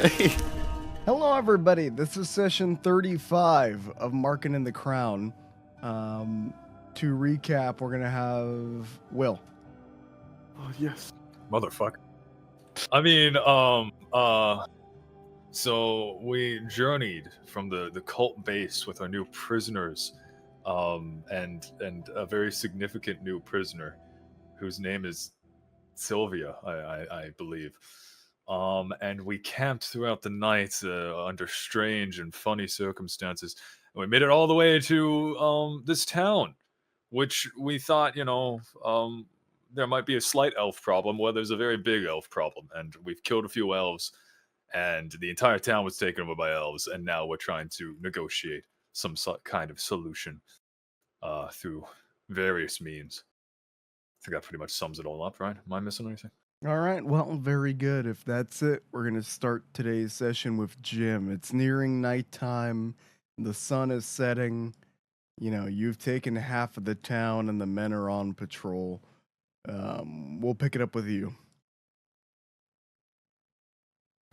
Hello, everybody. This is session 35 of Marchen and the Crown. To recap, we're gonna have Will. Oh yes, motherfucker. I mean, so we journeyed from the cult base with our new prisoners, and a very significant new prisoner, whose name is Sylvia, I believe. And we camped throughout the night under strange and funny circumstances. And we made it all the way to this town, which we thought, there might be a slight elf problem. Well, there's a very big elf problem, and we've killed a few elves, and the entire town was taken over by elves, and now we're trying to negotiate some kind of solution through various means. I think that pretty much sums it all up, right? Am I missing anything? All right, well, very good. If that's it, we're going to start today's session with Jim. It's nearing nighttime. The sun is setting. You know, you've taken half of the town and the men are on patrol. We'll pick it up with you.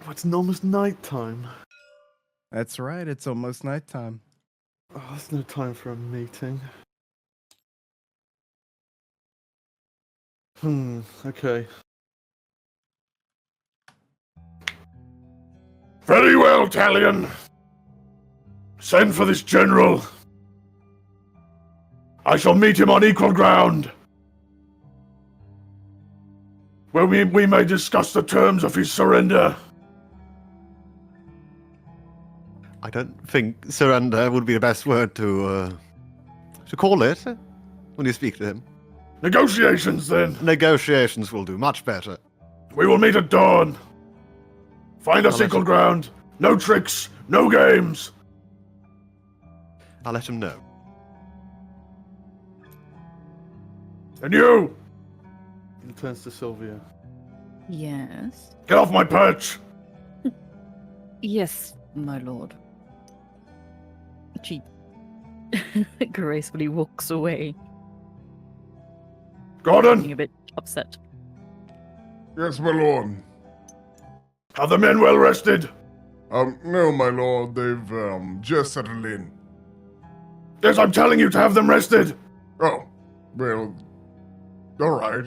oh, it's almost night time. That's right, it's almost nighttime. Oh, there's no time for a meeting. Okay. Very well, Talion. Send for this general. I shall meet him on equal ground, where we may discuss the terms of his surrender. I don't think surrender would be the best word to call it when you speak to him. Negotiations, then. Negotiations will do much better. We will meet at dawn. Find us equal ground. No tricks, no games. I'll let him know. And you, He turns to Sylvia. Yes. get off my perch. Yes, my lord. She gracefully walks away, Gordon, looking a bit upset. Yes, my lord. are the men well rested? No, my lord, they've, just settled in. Yes, I'm telling you to have them rested. Oh, well, alright.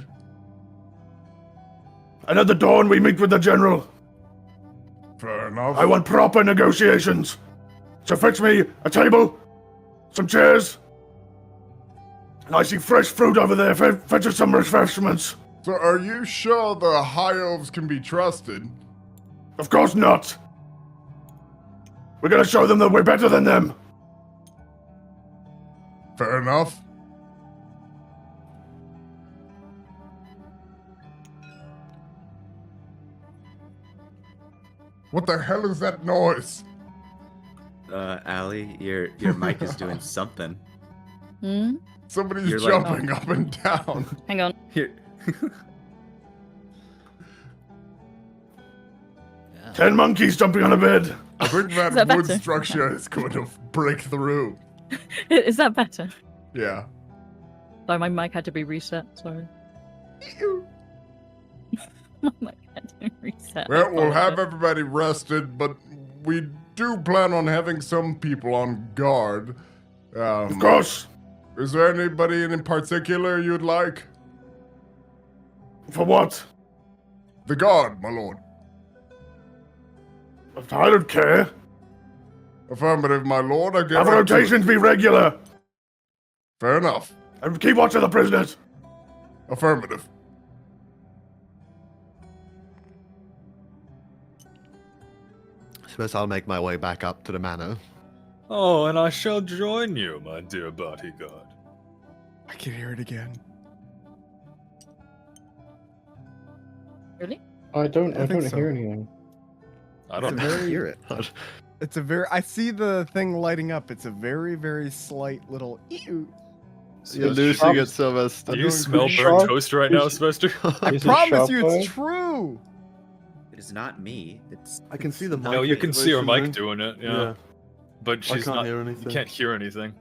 And at the dawn, we meet with the general. Fair enough. I want proper negotiations. So fetch me a table, some chairs, and I see fresh fruit over there. Fetch us some refreshments. So are you sure the high elves can be trusted? Of course not. We're gonna show them that we're better than them. Fair enough. What the hell is that noise? Ali, your mic is doing something. Hmm? Somebody's You're like- jumping up and down. Hang on. Here. 10 monkeys jumping on a bed. I think that, that wood better? structure is going to break through. Is that better? Yeah. Sorry, my mic had to be reset. Sorry. My mic had to be reset. Well, we'll have Apologize. everybody rested, but we do plan on having some people on guard. Of course. Is there anybody in particular you'd like? For what? The guard, my lord. I don't care. Affirmative, my lord. I get Have right to it. rotations be regular. Fair enough. And keep watch of the prisoners. Affirmative. Suppose I'll make my way back up to the manor. Oh, and I shall join you, my dear bodyguard. I can hear it again. Really? I don't I think so. hear anything. I don't It's a very- hear it. It's a very. I see the thing lighting up. It's a very, very slight little. Ew. You're Is losing Sharp- it, Sylvester. Do you doing smell pretty burnt sharp. toast right now, Is- Sylvester? I Is it promise you, sharp, it's though? true. It is not me. It's I can see the mic. No, you can see her mic activation doing it, though. yeah. But I she's can't not. hear You anything. can't hear anything.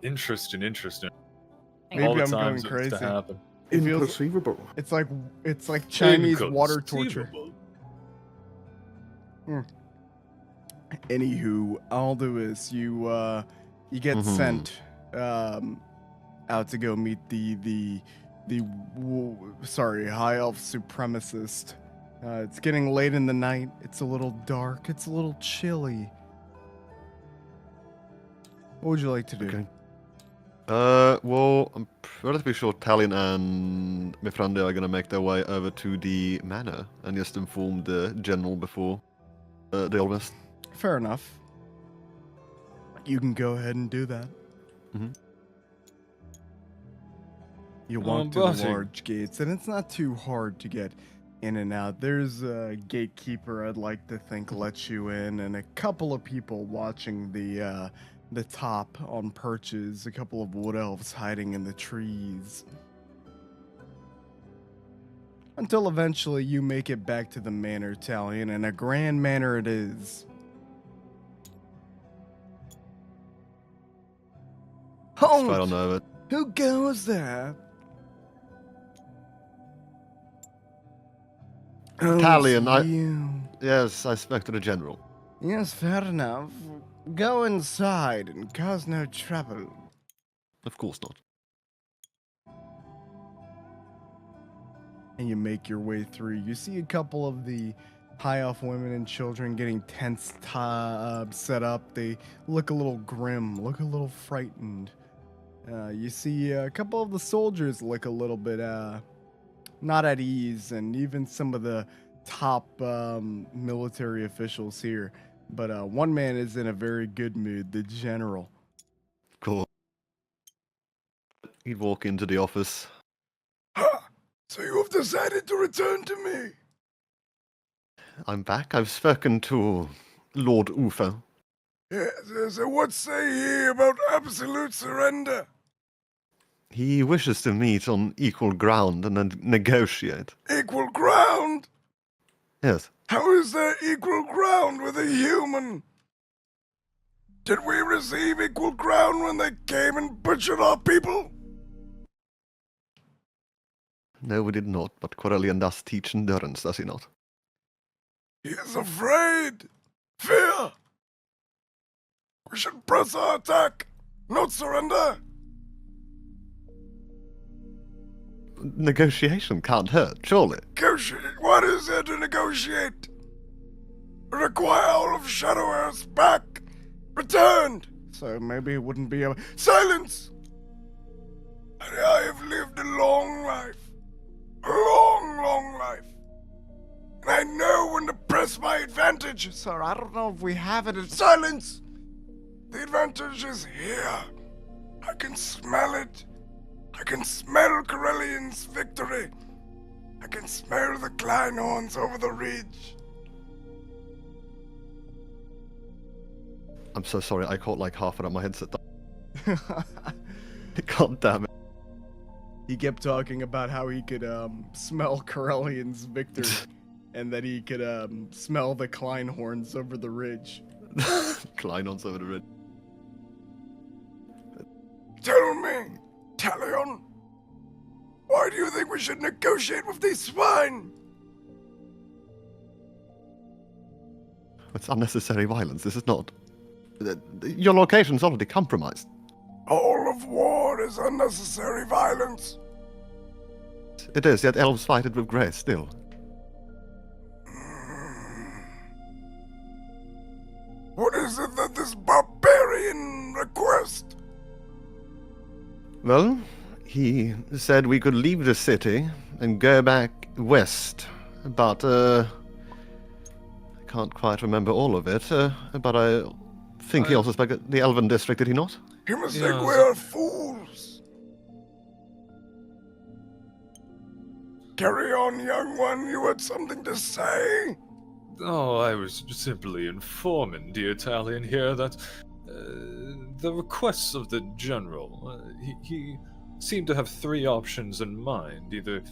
Interesting. Hang All on. Maybe the I'm going times it's crazy. to happen. It feels- Inconceivable. It's like Chinese water torture. Inconceivable. Anywho, I'll do is you get sent out to go meet the high elf supremacist. It's getting late in the night. It's a little dark. It's a little chilly. What would you like to do? Okay. Well, I'm relatively sure Talion and Mifrande are gonna make their way over to the manor and just inform the general before the illness. Fair enough. You can go ahead and do that. Mhm. You walk to Barty. the large gates, and it's not too hard to get in and out. There's a gatekeeper, I'd like to think, lets you in, and a couple of people watching the top on perches, a couple of wood elves hiding in the trees. Until eventually you make it back to the manor, Talion, and a grand manor it is. Straight Halt! on over. Who goes there? Oh, Talion, it's I- you. Yes, I spoke to the general. Yes, fair enough. Go inside and cause no trouble. Of course not. And you make your way through. You see a couple of the high elf women and children getting tents set up. They look a little grim, look a little frightened. You see a couple of the soldiers look a little bit not at ease, and even some of the top military officials here. But one man is in a very good mood, the general. Cool. He'd walk into the office. Ha! So you have decided to return to me? I'm back. I've spoken to Lord Ufa. Yes, yes, and what say ye about absolute surrender? He wishes to meet on equal ground and then negotiate. Equal ground? Yes. How is there equal ground with a human? Did we receive equal ground when they came and butchered our people? No, we did not, but Corellian does teach endurance, does he not? He is afraid. Fear. We should press our attack, not surrender. Negotiation can't hurt, surely. Negotiate? What is there to negotiate? Require all of Shadow Earth's back. Returned. So maybe it wouldn't be a... Silence! I have lived a long life. A long, long life. And I know when to press my advantage. Sir, I don't know if we have it. Silence! The advantage is here. I can smell it. I can smell Corellian's victory. I can smell the Kleinhorns over the ridge. I'm so sorry, I caught like half it on my headset. God damn it. He kept talking about how he could smell Corellian's victory, and that he could smell the Kleinhorns over the ridge. Kleinons over the red. Tell me, Talion, why do you think we should negotiate with these swine? It's unnecessary violence, this is not. Your location's already compromised. All of war is unnecessary violence. It is, yet elves fight it with grace still. What is it that this barbarian requests? Well, he said we could leave the city and go back west, but I can't quite remember all of it, but I think he also spoke at the Elven district, did he not? You must Yeah, think we so- are fools. Carry on, young one. You had something to say? Oh, I was simply informing the Italian here that the requests of the general, he seemed to have three options in mind. Either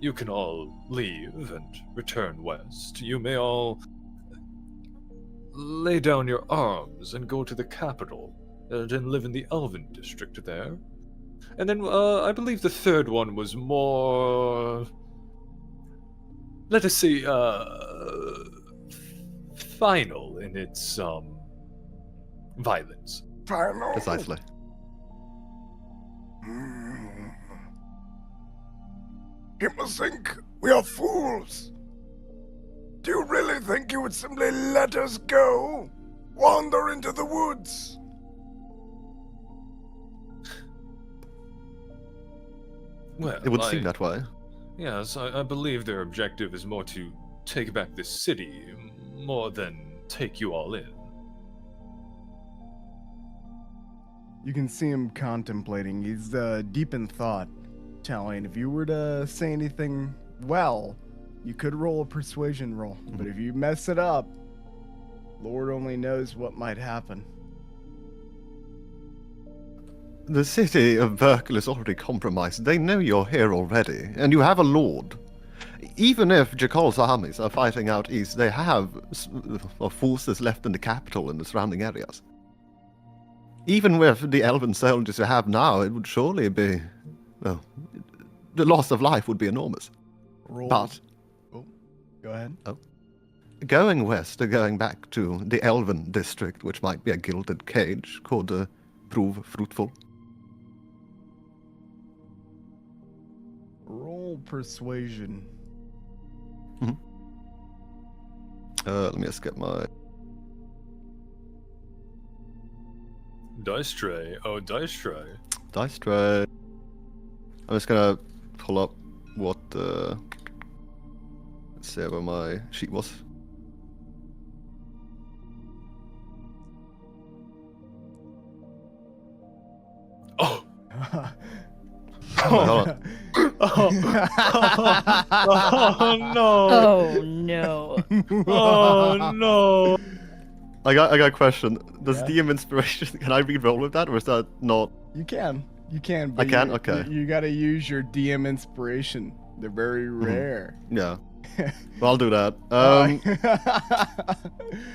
you can all leave and return west, you may all lay down your arms and go to the capital and live in the Elven district there. And then I believe the third one was more, let us say, final in its violence. Final. Precisely. Hmm. You must think we are fools. Do you really think you would simply let us go? Wander into the woods? Well, It would seem that way. Yes, I believe their objective is more to take back the city, more than take you all in. You can see him contemplating. He's deep in thought. Talon, if you were to say anything well, you could roll a persuasion roll. But if you mess it up, Lord only knows what might happen. The city of Berkel is already compromised. They know you're here already, and you have a lord. Even if Jakal's armies are fighting out east, they have forces left in the capital and the surrounding areas. Even with the elven soldiers you have now, it would surely be... well, the loss of life would be enormous. Roll. But Oh, go ahead. going west or going back to the elven district, which might be a gilded cage, could prove fruitful. Roll persuasion. Let me just get my... Dice tray. Oh, dice tray. dice tray. I'm just gonna pull up what... let's see where my sheet was. Oh! Hold on. Oh no! Oh no. Oh no! I got a question. Does Yeah. DM inspiration, can I re-roll with that, or is that not? You can. You can. I But can? You, Okay. You gotta use your DM inspiration. They're very rare. Yeah. Well, I'll do that.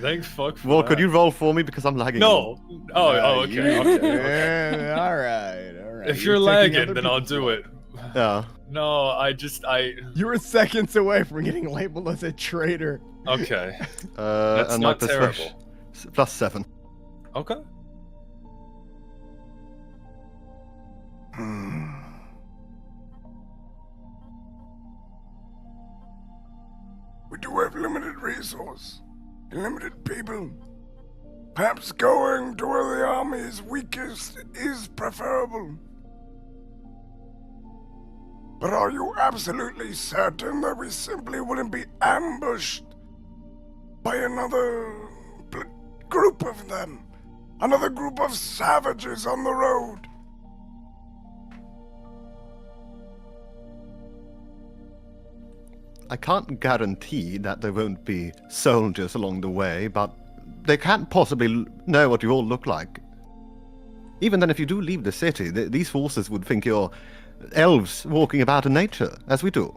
Thank fuck for Well, that. could you roll for me because I'm lagging? No. Oh, okay, okay. Yeah, all right. If you're taking lagging, other then I'll people's do it. Yeah. No, I. You were seconds away from getting labeled as a traitor. Okay. That's That's not terrible. +7. Okay. We do have limited resource, limited people. Perhaps going to where the army is weakest is preferable. But are you absolutely certain that we simply wouldn't be ambushed by another group of them? Another group of savages on the road? I can't guarantee that there won't be soldiers along the way, but they can't possibly know what you all look like. Even then, if you do leave the city, these forces would think you're elves walking about in nature, as we do.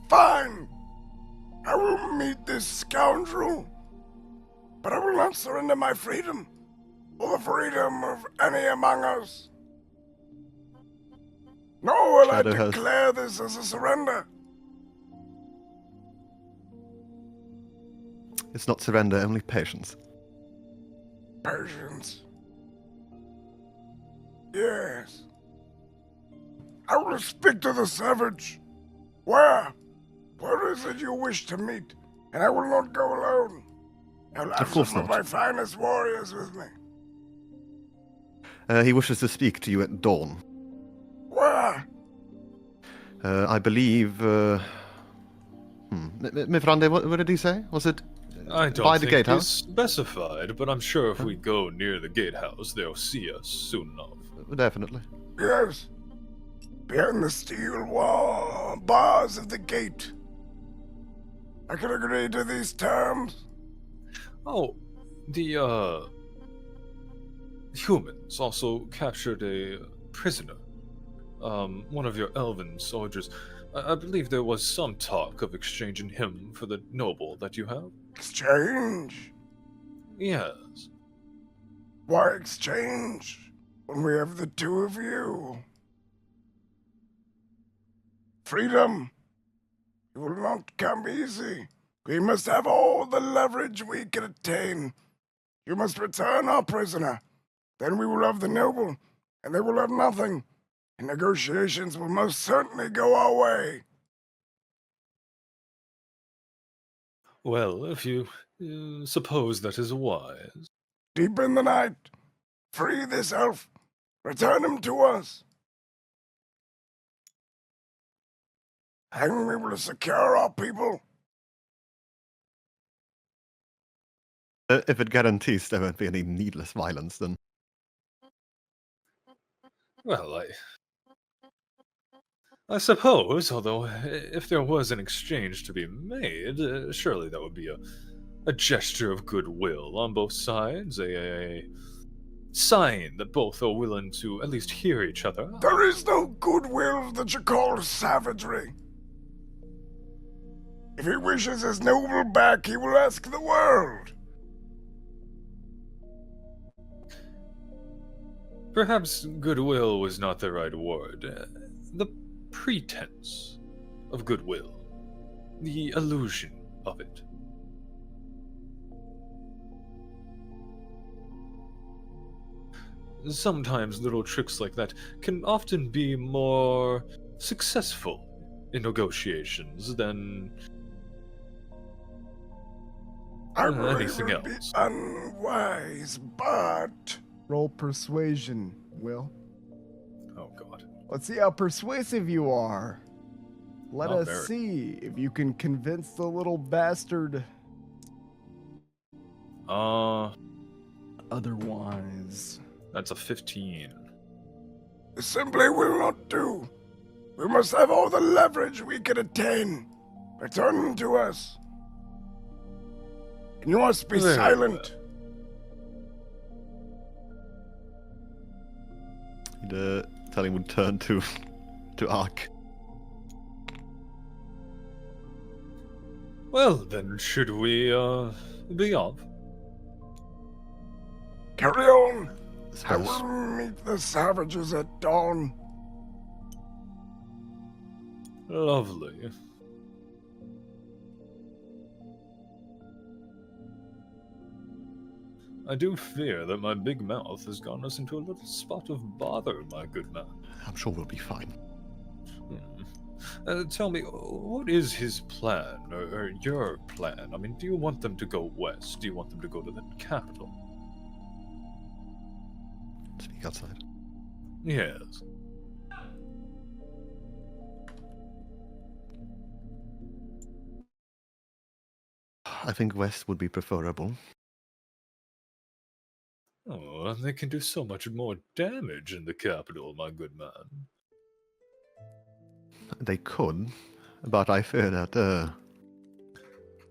Fine. I will meet this scoundrel, but I will not surrender my freedom, or the freedom of any among us. Nor will Shadow I has- declare this as a surrender. It's not surrender, only patience. Patience. Yes. I will speak to the savage. Where? Where is it you wish to meet? And I will not go alone. I'll have course some of not. my finest warriors with me. He wishes to speak to you at dawn. Where? I believe... Mifrande, what did he say? Was it I don't by the think gatehouse? it's specified, but I'm sure if we go near the gatehouse, they'll see us soon enough. Definitely. Yes. Behind the steel wall bars of the gate. I can agree to these terms. Oh, the humans also captured a prisoner. One of your elven soldiers. I believe there was some talk of exchanging him for the noble that you have. Exchange? Yes. Why exchange when we have the two of you? Freedom It will not come easy. We must have all the leverage we can attain. You must return our prisoner. Then we will have the noble, and they will have nothing. And negotiations will most certainly go our way. Well, if you suppose that is wise. Deep in the night, free this elf. Return him to us. And we will secure our people. If it guarantees there won't be any needless violence, then Well, I suppose, although if there was an exchange to be made, surely that would be a gesture of goodwill on both sides, a sign that both are willing to at least hear each other out. There is no goodwill that you call savagery. If he wishes his noble back, he will ask the world. Perhaps goodwill was not the right word. The pretense of goodwill. The illusion of it. Sometimes little tricks like that can often be more successful in negotiations than anything It would else. be unwise, but Roll persuasion, Will. Oh god. Let's see how persuasive you are. Let Not us very. see if you can convince the little bastard otherwise. That's a 15. simply will not do. We must have all the leverage we can attain. Return him to us. And you must be Very silent. the telling would turn to Ark. Well, then, should we, be off? Carry on. I Suppose will meet the savages at dawn. Lovely. I do fear that my big mouth has gotten us into a little spot of bother, my good man. I'm sure we'll be fine. Tell me, what is his plan, or your plan? I mean, do you want them to go west? Do you want them to go to the capital? Speak outside. Yes. I think west would be preferable. Oh, they can do so much more damage in the capital, my good man. They could, but I fear that the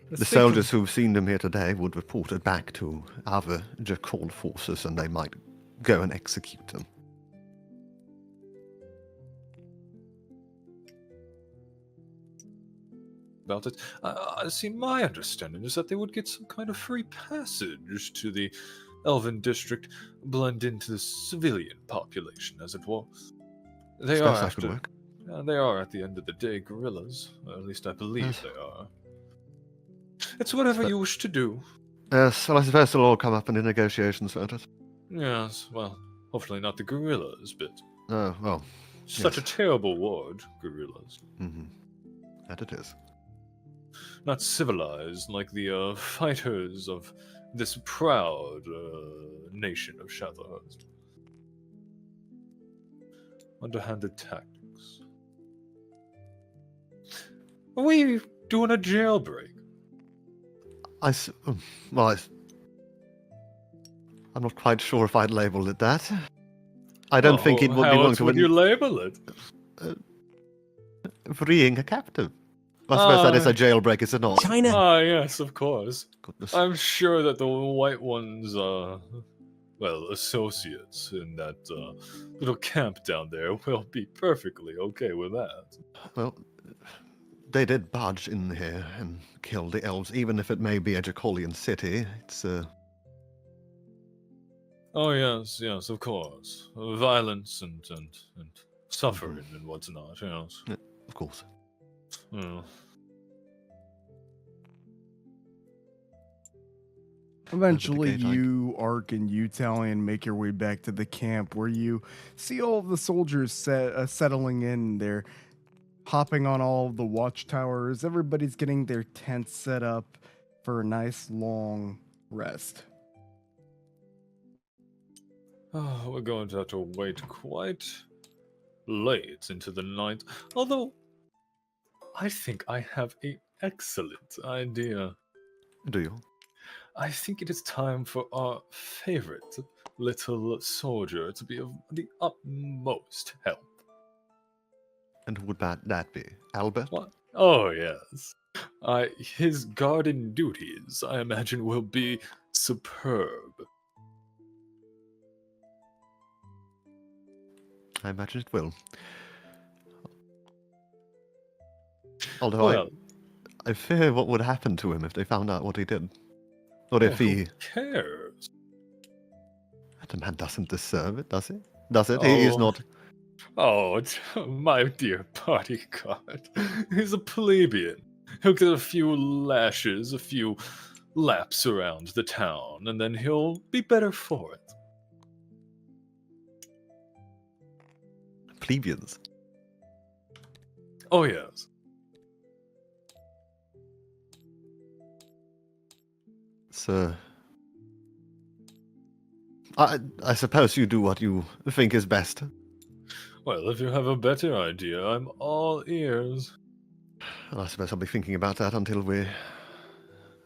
Think soldiers who've seen them here today would report it back to other Jakol forces, and they might go and execute them. about it. See, my understanding is that they would get some kind of free passage to the Elven district, blend into the civilian population, as it were. They Suppose are that could after, work. they are at the end of the day guerrillas. Or at least I believe Yes. they are. It's whatever But- you wish to do. Yes, well, I suppose it'll all come up in the negotiations, won't it? Yes, well, hopefully not the guerrillas, but Oh, well, such a Yes. terrible word, guerrillas. that it is. Not civilized like the fighters of this proud nation of Shatterhurst. Underhanded tactics. Are we doing a jailbreak? I'm not quite sure if I'd label it that. I don't think it would how be wrong else to would you label it? freeing a captive. I suppose that is a jailbreak, is it not? China. Ah, yes, of course. Goodness. I'm sure that the white ones, well, associates in that little camp down there will be perfectly okay with that. Well, they did barge in here and kill the elves, even if it may be a Jakolian city. It's Oh yes, yes, of course. Violence and suffering and whatnot, yes. of course. Yeah. Eventually, gate, like- you, Ark, and you, Talion, make your way back to the camp where you see all of the soldiers settling in. They're hopping on all of the watchtowers. Everybody's getting their tents set up for a nice long rest. Oh, we're going to have to wait quite late into the night. Although, I think I have an excellent idea. Do you? I think it is time for our favorite little soldier to be of the utmost help. And who would that be? Albert? What? Oh, yes. His garden duties, I imagine, will be superb. I imagine it will. Although Well, I fear what would happen to him if they found out what he did. Or if who he... cares? The man doesn't deserve it, does he? Does it? He is Oh. not... Oh, my dear bodyguard. He's a plebeian. He'll get a few lashes, a few laps around the town, and then he'll be better for it. Plebeians. Oh, yes. So... I suppose you do what you think is best. Well, if you have a better idea, I'm all ears. I suppose I'll be thinking about that until we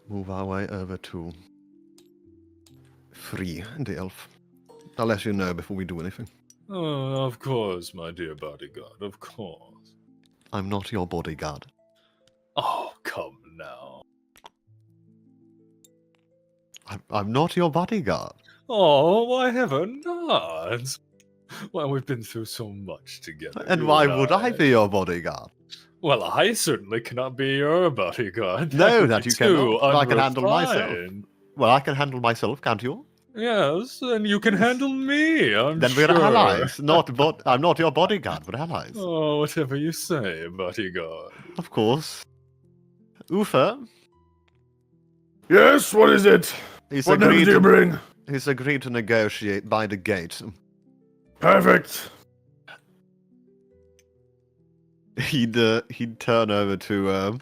move our way over to free the elf. I'll let you know before we do anything. Oh, of course, my dear bodyguard, of course. I'm not your bodyguard. Oh, come now. I'm not your bodyguard. Oh, why ever not? Why, we've been through so much together. And you why and would I be your bodyguard? Well, I certainly cannot be your bodyguard. No, would that be you too cannot. I can handle myself. unrefined. Well, I can handle myself, can't you? Yes, and you can handle me, I'm Then sure. we're allies. I'm not your bodyguard, but allies. Oh, whatever you say, bodyguard. Of course. Uther, Yes, what is it? he's What news do you bring? he's agreed to negotiate by the gate. Perfect. He'd turn over to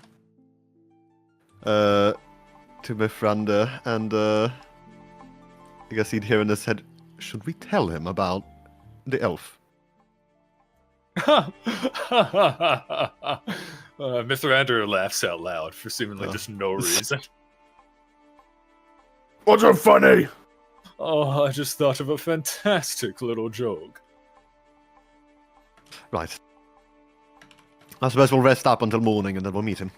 Mifranda and I guess he'd hear in his head, should we tell him about the elf? Mr. Andrew laughs out loud for seemingly Oh. just no reason. What's so funny? Oh, I just thought of a fantastic little joke. Right. I suppose we'll rest up until morning and then we'll meet him.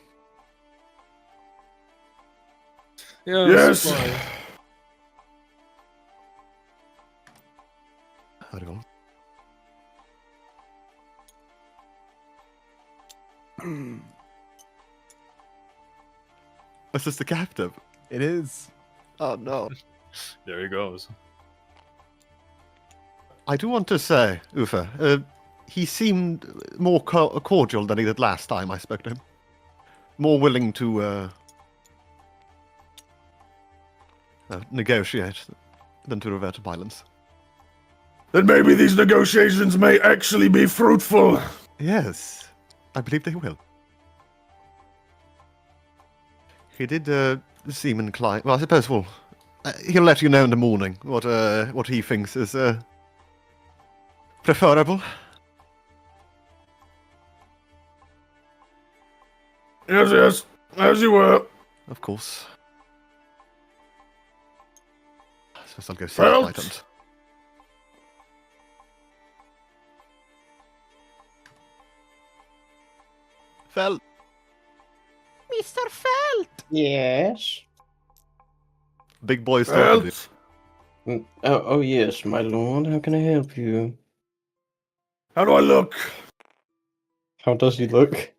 Yeah, Yes. that's fine. Very well. This is the captive. It is. Oh no. There he goes. I do want to say, Uther, he seemed more cordial than he did last time I spoke to him. More willing to negotiate than to revert to violence. Then maybe these negotiations may actually be fruitful. Yes, I believe they will. He did seem inclined. Well, I suppose he'll let you know in the morning what he thinks is preferable. Yes, as you were. Of course. I suppose I'll go see the Well, Titan. Fell. Mr. Felt. Yes. Big boy talking to you. Well, Oh, yes, my lord. How can I help you? how do I look? How does he look?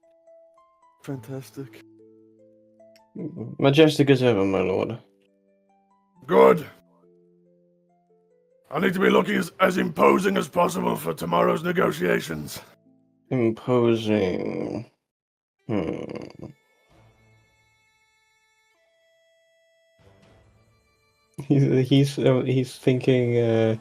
Fantastic. Majestic as ever, my lord. Good. I need to be looking as imposing as possible for tomorrow's negotiations. Imposing. Hmm. he's thinking.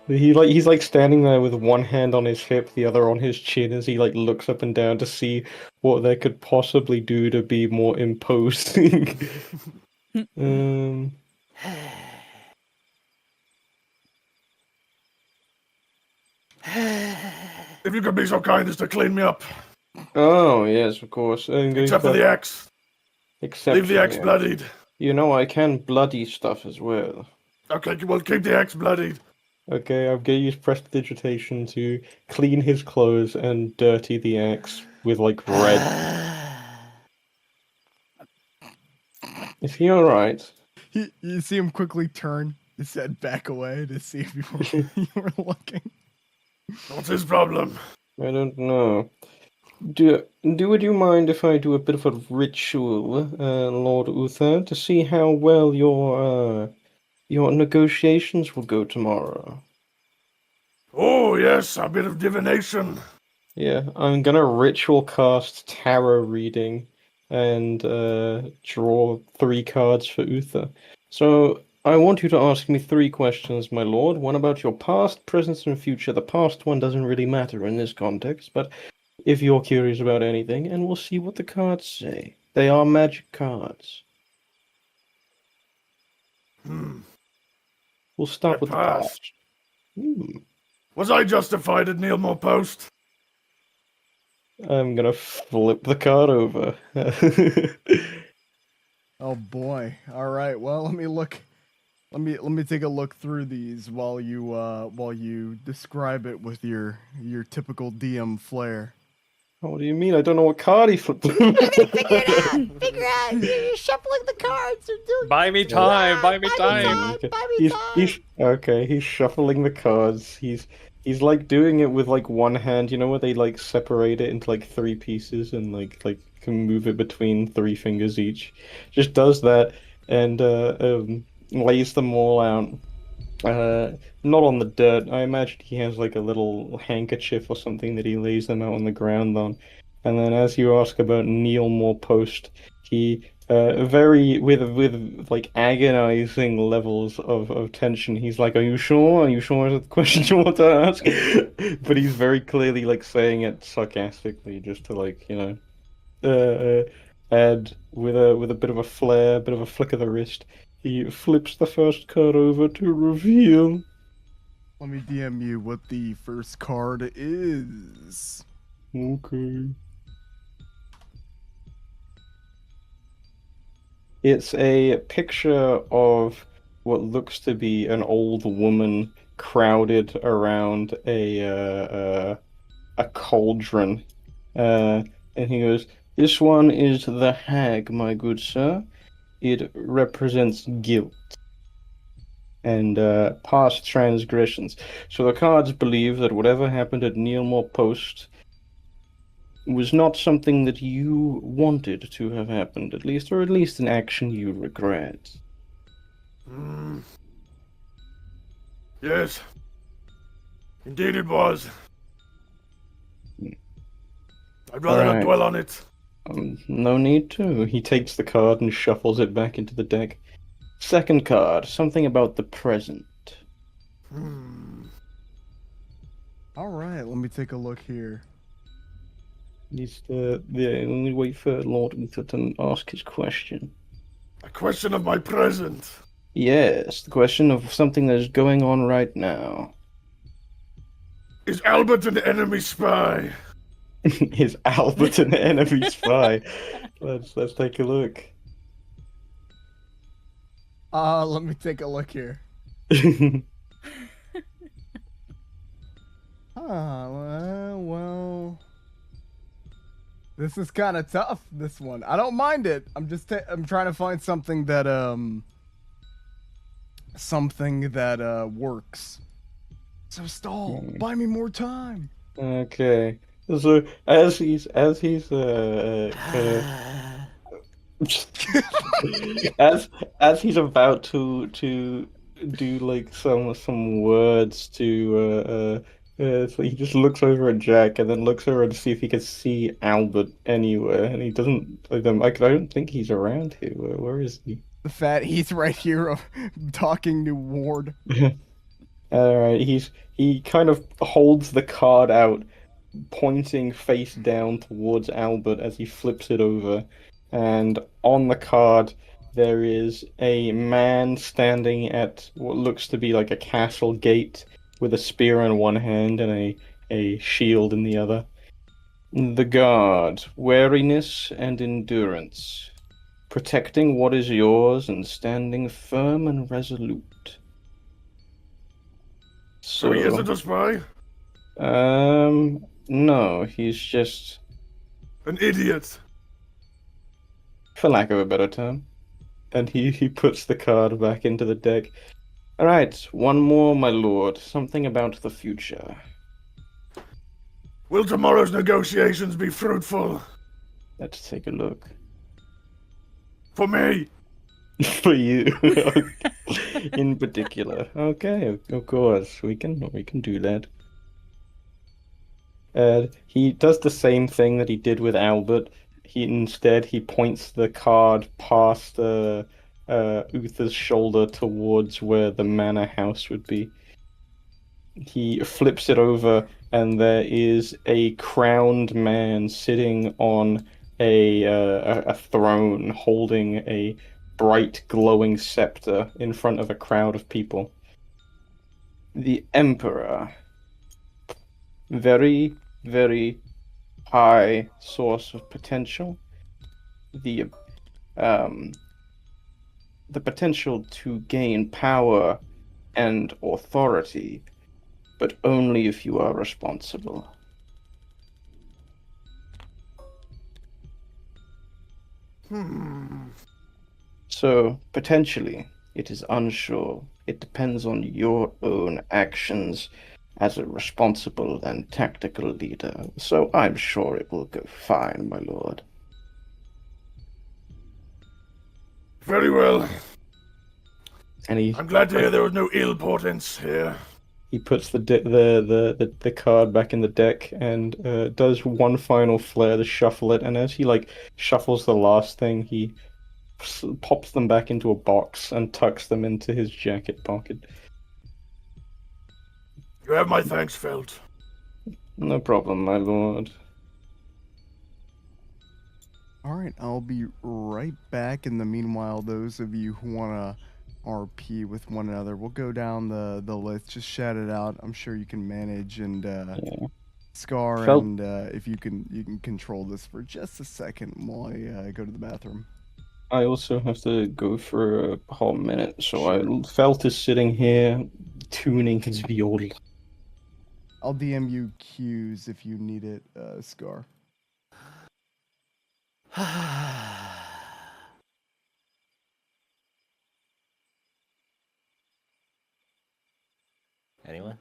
He's like standing there with one hand on his hip, the other on his chin, as he like looks up and down to see what they could possibly do to be more imposing. um. If you could be so kind as to clean me up, Oh yes, of course. I'm going except for to the axe. except Leave the for axe bloodied. You know I can bloody stuff as well. Okay, well, keep the axe bloodied. Okay, I'm gonna use prestidigitation to clean his clothes and dirty the axe with like red. Is he alright? You see him quickly turn his head back away to see if you were looking. What's his problem? I don't know. Would you mind if I do a bit of a ritual, Lord Uther, to see how well your negotiations will go tomorrow? Oh, yes, a bit of divination. Yeah, I'm gonna ritual cast tarot reading and draw 3 cards for Uther. So I want you to ask me 3 questions, my lord. One about your past, present, and future. The past one doesn't really matter in this context, but if you're curious about anything, and we'll see what the cards say. They are magic cards. We'll start with the past. Was I justified at Neilmore Post? I'm gonna flip the card over. Oh boy. All right. Well, let me look. Let me take a look through these while you describe it with your typical DM flair. What do you mean? I don't know what card he flipped. Figure out. You're shuffling the cards. Or doing... Buy me time. Buy me time. Buy me time. He's shuffling the cards. He's like doing it with like one hand, you know, where they like separate it into like 3 pieces and like can move it between 3 fingers each. Just does that and lays them all out. Not on the dirt. I imagine he has like a little handkerchief or something that he lays them out on the ground on. And then as you ask about Neilmore Post, he with like agonizing levels of tension, he's like, "Are you sure? Are you sure?" Is that the question you want to ask? But he's very clearly like saying it sarcastically, just to like, you know, add with a bit of a flair, bit of a flick of the wrist. He flips the first card over to reveal. Let me DM you what the first card is. Okay. It's a picture of what looks to be an old woman crowded around a cauldron. And he goes, "This one is the hag, my good sir. It represents guilt and past transgressions. So the cards believe that whatever happened at Neilmore Post was not something that you wanted to have happened, at least, or at least an action you regret." Yes. Indeed it was. I'd rather not Right. dwell on it. No need to. He takes the card and shuffles it back into the deck. Second card, something about the present. All right, let me take a look here. Only wait for Lord Uther to ask his question. A question of my present. Yes, the question of something that is going on right now. Is Albert an enemy spy? Is Albert an enemy spy? Let's take a look. Let me take a look here. Well, this is kind of tough. This one, I don't mind it. I'm trying to find something that works. So stall. Buy me more time. Okay. So as he's as he's about to do like some words to so he just looks over at Jack and then looks over to see if he can see Albert anywhere, and he doesn't. I don't think he's around here. Where is he? The fat Heath right here talking to Ward. Alright, he kind of holds the card out, pointing face down towards Albert as he flips it over. And on the card, there is a man standing at what looks to be like a castle gate with a spear in one hand and a shield in the other. The guard, wariness and endurance, protecting what is yours and standing firm and resolute. So he isn't a spy? No, he's just An idiot. for lack of a better term. And he puts the card back into the deck. Alright, one more, my lord. Something about the future. Will tomorrow's negotiations be fruitful? Let's take a look. For me? For you. In particular. Okay, of course. We can do that. He does the same thing that he did with Albert. He points the card past Uther's shoulder towards where the manor house would be. He flips it over, and there is a crowned man sitting on a throne, holding a bright, glowing scepter in front of a crowd of people. The Emperor. Very, very high source of potential. The potential to gain power and authority, but only if you are responsible. So, potentially, it is unsure. It depends on your own actions as a responsible and tactical leader. So I'm sure it will go fine, my lord. Very well. And I'm glad to hear there was no ill portents here. he puts the card back in the deck and does one final flare to shuffle it. And as he shuffles the last thing, he pops them back into a box and tucks them into his jacket pocket. You have my thanks, Felt. No problem, my lord. All right, I'll be right back. In the meanwhile, those of you who want to RP with one another, we'll go down the list. Just shout it out. I'm sure you can manage. And Scar, Felt- and if you can control this for just a second while I go to the bathroom. I also have to go for a whole minute, so Felt is sitting here tuning his viola. I'll DM you cues if you need it, Scar. Anyone?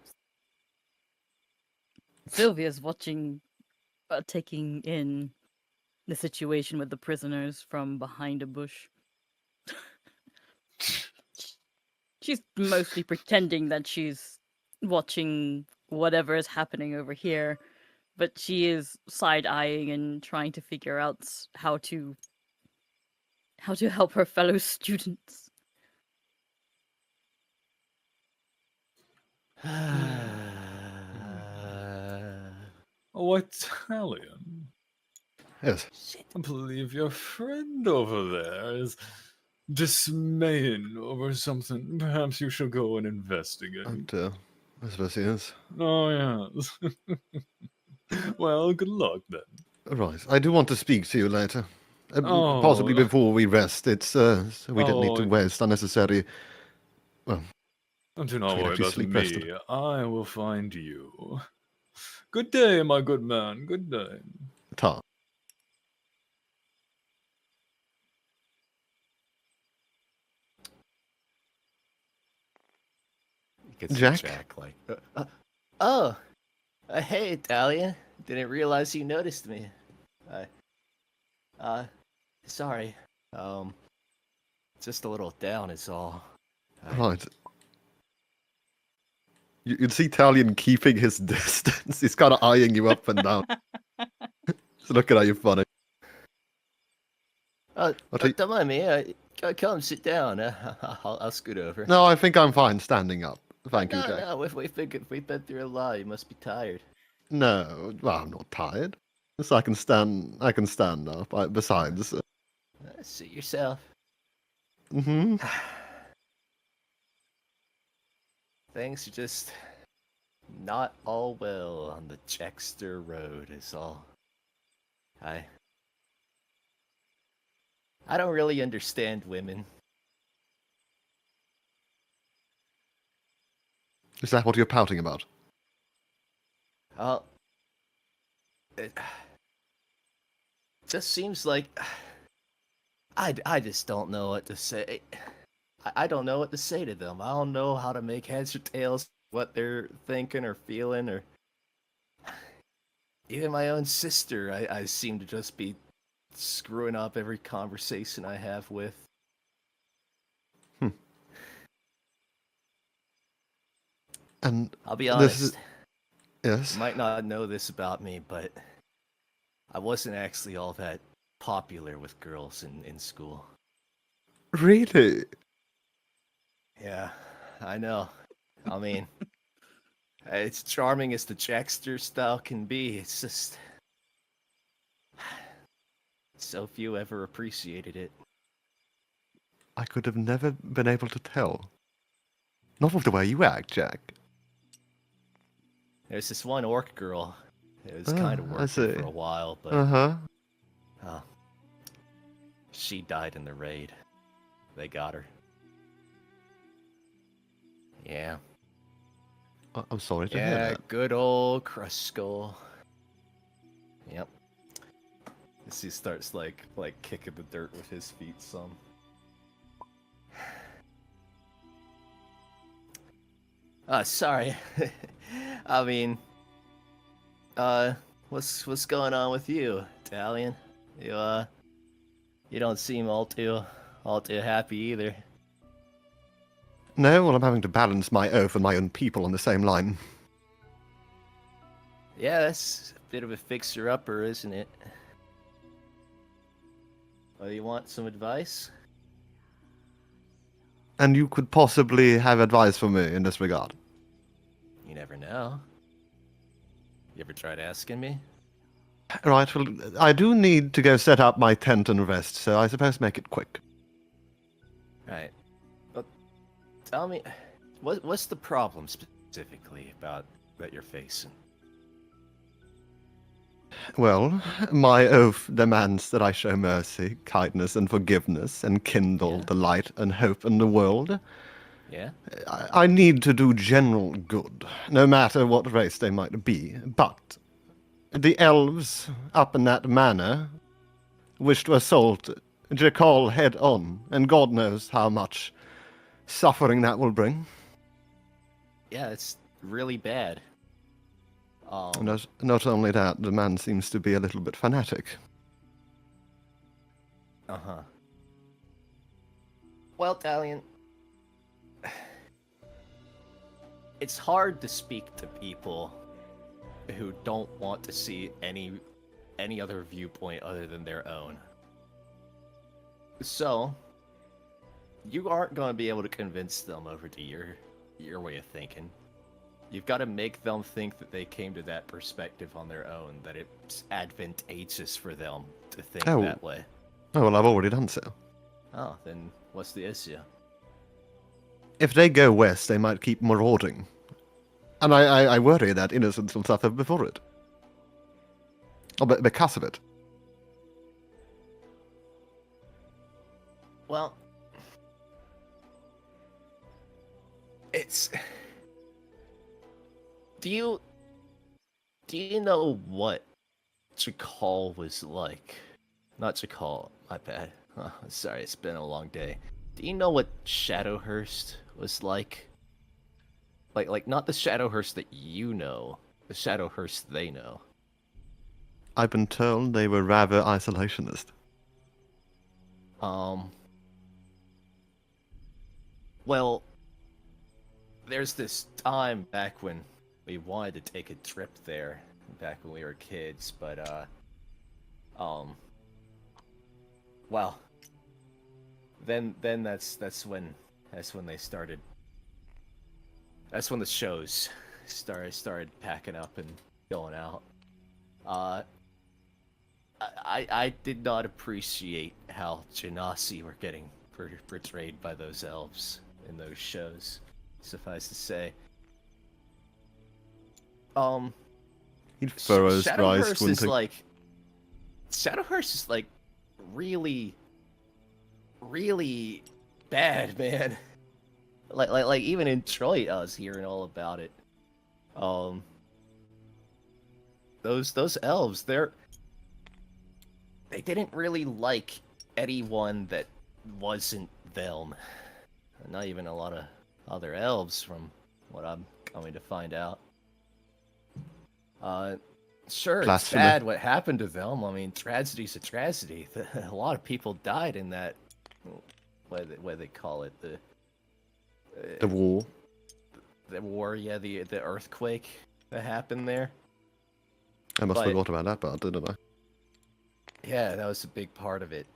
Sylvia's watching, taking in the situation with the prisoners from behind a bush. She's mostly pretending that she's watching whatever is happening over here, but she is side-eyeing and trying to figure out how to help her fellow students. Oh, Italian. Yes. I believe your friend over there is dismaying over something. Perhaps you shall go and investigate. I suppose he is. Oh, yes. Well, good luck then. Right. I do want to speak to you later. Possibly Oh. before we rest. It's so we don't need to Oh. waste unnecessary. Well, Do not Afraid worry if you about sleep me. rested. I will find you. Good day, my good man. Good day. ta. You can see Jack? Jack oh, hey, Italian. Didn't realize you noticed me. Sorry. Just a little down is all. Right. You'd see Talion keeping his distance. He's kind of eyeing you up and down. Just looking at you funny. Don't mind me. Come sit down. I'll scoot over. No, I think I'm fine standing up. Thank you, No, Jack. no, we've been through a lot. You must be tired. No, well, I'm not tired. So I can stand. I can stand up. Besides, Sit yourself. hmm Things are just not all well on the Jackster Road. Is all. I don't really understand women. Is that what you're pouting about? Oh, it just seems like I just don't know what to say. I don't know what to say to them. I don't know how to make heads or tails what they're thinking or feeling, or even my own sister. I seem to just be screwing up every conversation I have with. And I'll be this honest. is- yes. You might not know this about me, but I wasn't actually all that popular with girls in school. Really? Yeah, I know. I mean, it's charming as the Jackster style can be. It's just so few ever appreciated it. I could have never been able to tell. Not with the way you act, Jack. There's this one orc girl. It was kind of I working see. for a while, but Uh-huh. She died in the raid. They got her. Yeah. I'm sorry to hear Yeah, that. good old Crush Skull. Yep. As he starts like kicking the dirt with his feet some. Sorry. I mean, what's going on with you, Italian? You don't seem all too happy either. No, well, I'm having to balance my oath and my own people on the same line. Yeah, that's a bit of a fixer-upper, isn't it? Well, you want some advice? And you could possibly have advice for me in this regard. You never know. You ever tried asking me? Right, well, I do need to go set up my tent and rest, so I suppose make it quick. Right. Well, tell me, what's the problem specifically that you're facing? Well, my oath demands that I show mercy, kindness, and forgiveness, and kindle the light and hope in the world. Yeah? I need to do general good, no matter what race they might be, but the elves up in that manor wish to assault Jakal head on, and God knows how much suffering that will bring. Yeah, it's really bad. Not only that, the man seems to be a little bit fanatic. Uh-huh. Well, Dalian, it's hard to speak to people who don't want to see any other viewpoint other than their own. So, you aren't going to be able to convince them over to your way of thinking. You've got to make them think that they came to that perspective on their own, that it's advantageous for them to think that way. Oh, well, I've already done so. Oh, then what's the issue? If they go west, they might keep marauding. And I worry that innocents will suffer before it. Or because of it. Well, it's... Do you know what Jakal was like? Not Jakal, my bad. Oh, sorry, it's been a long day. Do you know what Shadowhurst was like? Like not the Shadowhurst that you know, the Shadowhurst they know. I've been told they were rather isolationist. Well, there's this time back when we wanted to take a trip there, back when we were kids, but well, then that's when they started. That's when the shows started packing up and going out. I did not appreciate how Genasi were getting portrayed by those elves in those shows. Suffice to say. He'd furrow his eyes, Shadowhurst is like really, really bad, man. Like even in Detroit, I was hearing all about it. Those elves, they didn't really like anyone that wasn't them. Not even a lot of other elves, from what I'm coming to find out. Sure, it's bad what happened to them. I mean, tragedy's a tragedy. A lot of people died in that, what they call it, the war. The war, yeah, the earthquake that happened there. I must have forgot about that part, didn't I? Yeah, that was a big part of it.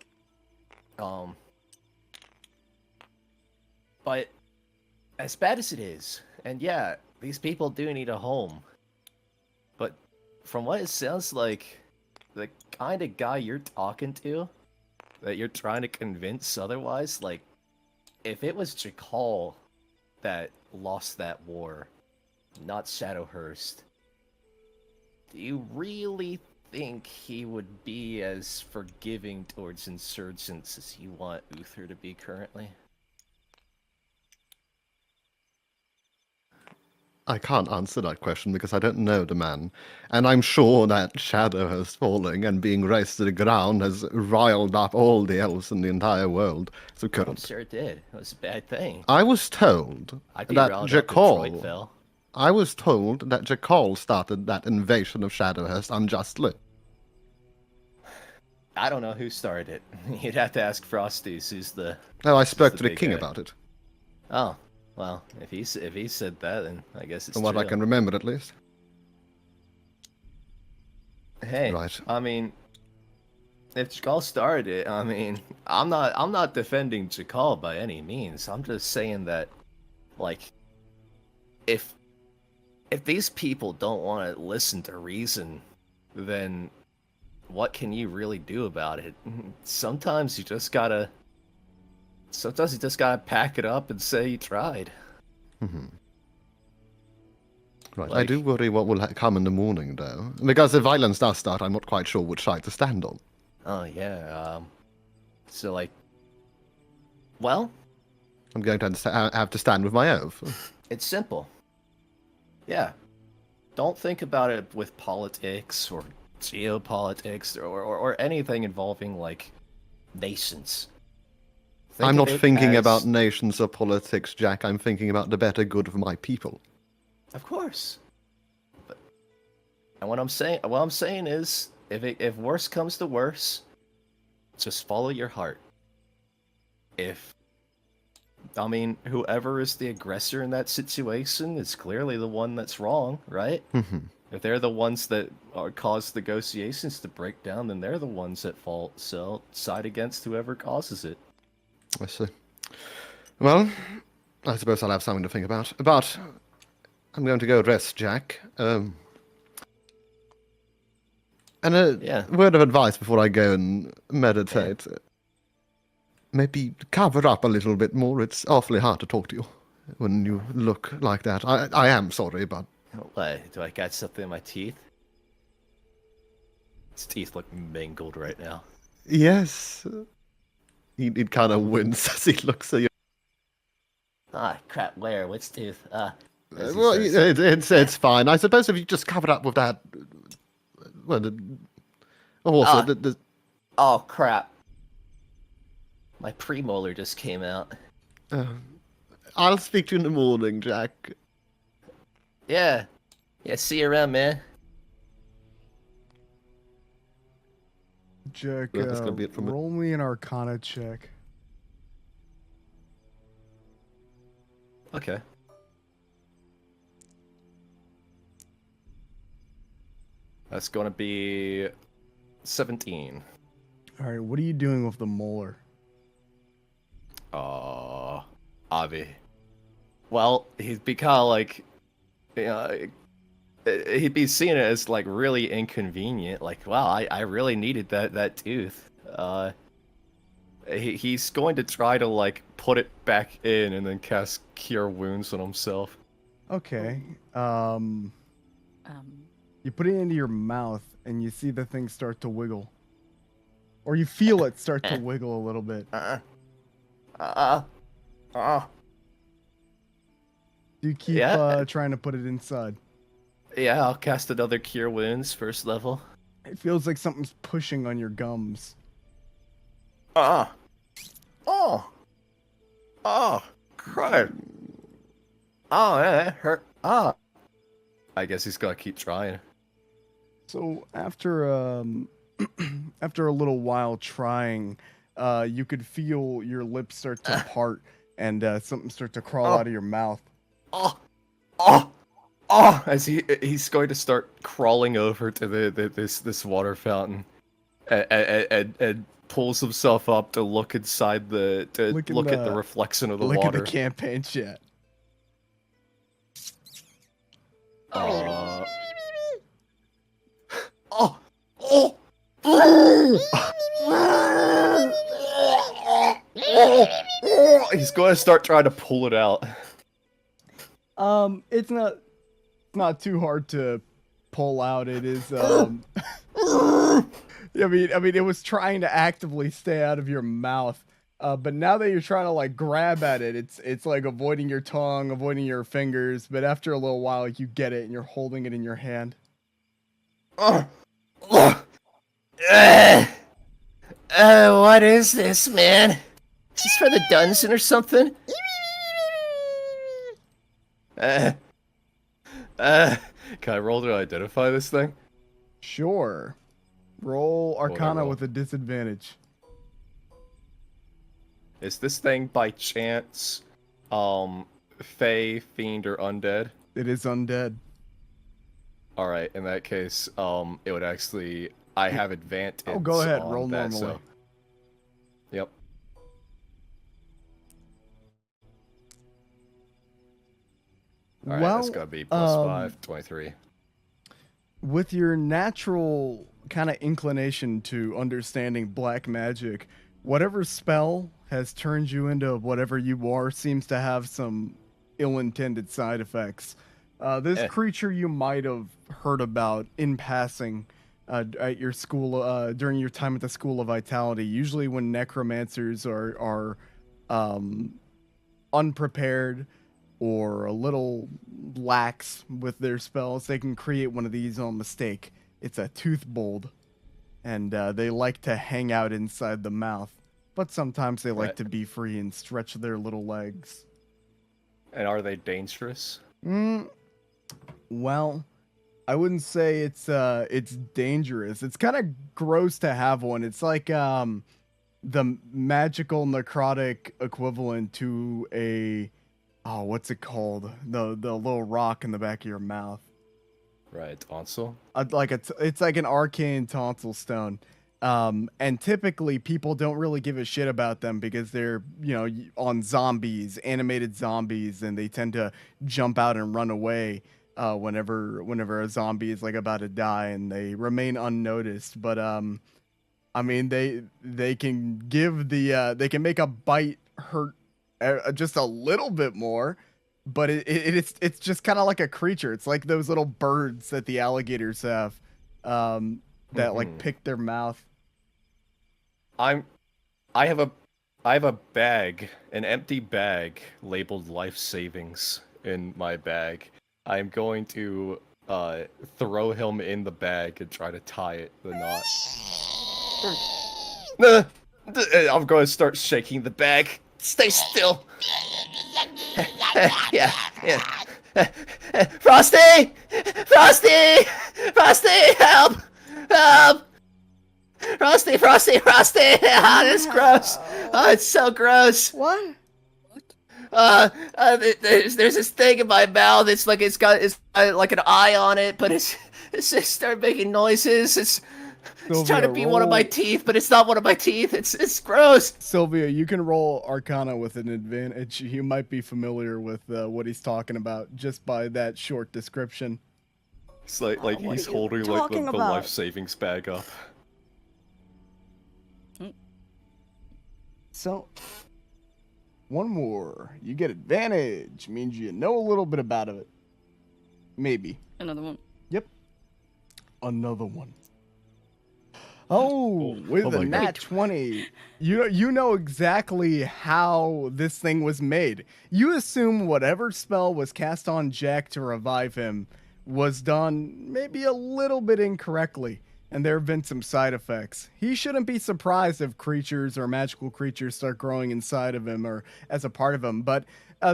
But as bad as it is, and yeah, these people do need a home. But from what it sounds like, the kind of guy you're talking to, that you're trying to convince otherwise, like, if it was Jakal that lost that war, not Shadowhurst, do you really think he would be as forgiving towards insurgents as you want Uther to be currently? I can't answer that question because I don't know the man. And I'm sure that Shadowhurst falling and being razed to the ground has riled up all the elves in the entire world. So I'm sure it did. It was a bad thing. I was told I'd be that riled up if Detroit Jakal... fell. I was told that Jakal started that invasion of Shadowhurst unjustly. I don't know who started it. You'd have to ask Frosties, who's the... No, I spoke to the big king guy. about it. Oh, well, if he said that, then I guess it's From what true. I can remember, at least. Hey, Right. I mean, if Jakal started it, I mean, I'm not defending Jakal by any means. I'm just saying that, like, if these people don't want to listen to reason, then what can you really do about it? Sometimes you just gotta pack it up and say you tried. Mm-hmm. Right, I Like- do worry what will come in the morning, though. Because if violence does start, I'm not quite sure which side to stand on. Oh, yeah, so, like, well, I'm going to have to stand with my oath. it's simple. Yeah. Don't think about it with politics or geopolitics or anything involving, like, nations. Think I'm of not it thinking as- about nations or politics, Jack. I'm thinking about the better good of my people. Of course. And what I'm saying is, if worse comes to worse, just follow your heart. I mean, whoever is the aggressor in that situation is clearly the one that's wrong, right? Mm-hmm. If they're the ones that cause negotiations to break down, then they're the ones at fault. So side against whoever causes it. I see. Well, I suppose I'll have something to think about. But I'm going to go rest, Jack. And a Yeah. word of advice before I go and meditate. Maybe cover up a little bit more. It's awfully hard to talk to you when you look like that. I am sorry, but... What? Do I got something in my teeth? His teeth look mangled right now. Yes. He'd kind of wince as he looks at you. Ah, crap, where? Which tooth? As he Well, starts- it's fine. I suppose if you just cover it up with that... Well, also, the Oh, crap. My premolar just came out. I'll speak to you in the morning, Jack. Yeah. Yeah, see you around, man. Jack, Yeah, that's gonna be it from it. roll me an Arcana check. Okay. That's gonna be 17. All right, what are you doing with the molar? Avi. Well, he'd be kind of like, he'd be seeing it as like really inconvenient. Like, wow, I really needed that tooth. He's going to try to like put it back in and then cast Cure Wounds on himself. Okay. You put it into your mouth and you see the thing start to wiggle. Or you feel it start to wiggle a little bit. Do you keep trying to put it inside? Yeah, I'll cast another Cure Wounds, first level. It feels like something's pushing on your gums. Oh, crud. Oh, yeah, it hurt. I guess he's gotta keep trying. So after after a little while trying, you could feel your lips start to part and something start to crawl out of your mouth. As he's going to start crawling over to this water fountain, and pulls himself up to look inside look at the reflection of the water. Look at the campaign chat. He's going to start trying to pull it out. It's not too hard to pull out. It is I mean it was trying to actively stay out of your mouth. But now that you're trying to like grab at it, it's like avoiding your tongue, avoiding your fingers, but after a little while you get it and you're holding it in your hand. What is this, man? Is this for the dungeon or something? Can I roll to identify this thing? Sure. Roll Arcana roll? with a disadvantage. Is this thing by chance, Fey, Fiend, or Undead? It is undead. Alright, in that case, it would actually... I have advantage. Oh, go ahead. on Roll that, normally. so... Yep. Alright, that's gotta be plus 5, 23. With your natural kind of inclination to understanding black magic, whatever spell has turned you into whatever you are seems to have some ill-intended side effects. This creature you might have heard about in passing at your school during your time at the School of Vitality. Usually when necromancers are unprepared or a little lax with their spells, they can create one of these on mistake. It's a tooth bulb, and they like to hang out inside the mouth, but sometimes they like to be free and stretch their little legs. And are they dangerous? Well, I wouldn't say it's dangerous. It's kind of gross to have one. It's like the magical necrotic equivalent to a what's it called? The little rock in the back of your mouth. Right, tonsil. It's like an arcane tonsil stone. And typically people don't really give a shit about them because they're, on zombies, animated zombies, and they tend to jump out and run away whenever a zombie is like about to die, and they remain unnoticed. But I mean, they can they can make a bite hurt just a little bit more, but it's just kind of like a creature. It's like those little birds that the alligators have that like pick their mouth. I have a bag, an empty bag labeled life savings in my bag. I'm going to throw him in the bag and try to tie the knot. I'm going to start shaking the bag. Stay still. Yeah. Frosty! Help! Frosty! Ah, that's gross. Oh, it's so gross. What? There's this thing in my mouth. It's got like an eye on it, but it's just started making noises. It's trying to Sylvia, be one of my roll- teeth, but it's not one of my teeth. It's gross. Sylvia, you can roll Arcana with an advantage. You might be familiar with what he's talking about just by that short description. It's like What he's are you holding like talking the about? life savings bag up. So, one more. You get advantage. Means you know a little bit about it. Maybe. Another one. Yep. Another one. Oh, with oh a my God. nat 20, you know exactly how this thing was made. You assume whatever spell was cast on Jack to revive him was done maybe a little bit incorrectly, and there have been some side effects. He shouldn't be surprised if creatures or magical creatures start growing inside of him or as a part of him, but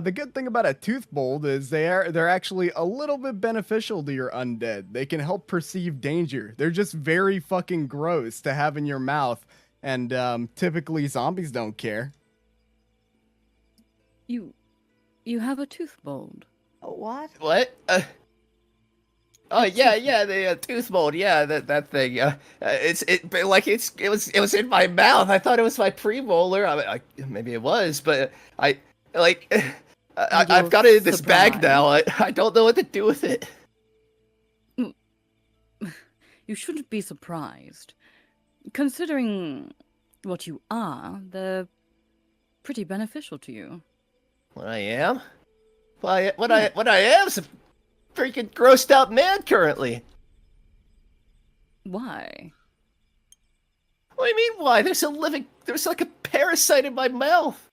the good thing about a tooth bolt is they're actually a little bit beneficial to your undead. They can help perceive danger. They're just very fucking gross to have in your mouth, and typically zombies don't care. You have a tooth mold. What? What? Oh yeah, the tooth mold. Yeah, that thing. It was in my mouth. I thought it was my premolar. Maybe it was, but I've got it in this bag now. I don't know what to do with it. You shouldn't be surprised. Considering what you are, they're pretty beneficial to you. What I am? What I am is a freaking grossed out man currently. Why? What do you mean why? There's like a parasite in my mouth.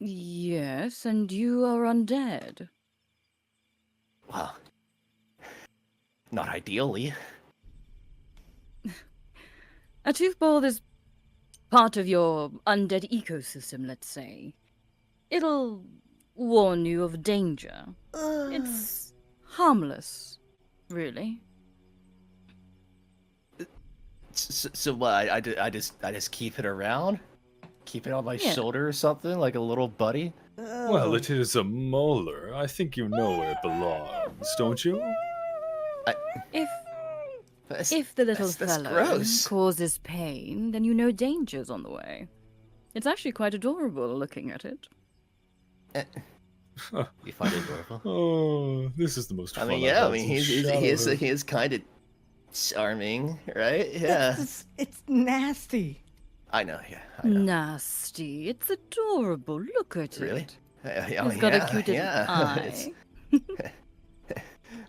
Yes, and you are undead. Well, not ideally. A tooth mold is part of your undead ecosystem, let's say. It'll warn you of danger. It's harmless, really. So what? I just keep it around, keep it on my Yeah. shoulder or something, like a little buddy. Well, it is a molar. I think you know where it belongs, don't you? If the little that's fellow gross. causes pain, then you know danger's on the way. It's actually quite adorable looking at it. You find it adorable? Oh, this is the most. I Fun mean, I've yeah. I had mean, since he is kind of charming, right? Yeah. It's nasty. I know. Yeah. I know. Nasty. It's adorable. Look at Really? it. Oh, It's got a yeah, cute little yeah. eye.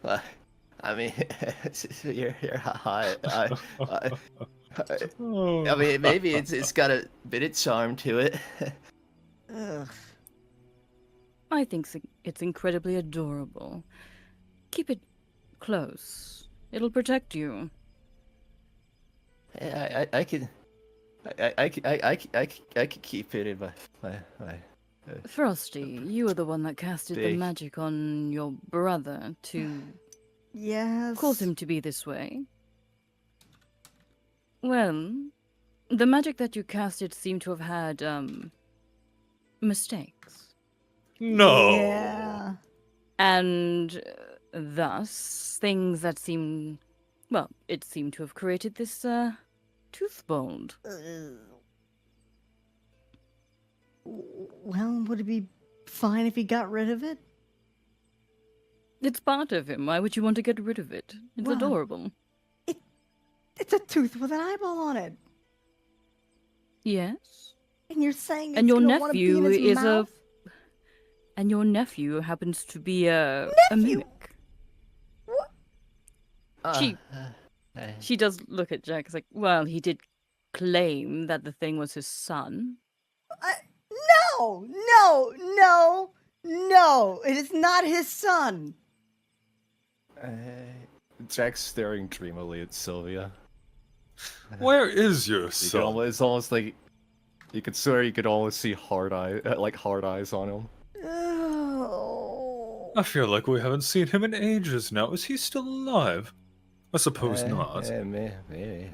Well, I mean, you're hot. I mean, maybe it's got a bit of charm to it. Ugh. I think it's incredibly adorable. Keep it close. It'll protect you. I could keep it in my. Frosty, you are the one that casted the Big. magic on your brother to Yes. cause him to be this way. Well, the magic that you casted seemed to have had, mistakes. No. Yeah. And thus, things that seem... Well, it seemed to have created this, tooth mold. Well, would it be fine if he got rid of it? It's part of him. Why would you want to get rid of it? It's Well, adorable. It's a tooth with an eyeball on it. Yes. And you're saying And it's your gonna wanna be in nephew his is mouth? And your nephew happens to be a Nephew? mimic. She does look at Jack. It's like, well, he did claim that the thing was his son. No! No! No! No! It is not his son! Jack's staring dreamily at Sylvia. Where is your You could son? it's almost like you could swear you could almost see hard eyes on him. Oh. I feel like we haven't seen him in ages now. Is he still alive? I suppose not. Maybe.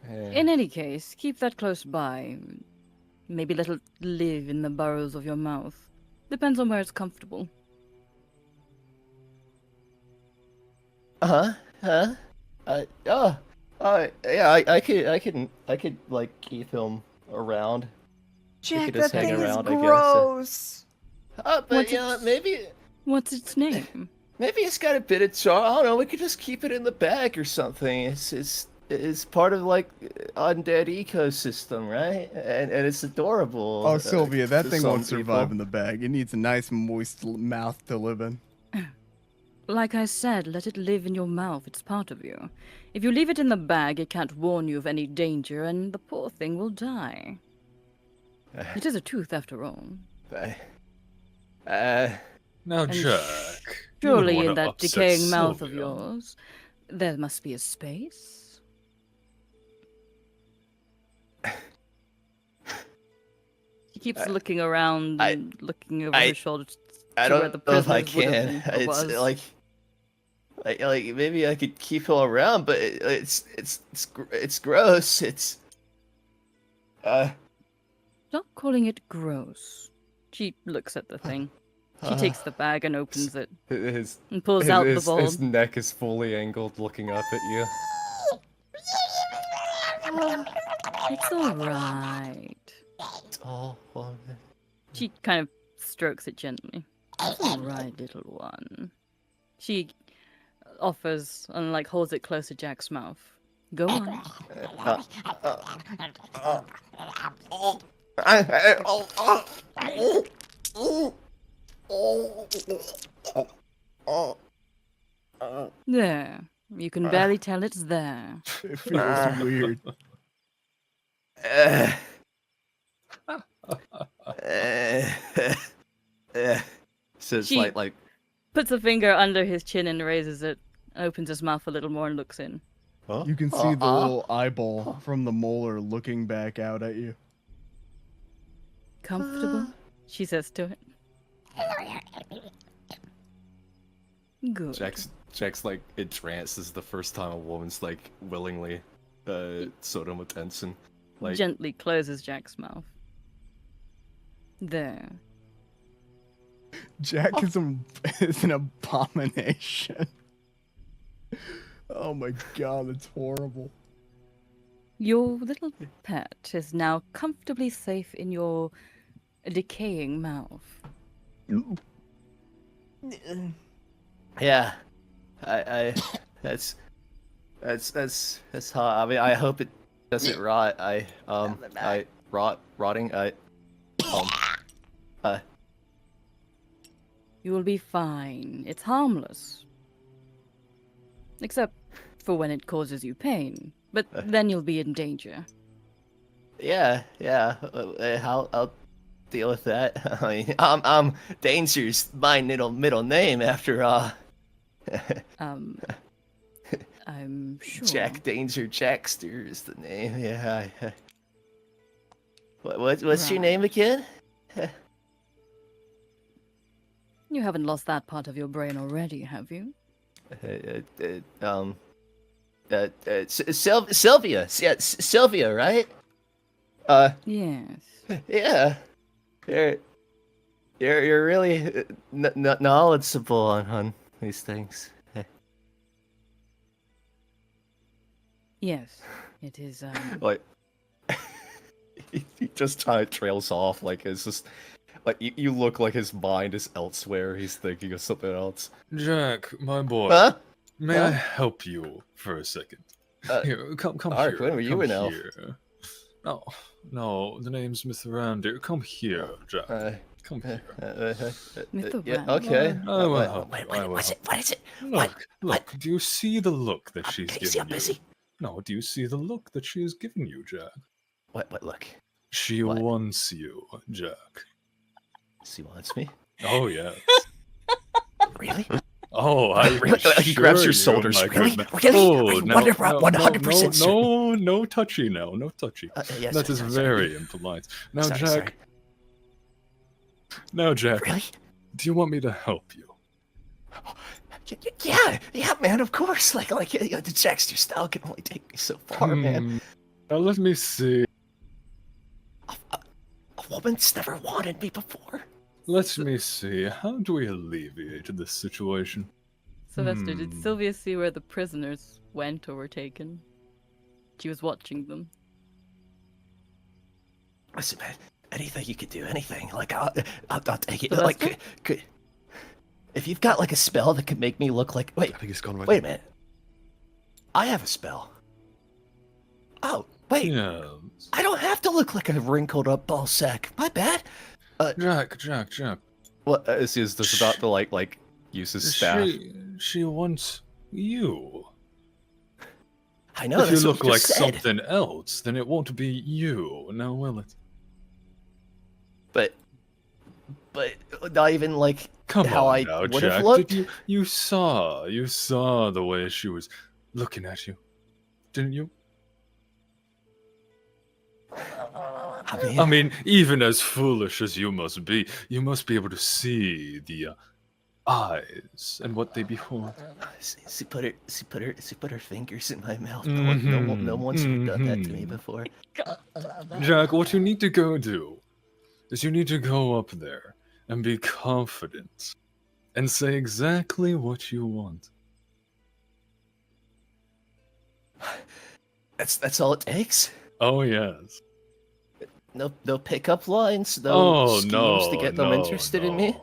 In any case, keep that close by. Maybe let it live in the burrows of your mouth. Depends on where it's comfortable. Huh? Oh, yeah. I could like keep him around. Jack, just that hang thing is around, I guess. gross. But What's yeah, its- maybe What's its name? maybe it's got a bit of charm. I don't know. We could just keep it in the bag or something. It's part of like undead ecosystem, right? And it's adorable. Oh, Sylvia, that to thing some won't survive people. in the bag. It needs a nice, moist mouth to live in. Like I said, let it live in your mouth. It's part of you. If you leave it in the bag, it can't warn you of any danger, and the poor thing will die. It is a tooth, after all. Now, And Jack. you wouldn't Surely wanna in that upset decaying mouth of Sylvia. yours, there must be a space. He keeps looking around and looking over his shoulder to I where don't the know if I prisoners would have can. been, or It's was. like maybe I could keep him around, but it's gross. It's Stop calling it gross. She looks at the thing. She takes the bag and opens it His and pulls out the his bulb. neck is fully angled, looking up at you. It's alright. it's all one. She kind of strokes it gently. It's alright, little one. She offers and like holds it close to Jack's mouth. Go on. There. You can barely tell it's there. It feels weird. So it's She- like Puts a finger under his chin and raises it, opens his mouth a little more and looks in. huh? You can see the little eyeball from the molar looking back out at you. Comfortable? She says to it. Good. Jack's like entranced. This is the first time a woman's like willingly showed him attention. Like Gently closes Jack's mouth. There. Jack is an abomination. Oh my god, it's horrible. Your little pet is now comfortably safe in your decaying mouth. yeah, I that's hot. I mean, I hope it doesn't rot. Rotting. You will be fine. It's harmless. Except for when it causes you pain. But then you'll be in danger. Yeah. I'll deal with that. I mean, Danger's my middle name after I'm sure. Jack Danger Jackster is the name. Yeah. What's your Right. name again? You haven't lost that part of your brain already, have you? Sylvia. Yeah, Sylvia, right? Yes. Yeah. You're really knowledgeable on these things. Yes. It is, like he just kind of trails off. Like it's just like you look like his mind is elsewhere. He's thinking of something else. Jack, my boy. Huh? May I help you for a second? Here, come Art, here. when were you come an elf? here. No, the name's Mr. Randy. Come here, Jack. Come here. Mr. Yeah, Randy. okay. I will What- help you, Wait, I will what is it? help What is it? you. What? Look, do you see the look that she's Can you see I'm giving you? busy? No, do you see the look that she is giving you, Jack? What look? She What? wants you, Jack. She wants me. Oh, yes. Really? Oh, I Really? He grabs your assure you, shoulders. my Really? goodness. Really? Oh, Are you no, 100% certain? no touchy now, no touchy. Yes, That sir, is sorry. very impolite. Now, Sorry, Jack. sorry. Now, Jack. Really? Do you want me to help you? Yeah, man. Of course. Like the Jackster style can only take me so far, man. Now let me see. A woman's never wanted me before. Let me see. How do we alleviate this situation? Sylvester, did Sylvia see where the prisoners went or were taken? She was watching them. Listen, man, anything you could do, anything. Like, I'll take it. Sylvester? Like, if you've got like a spell that could make me look like, I think he's gone right. wait a minute. I have a spell. Oh, wait. Yes. I don't have to look like a wrinkled up ball sack. My bad. Jack. Well, is this about to like use his staff? She wants you. I know. If you that's look what like said. something else, then it won't be you, now will it? But not even like Come how on I now, would Jack. have looked. You saw the way she was looking at you, didn't you? I mean, even as foolish as you must be able to see the eyes and what they behold. She put her fingers in my mouth. No one's done that to me before. Jack, what you need to go do is you need to go up there and be confident and say exactly what you want. That's all it takes. Oh yes. No pickup lines. No schemes to get them interested in me.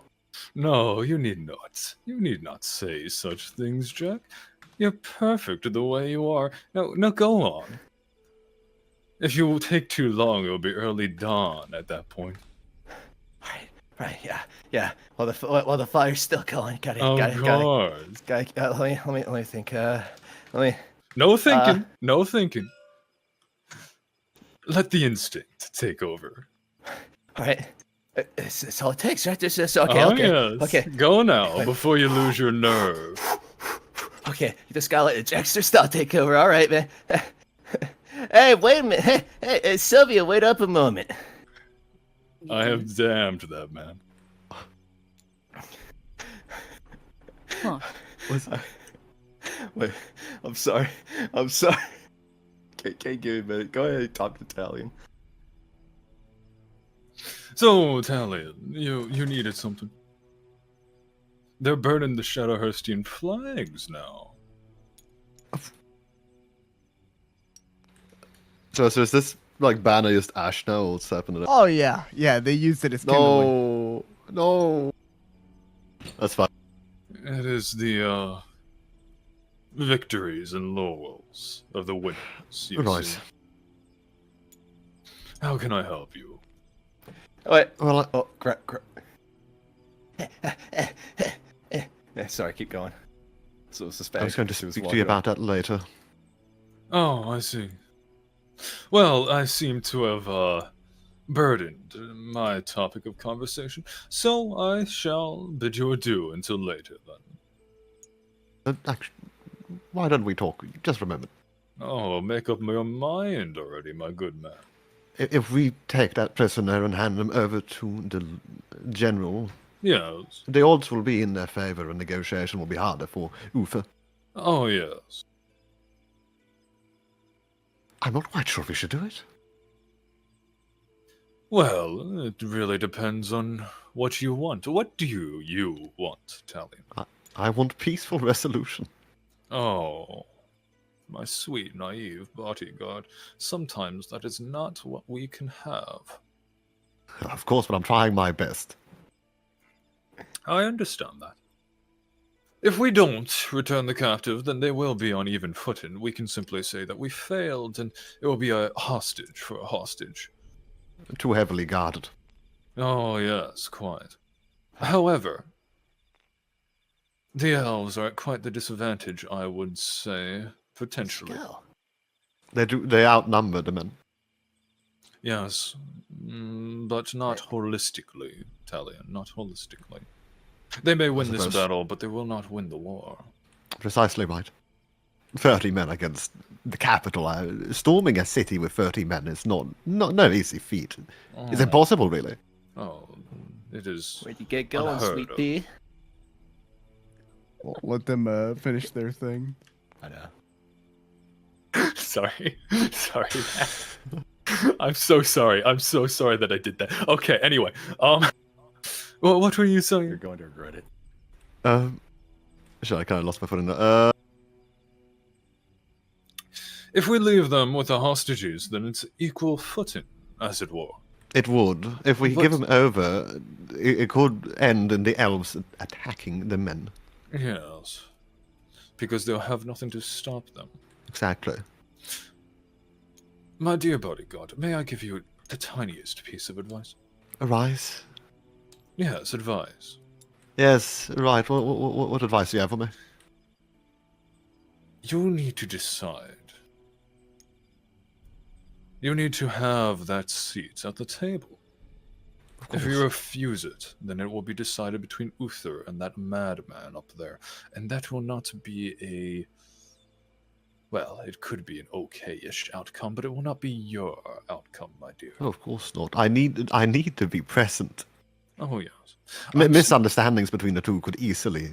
No, you need not. You need not say such things, Jack. You're perfect the way you are. Now go on. If you take too long, it'll be early dawn at that point. Right, yeah. While the fire's still going, got it. Let me think. No thinking. No thinking. Let the instinct take over. All right. It's all it takes, right? This is okay. Oh, Okay. yes. Okay. Go now before you lose your nerve. Okay. You just gotta let the Jackster style take over. All right, man. Hey, wait a minute. Hey, Sylvia, wait up a moment. I have damned that man. Huh. Wait, I'm sorry. Can't give me a minute. Go ahead and talk Italian. So, Italian, you needed something. They're burning the Shadowhurstian flags now. So is this like banner just ash now, or what's happening? Oh yeah, they used it as kindling. No. That's fine. It is the victories and laurels of the winners. You Right. see. How can I help you? Wait. Well, Sorry, keep going. So I was suspect. going to speak to you about that later. Oh, I see. Well, I seem to have burdened my topic of conversation, so I shall bid you adieu until later then. Actually, why don't we talk? Just remember. Oh, make up your mind already, my good man. If we take that prisoner and hand them over to the general, Yes. the odds will be in their favor and negotiation will be harder for Ufa. Oh, yes. I'm not quite sure if we should do it. Well, it really depends on what you want. What do you want, Talion? I want peaceful resolution. Oh, my sweet, naive bodyguard. Sometimes that is not what we can have. Of course, but I'm trying my best. I understand that. If we don't return the captive, then they will be on even footing. We can simply say that we failed, and it will be a hostage for a hostage. Too heavily guarded. Oh, yes, quite. However, the elves are at quite the disadvantage, I would say, potentially. They outnumber the men. Yes, but not holistically, Talion, not holistically. They may win this battle, but they will not win the war. Precisely right. 30 men against the capital. Storming a city with 30 men is no easy feat. It's impossible, really. Oh, it is. Where'd you get going, sweet pea? Let them finish their thing. I know. Sorry. I'm so sorry. I'm so sorry that I did that. Okay, anyway. Well, what were you saying? You're going to regret it. Sure, I kind of lost my foot in that. If we leave them with the hostages, then it's equal footing, as it were. It would. If we give them over, it could end in the elves attacking the men. Yes. Because they'll have nothing to stop them. Exactly. My dear bodyguard, may I give you the tiniest piece of advice? Arise. Yes, advice. Yes, right. What advice do you have for me? You need to decide. You need to have that seat at the table. If you refuse it, then it will be decided between Uther and that madman up there. And that will not be a... Well, it could be an okay-ish outcome, but it will not be your outcome, my dear. Oh, of course not. I need to be present. Oh, yes. Misunderstandings between the two could easily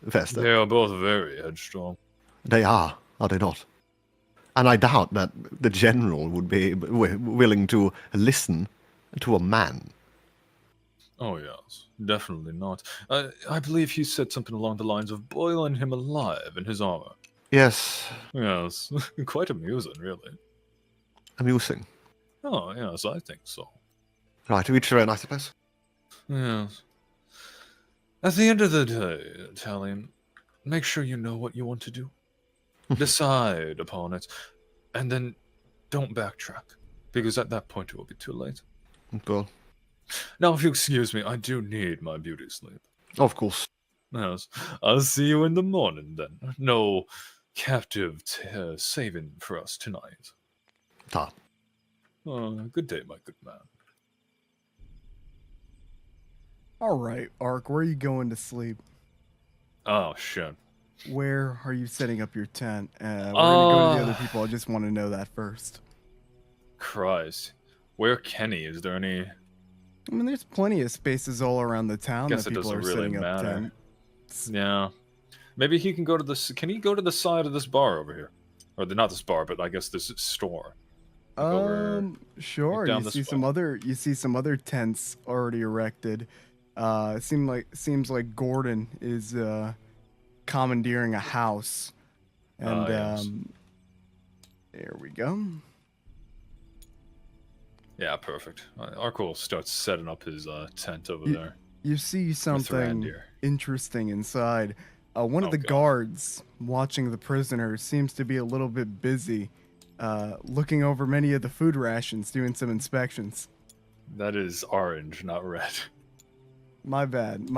fester. They are both very headstrong. They are they not? And I doubt that the general would be willing to listen to a man. Oh, yes. Definitely not. I believe he said something along the lines of boiling him alive in his armor. Yes. Yes. Quite amusing, really. Amusing. Oh, yes, I think so. Right, to each their own, I suppose. Yes. At the end of the day, Talion, make sure you know what you want to do. Decide upon it, and then don't backtrack, because at that point it will be too late. Well. Now, if you excuse me, I do need my beauty sleep. Of course. Yes. I'll see you in the morning, then. No captive saving for us tonight. Ta. Good day, my good man. All right, Ark, where are you going to sleep? Oh, shit. Where are you setting up your tent? We're going to go to the other people. I just want to know that first. Christ. Where Kenny? Is there any... I mean, there's plenty of spaces all around the town Guess that it people doesn't are really setting up matter. tents. Yeah. Maybe he can go to the... Can he go to the side of this bar over here? Or not this bar, but I guess this store. Sure. down You this see way. some other tents already erected. Seems like Gordon is commandeering a house. And yes. there we go. Yeah, perfect. Arkle starts setting up his tent over there. You see something Thrandir. interesting inside. One of the guards watching the prisoner seems to be a little bit busy, looking over many of the food rations, doing some inspections. That is orange, not red. My bad.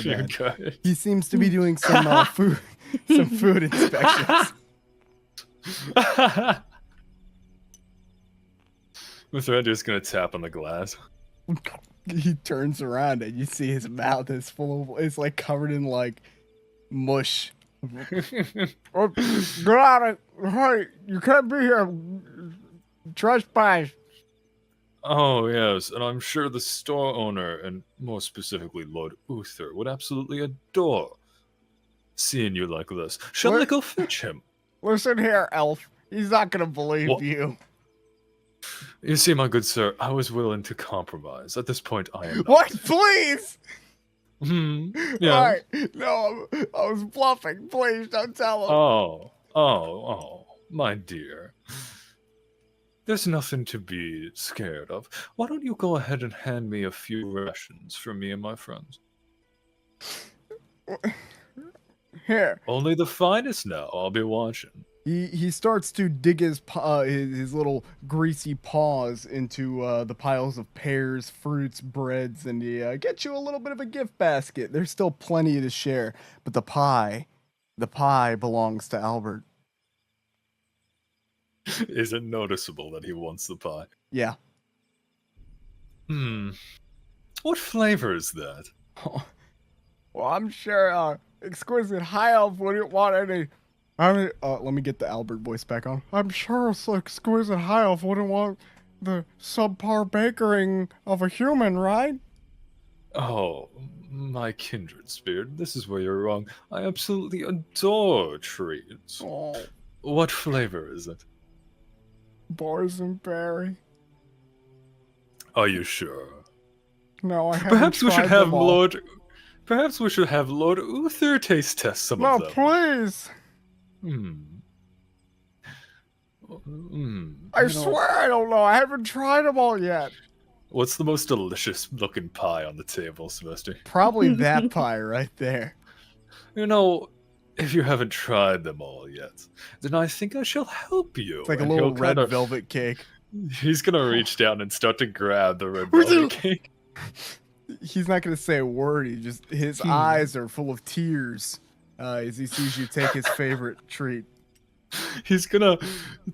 You're good. He seems to be doing some food inspections. Thrandir's gonna tap on the glass. He turns around and you see his mouth is it's like covered in like mush. Oh, get out of hey, you can't be here. Trespass. Oh, yes, and I'm sure the store owner, and more specifically Lord Uther, would absolutely adore seeing you like this. Shall I go fetch him? Listen here, Elf. He's not gonna believe What? you. You see, my good sir, I was willing to compromise. At this point, I am not. What? Please! Yeah. Alright. No, I was bluffing. Please don't tell him. Oh, my dear. There's nothing to be scared of. Why don't you go ahead and hand me a few rations for me and my friends? Here. Only the finest now. I'll be watching. He starts to dig his little greasy paws into the piles of pears, fruits, breads, and he gets you a little bit of a gift basket. There's still plenty to share, but the pie belongs to Albert. Is it noticeable that he wants the pie? Yeah. What flavor is that? Well, I'm sure Exquisite High Elf wouldn't want any. Let me get the Albert voice back on. I'm sure Exquisite High Elf wouldn't want the subpar bakering of a human, right? Oh, my kindred spirit, this is where you're wrong. I absolutely adore treats. Oh, What flavor is it? boysenberry. Are you sure? No, I haven't Perhaps we should tried have them all. Lord... Perhaps we should have Lord Uther taste test some No, of them. please. I You know, swear I don't know. I haven't tried them all yet. what's the most delicious looking pie on the table, Sylvester? Probably that pie right there. You know, if you haven't tried them all yet, then I think I shall help you. It's like a And little he'll red kinda- velvet cake. He's gonna reach down and start to grab the red Would you- velvet cake. He's not gonna say a word. His eyes are full of tears as he sees you take his favorite treat. He's gonna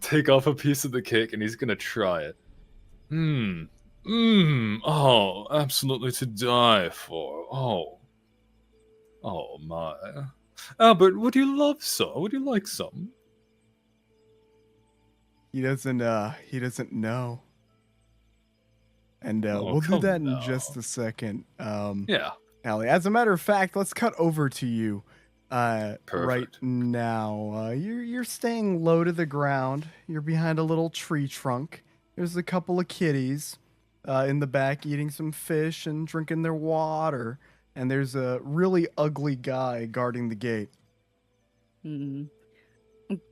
take off a piece of the cake and he's gonna try it. Oh, absolutely to die for. Oh my. Albert, would you love some? Would you like some? He doesn't know. And Oh, we'll do come that in now. just a second. Yeah. Allie, as a matter of fact, let's cut over to you right Perfect. now. You're staying low to the ground. You're behind a little tree trunk. There's a couple of kitties in the back eating some fish and drinking their water. And there's a really ugly guy guarding the gate. I'm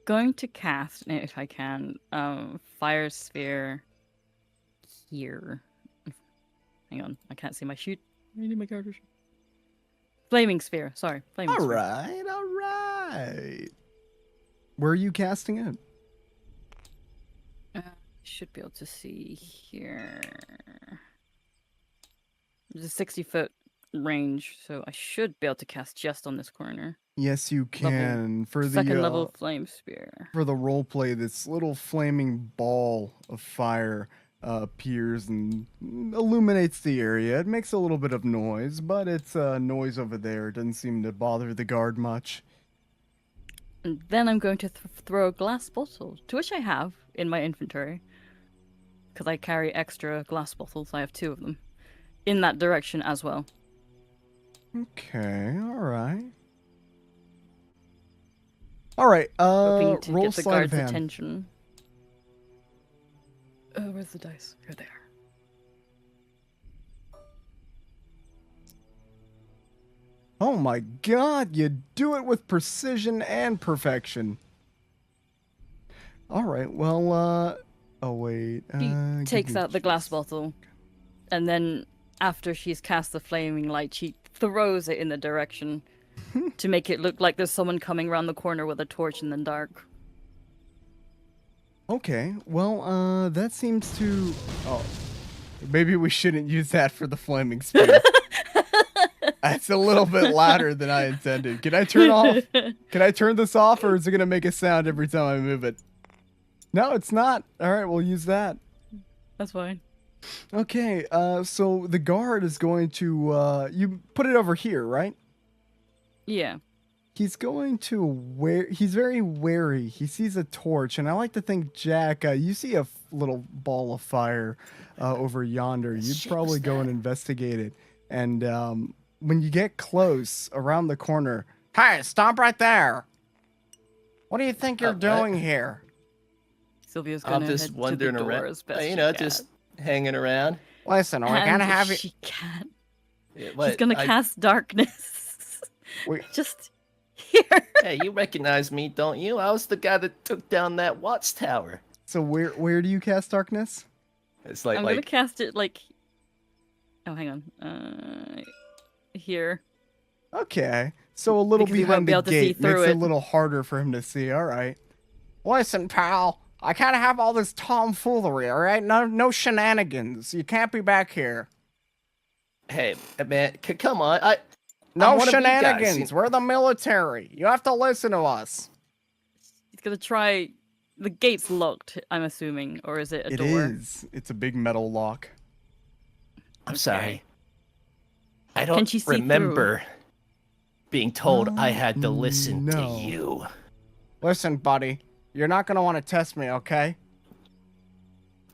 going to cast, if I can, Fire Sphere here. Hang on, I can't see my sheet. I need my character sheet. Flaming Sphere, sorry. Flaming All Sphere. right. Where are you casting it? Should be able to see here. There's a 60-foot range, so I should be able to cast just on this corner. Yes, you can. For the Second level Flame Spear. for the role play, this little flaming ball of fire appears and illuminates the area. It makes a little bit of noise, but it's noise over there. It doesn't seem to bother the guard much. And then I'm going to throw a glass bottle, to which I have in my inventory. Because I carry extra glass bottles, I have 2 of them. In that direction as well. Okay, alright. Alright, Hoping to roll get the sleight of guard's hand. attention. Where's the dice? Here they are. Oh my god, you do it with precision and perfection. Alright, well, oh wait. He give takes me out the glass just- bottle, and then after she's cast the flaming light, she throws it in the direction to make it look like there's someone coming around the corner with a torch in the dark. Okay, well, that seems to... Oh, maybe we shouldn't use that for the flaming spear. That's a little bit louder than I intended. Can I turn off? Can I turn this off, or is it going to make a sound every time I move it? No, it's not. All right, we'll use that. That's fine. Okay, so the guard is going to... you put it over here, right? Yeah. He's going to he's very wary. He sees a torch, and I like to think, Jack, you see a little ball of fire over yonder. You'd probably go and investigate it. And when you get close around the corner, hey, stop right there. What do you think you're doing here? Sylvia's gonna I'm just head to wandering the door around. as best You she know, can. just hanging around. Listen, we're And gonna have it. she can't. Yeah, She's what, gonna I- cast darkness. Wait. Just here. Hey, you recognize me, don't you? I was the guy that took down that watchtower. So where do you cast darkness? It's like I'm gonna cast it like. Oh, hang on. Here. Okay, so a little Because he behind won't be the able to see gate through makes it it. a little harder for him to see. All right. Listen, pal, I can't have all this tomfoolery. All right, no shenanigans. You can't be back here. Hey, man, come on. I No one of you guys, shenanigans. We're the military. You have to listen to us. He's gonna try. The gate's locked, I'm assuming, or is it a It door? is. It's a big metal lock. I'm sorry. I Can don't she see through? remember being told I had to listen no. to you. Listen, buddy, you're not gonna want to test me, okay?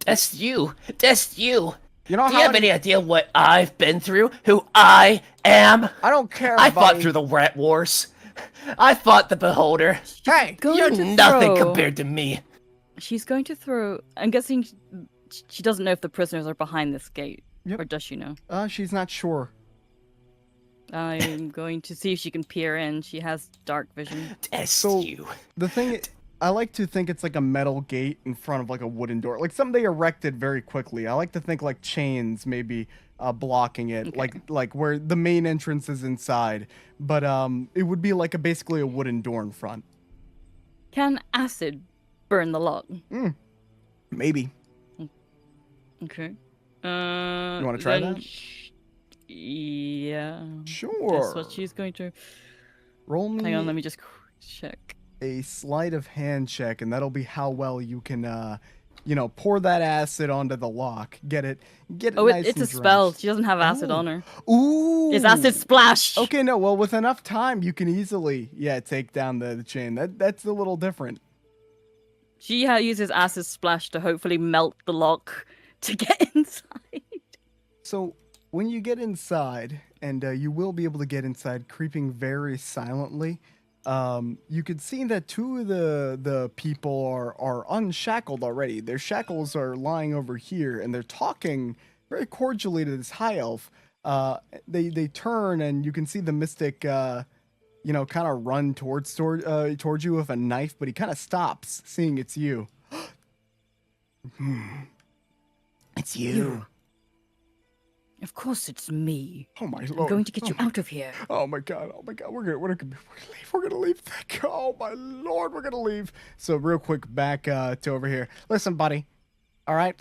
Test you. Test you. You know Do how you have many... any idea what I've been through? Who I am? I don't care. I buddy. fought through the Rat Wars. I fought the Beholder. Hey, Going You're to nothing throw- compared to me. She's going to throw. I'm guessing she doesn't know if the prisoners are behind this gate. Yep. Or does she know? she's not sure. I'm going to see if she can peer in. She has dark vision. Test So- you. The thing, I like to think it's like a metal gate in front of like a wooden door, like something they erected very quickly. I like to think like chains maybe blocking it, Okay. like where the main entrance is inside, but it would be like basically a wooden door in front. Can acid burn the lock? Maybe. Okay. You wanna try then that? Yeah. Sure. That's what she's going to. Roll me Hang on, let me just check. a sleight of hand check, and that'll be how well you can, pour that acid onto the lock. Get it Oh, nice it's a and spell. drenched. She doesn't have acid Oh. on her. Ooh. It's acid splash. Okay, no, well, with enough time, you can easily, take down the chain. That's a little different. She uses acid splash to hopefully melt the lock to get inside. So, when you get inside, and you will be able to get inside creeping very silently, you can see that two of the people are unshackled already. Their shackles are lying over here, and they're talking very cordially to this high elf. They turn, and you can see the mystic, kind of run towards you with a knife, but he kind of stops, seeing it's you. It's you. Of course, it's me. Oh my I'm lord! going to get Oh you my- out of here. Oh my god! Oh my god! We're gonna leave. Thank you. Oh my lord! We're gonna leave. So real quick, back to over here. Listen, buddy. All right,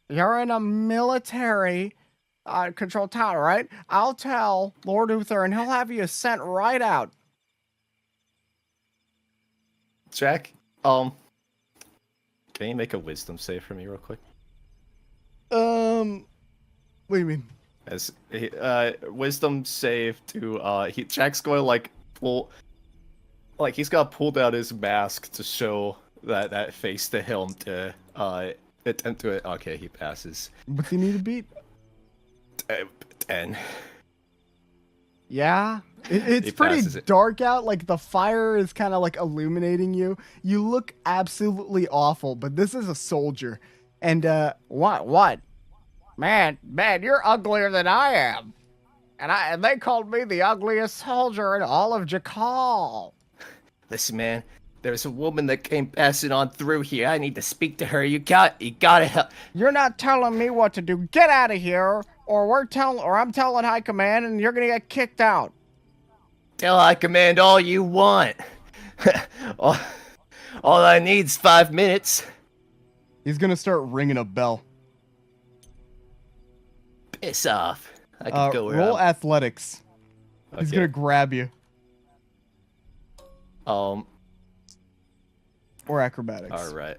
you're in a military controlled tower, right? I'll tell Lord Uther, and he'll have you sent right out. Jack, can you make a wisdom save for me real quick? What do you mean? As wisdom save to Jack's going like pull, like he's got pulled out his mask to show that face to him to attempt to it. Okay, he passes. What do you need to beat? 10. Yeah, it's He pretty passes it. dark out. Like the fire is kind of like illuminating you. You look absolutely awful, but this is a soldier. And what? Man, you're uglier than I am. And they called me the ugliest soldier in all of Jakal. Listen, man. There's a woman that came passing on through here. I need to speak to her. You gotta help. You're not telling me what to do. Get out of here, or I'm telling High Command, and you're gonna get kicked out. Tell High Command all you want. all I need's 5 minutes. He's gonna start ringing a bell. Piss off. I can go where Roll I'm- athletics. He's Okay. gonna grab you. Or acrobatics. All right.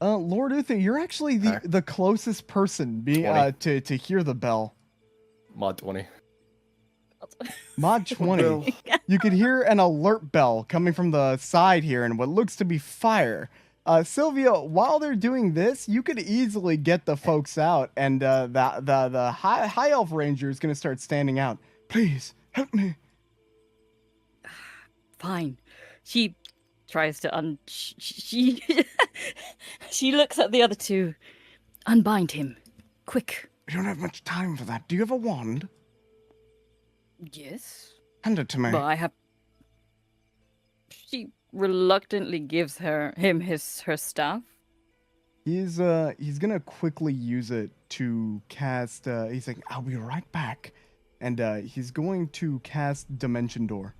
Lord Uther, you're actually the closest person being 20. to hear the bell. Mod 20. Mod 20. You could hear an alert bell coming from the side here and what looks to be fire. Sylvia, while they're doing this, you could easily get the folks out, and the high elf ranger is gonna start standing out. Please help me. Fine. She tries to she she looks at the other two. Unbind him. Quick. We don't have much time for that. Do you have a wand? Yes. Hand it to me. But I have. She reluctantly gives her staff. He's gonna quickly use it to cast. He's like, I'll be right back, and he's going to cast Dimension Door,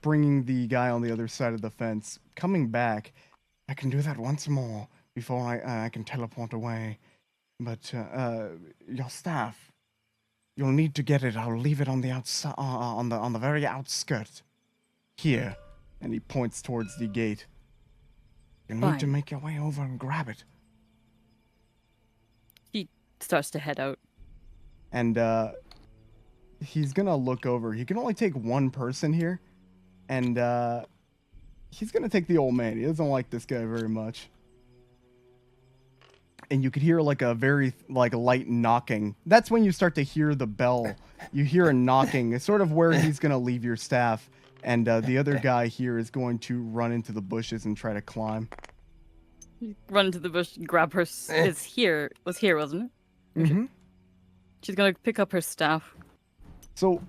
bringing the guy on the other side of the fence. Coming back, I can do that once more before I can teleport away. But your staff, you'll need to get it. I'll leave it on the outside, on the very outskirt, here, and he points towards the gate. You need to Fine. make your way over and grab it. She starts to head out. And he's gonna look over. He can only take one person here, and he's gonna take the old man. He doesn't like this guy very much. And you could hear like a very light knocking. That's when you start to hear the bell. You hear a knocking. It's sort of where he's gonna leave your staff. And the other guy here is going to run into the bushes and try to climb. Run into the bush, grab her. Was here, wasn't it? Mm-hmm. She's gonna pick up her staff. So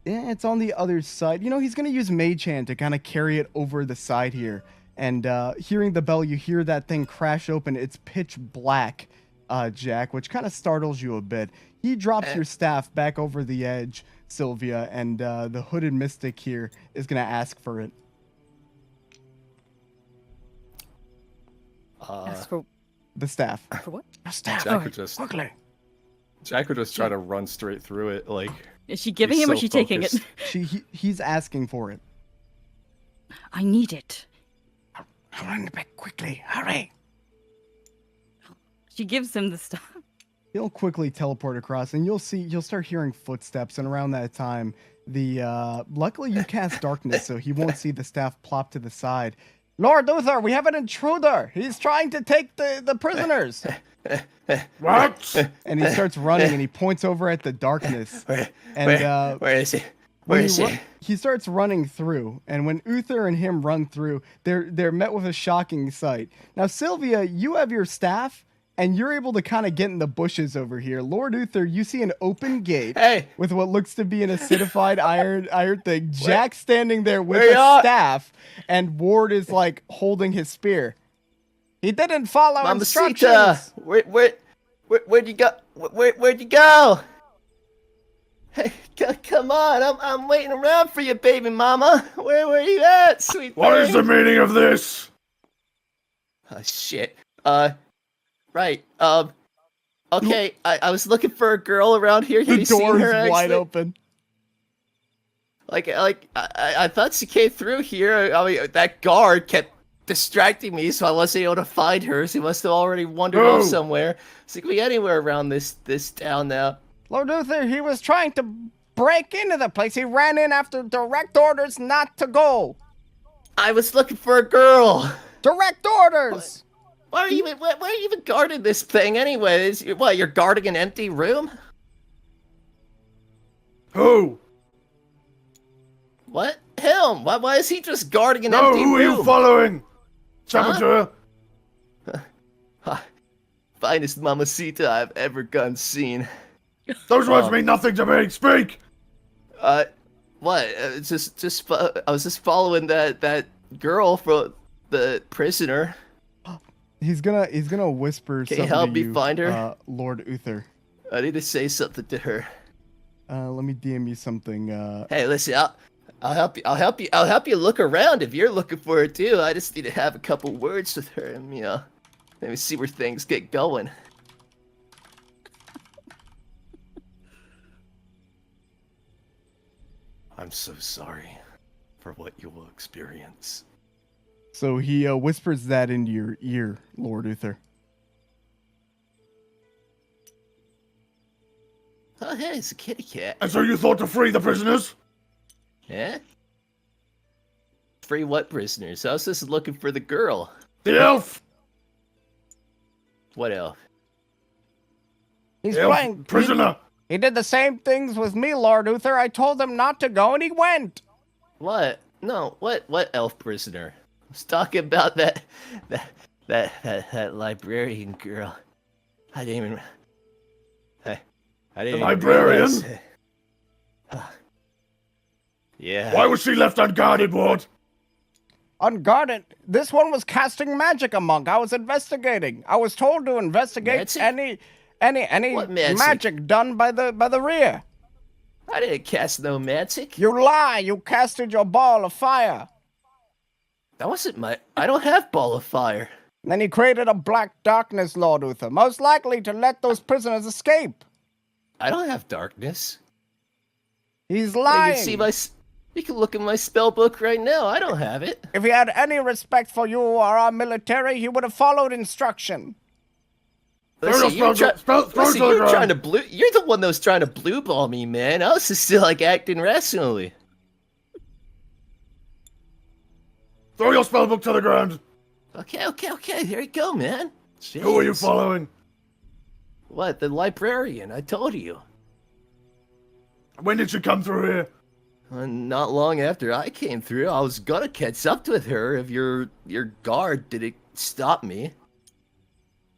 it's on the other side. You know, he's gonna use Mage Hand to kind of carry it over the side here. And hearing the bell, you hear that thing crash open. It's pitch black, Jack, which kind of startles you a bit. He drops your staff back over the edge, Sylvia, and the hooded mystic here is gonna ask for it. Ask for The staff. for what? A staff. Jack would just Quickly. try to run straight through it. Like, Is she giving he's him or so is she taking it? focused. He's asking for it. I need it. I'll run it back quickly. Hurry. She gives him the staff. He'll quickly teleport across, and you'll start hearing footsteps. And around that time, luckily you cast darkness, so he won't see the staff plop to the side. Lord Uther, we have an intruder. He's trying to take the prisoners. What? And he starts running, and he points over at the darkness. Where is he? Where When is he? he starts running through, and when Uther and him run through, they're met with a shocking sight. Now, Sylvia, you have your staff, and you're able to kind of get in the bushes over here. Lord Uther, you see an open gate with what looks to be an acidified iron thing. Jack standing there with a staff, and Ward is like holding his spear. He didn't follow instructions. Mamacita, where'd you go? Where'd you go? Hey, come on! I'm waiting around for you, baby mama. Where are you at, sweet What thing? is the meaning of this? Oh shit. Right. Okay. I was looking for a girl around here. Have The you seen door's her? wide actually? open. I thought she came through here. I mean, that guard kept distracting me, so I wasn't able to find her. She must have already wandered off somewhere. She could be anywhere around this town now. Lord Uther, he was trying to break into the place. He ran in after direct orders not to go. I was looking for a girl. Direct orders. Why are you even guarding this thing anyway? What, you're guarding an empty room? Who? What? Him? Why is he just guarding an No, empty room? who are you following? Saboteur? Finest mamacita I've ever seen. Those words mean nothing to me. Speak. What? I was just following that girl from the prisoner. He's gonna whisper Can something you help to me you, find her? Lord Uther. I need to say something to her. Let me DM you something. Hey, listen, I'll help you. I'll help you look around if you're looking for her too. I just need to have a couple words with her, and maybe see where things get going. I'm so sorry for what you will experience. So he whispers that into your ear, Lord Uther. Oh, hey, it's a kitty cat. And so you thought to free the prisoners? Yeah? Free what prisoners? I was just looking for the girl. The elf? What elf? He's The elf playing prisoner? He did the same things with me, Lord Uther. I told him not to go, and he went. What? No, what elf prisoner? I was talking about that librarian girl. I didn't even The librarian? realize- Yeah. Why was she left unguarded, Ward? Unguarded. This one was casting magic among. I was investigating. I was told to investigate Magic? any What magic? magic done by the rear. I didn't cast no magic. You lie. You casted your ball of fire. That wasn't I don't have ball of fire. Then he created a black darkness, Lord Uther, most likely to let those prisoners escape. I don't have darkness. He's You lying. can see you can look in my spell book right now. I don't have it. If he had any respect for you or our military, he would have followed instruction. Listen, you're throw to the you're ground. trying to you're the one that was trying to blue ball me, man. I was just still acting rationally. Throw your spellbook to the ground. Okay. There you go, man. Who are you Jeez. following? What? The librarian? I told you. When did she come through here? Not long after I came through, I was gonna catch up with her if your guard didn't stop me.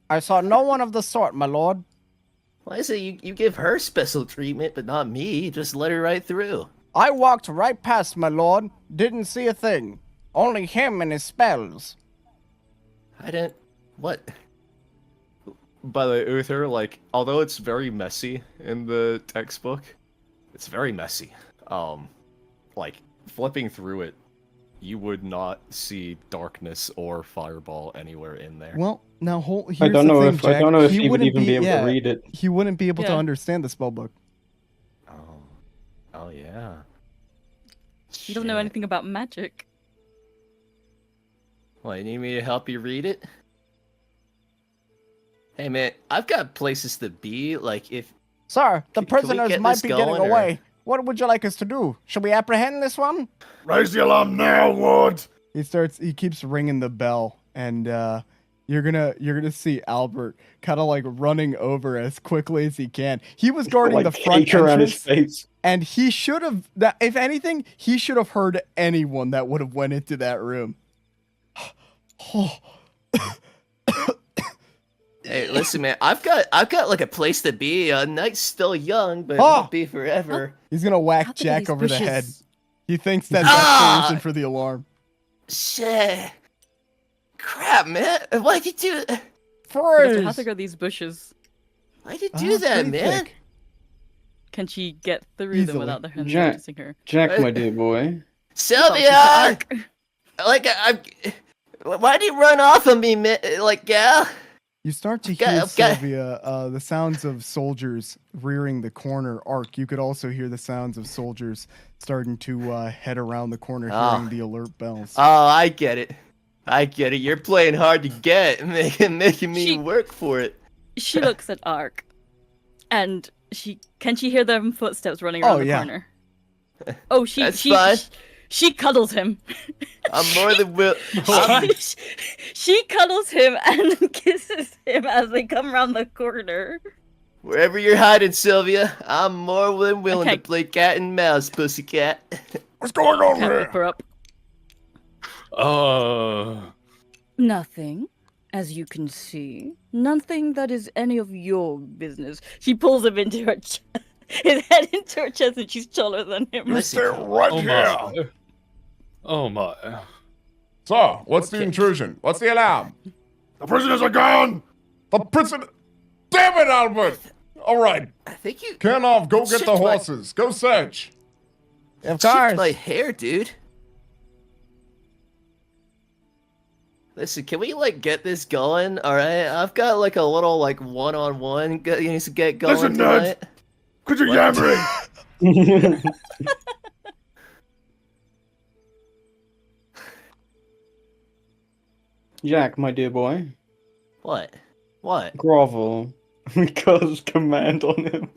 I saw no one of the sort, my lord. Why is it you give her special treatment, but not me? Just let her right through. I walked right past, my lord. Didn't see a thing. Only him and his spells. I didn't... What? By the way, Uther, like, although it's very messy in the textbook, it's very messy. Like, flipping through it, you would not see darkness or fireball anywhere in there. Well, now here's I don't the know thing, if Jack. I don't know if he would even be able to read it. He wouldn't be able to Yeah. understand the spellbook. Oh yeah. You don't know anything about magic. What, you need me to help you read it? Hey man, I've got places to be, like if... Sir, the Can we prisoners get might this be getting going, or- away. What would you like us to do? Should we apprehend this one? Raise the alarm now, Ward. He keeps ringing the bell, and you're gonna see Albert kind of like running over as quickly as he can. He was guarding Like, the front cake around his entrance, face. and he should have, if anything, he should have heard anyone that would have went into that room. Hey, listen man, I've got like a place to be. Night's still young, but it Oh! won't be forever. He's gonna How whack big are Jack these over the head. bushes? He thinks that's Ah! the reason for the alarm. Shit. Crap, man. Why'd you do that? Professor, how thick are these bushes? Why'd you do that, Pretty man? thick. Can she get through Easily. them without their hands Jack. noticing her? Jack, my dear boy. Sylvia! Like, why'd you run off of me, man? Like, gal? You start to Got- hear got- Sylvia, the sounds of soldiers rearing the corner arc. You could also hear the sounds of soldiers starting to head around the corner, Oh. hearing the alert bells. Oh, I get it. You're playing hard to get, making me She- work for it. She looks at Ark, and can she hear them footsteps running around Oh, the yeah. corner? Oh, That's fine. She cuddles him. I'm more than will. She cuddles him and then kisses him as they come around the corner. Wherever you're hiding, Sylvia, I'm more than willing to Okay. play cat and mouse, pussycat. What's going on Can't here? whip her up. Nothing, as you can see. Nothing that is any of your business. She pulls him into her chest. His head into her chest, and she's taller than him. You stay right here. Oh my. Sir, what's the intrusion? What's the alarm? The prisoners are gone. The prison. Damn it, Albert! All right, I think you Kenov, go get Shit, the my- horses. Go search. Of chipped course. my hair, dude. Listen, can we like get this going? All right, I've got like a little like one-on-one needs to get going Listen, Ned. tonight. Quit your What? yammering. Jack, my dear boy. What? What? Grovel. Cause command on him.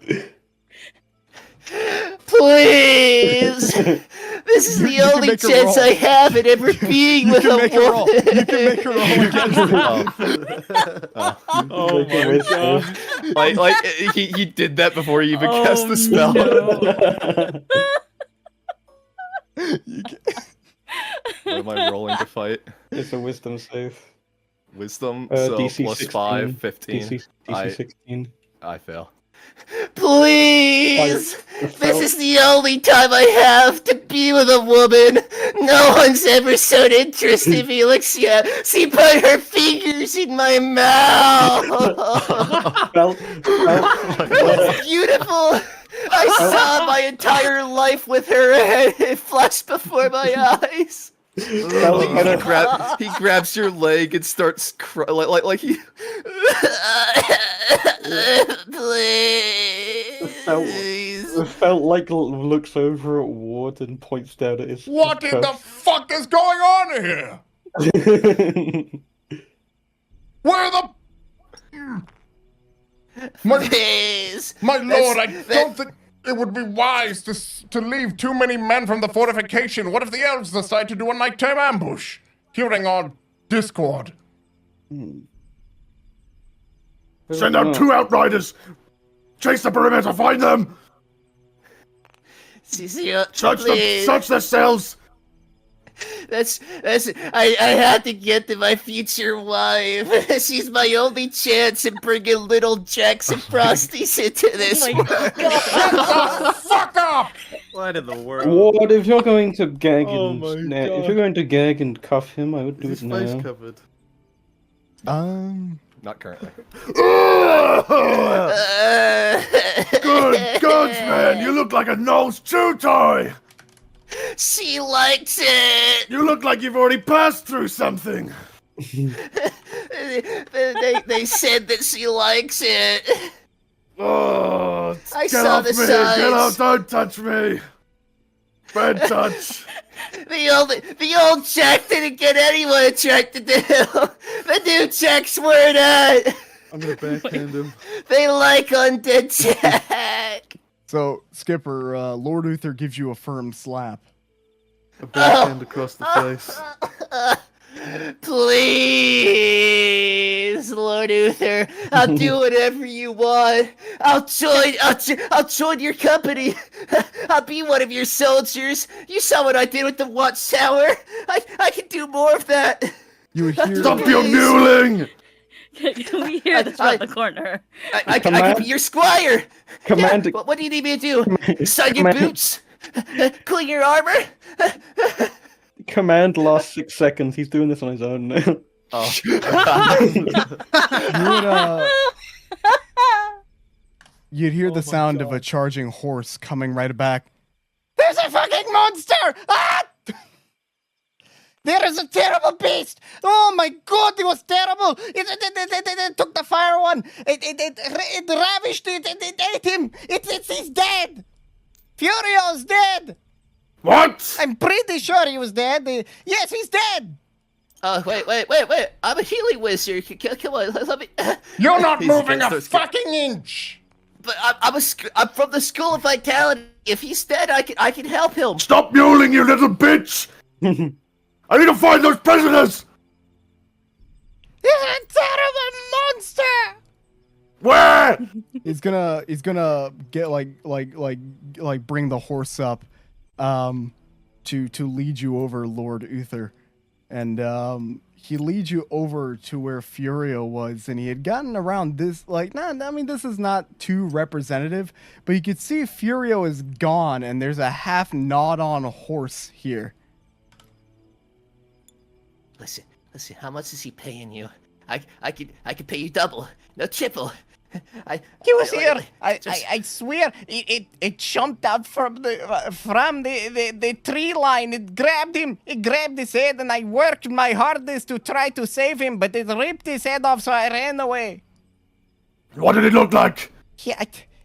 Please! This is You the can only make a chance roll. I have at ever being You with can a make a roll. woman. You can make a roll against him. Oh my god. Like he did that before he even cast the spell. You can- What am I rolling to fight? It's a wisdom save. Wisdom, so DC plus 16. 5, 15. DC I- 16. I fail. Please! Like, This is the only time I have to be with a woman. No one's ever shown interest in Felix yet. She put her fingers in my mouth. Felt, It's beautiful. I saw my entire life with her, and it flashed before my eyes. He grabs your leg and starts like he. Please. felt like looks over at Ward and points down at his. What in the fuck is going on here? Where the? Please. My lord, I That's- don't think it would be wise to leave too many men from the fortification. What if the elves decide to do a nighttime ambush? Hearing our discord. Send out 2 outriders. Chase the perimeter. Find them. Cecile, Search them. please. Search their cells. I had to get to my future wife. She's my only chance in bringing little Jacks and Frosties into this Oh my world. Shut the fuck up! What in the world? What if you're going to gag Oh and my if you're God. going to gag and cuff him? I would do Is it his face now. covered? Not currently. Good gods, man! You look like a nose chew toy! She likes it. You look like you've already passed through something! They said that she likes it. Oh, I get saw off the me! Get off! signs. Don't touch me! Bad touch! The old Jack didn't get anyone attracted to him. The new Jack's word out. I'm gonna backhand him. They like undead Jack. So, Skipper, Lord Uther gives you a firm slap. A backhand across the face. Please, Lord Uther, I'll do whatever you want. I'll join your company. I'll be one of your soldiers. You saw what I did with the watchtower. I can do more of that. You would hear. Stop your mewling! We hear this around the corner. I can be your squire. Command. Yeah, what do you need me to do? Sign your boots? Clean your armor? Command lasts 6 seconds. He's doing this on his own now. Oh. You'd hear the my sound of God. a charging horse coming right back. There's a fucking monster! Ah! There is a terrible beast! Oh my god, it was terrible! It took the fire one! It ravished it! It ate him! He's dead! Furio's dead! What? I'm pretty sure he was dead. Yes, he's dead! Wait. I'm a healing wizard. Come on, let me... You're not He's moving a gonna start fucking inch! But I'm from the School of Vitality. If he's dead, I can help him. Stop mewling, you little bitch! I need to find those prisoners! He's a terrible monster! Where? He's gonna get bring the horse up, to lead you over Lord Uther, and he leads you over to where Furio was, and he had gotten around this this is not too representative, but you could see Furio is gone, and there's a half gnawed on horse here. Listen. How much is he paying you? I could pay you double, no triple. He was here. I swear, it jumped out from the tree line. It grabbed him. It grabbed his head, and I worked my hardest to try to save him, but it ripped his head off, so I ran away. What did it look like? Yeah,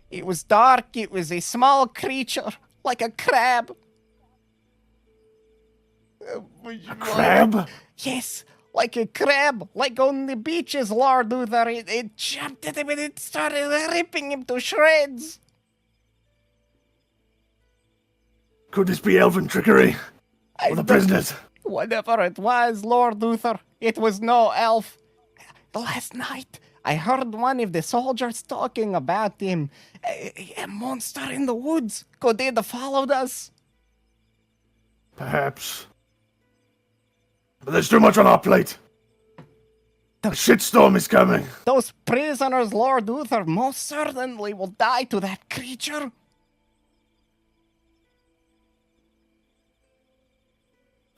it was dark. It was a small creature, like a crab. A crab? Yes, like a crab, like on the beaches, Lord Uther. It jumped at him and it started ripping him to shreds. Could this be elven trickery? Or the prisoners? Whatever it was, Lord Uther, it was no elf. Last night, I heard one of the soldiers talking about him. A monster in the woods. Could it have followed us? Perhaps. But there's too much on our plate. A shitstorm is coming. Those prisoners, Lord Uther, most certainly will die to that creature.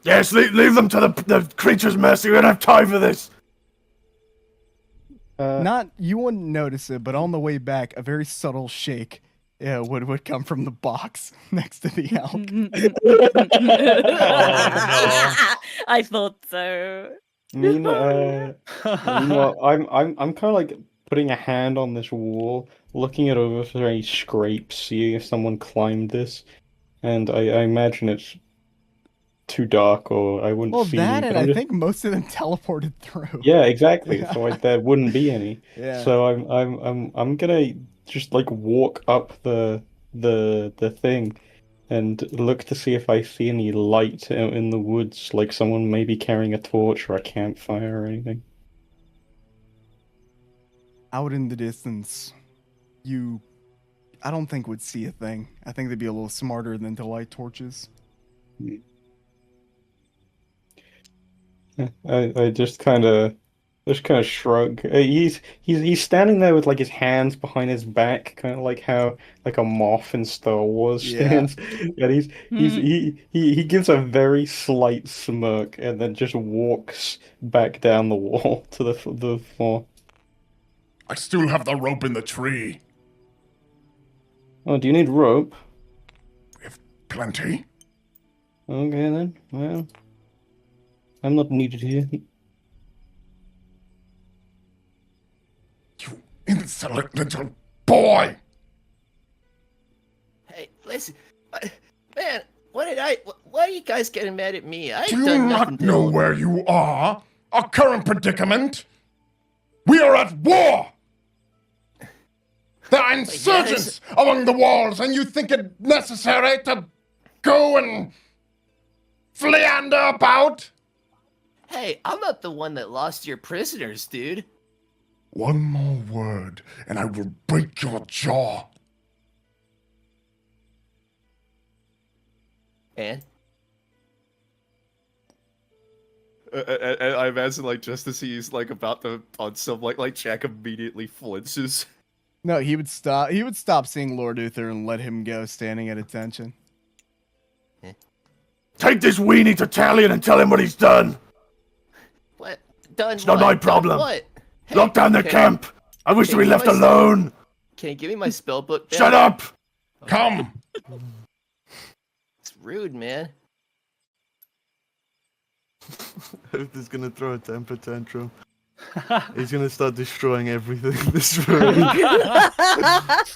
Yes, leave them to the creature's mercy. We don't have time for this. You wouldn't notice it, but on the way back, a very subtle shake would come from the box next to the elk. I thought so. Meanwhile, I'm kind of like putting a hand on this wall, looking it over for any scrapes, seeing if someone climbed this, and I imagine it's too dark, or I wouldn't Well, see that, any, and but I'm I just- think most of them teleported through. Yeah, exactly. So there wouldn't be any. Yeah. So I'm gonna just like walk up the thing and look to see if I see any light out in the woods, like someone maybe carrying a torch or a campfire or anything. Out in the distance, I don't think would see a thing. I think they'd be a little smarter than to light torches. I just kind of shrug. He's standing there with like his hands behind his back, kind of like how like a moth in Star Wars Yeah. stands. And he gives a very slight smirk and then just walks back down the wall to the floor. I still have the rope in the tree. Oh, do you need rope? Plenty. Okay then. Well, I'm not needed here. You insolent little boy! Hey, listen, man. Why are you guys getting mad at me? I Do ain't you done not nothing to know them. where you are? Our current predicament? We are at war! There are insurgents among the walls, and you think it necessary to go and fleander about? Hey, I'm not the one that lost your prisoners, dude. One more word, and I will break your jaw. And I imagine, like, just as he's like about to punch some, like Jack immediately flinches. No, he would stop. He would stop seeing Lord Uther and let him go, standing at attention. Take this weenie to Talion and tell him what he's done. what? Done It's what? not my Done problem. what? Hey, Lock down the can- camp. I wish to can be you left give my- alone. Can you give me my spell book back? Shut up. Come. It's rude, man. Uther's gonna throw a temper tantrum. He's gonna start destroying everything in this room.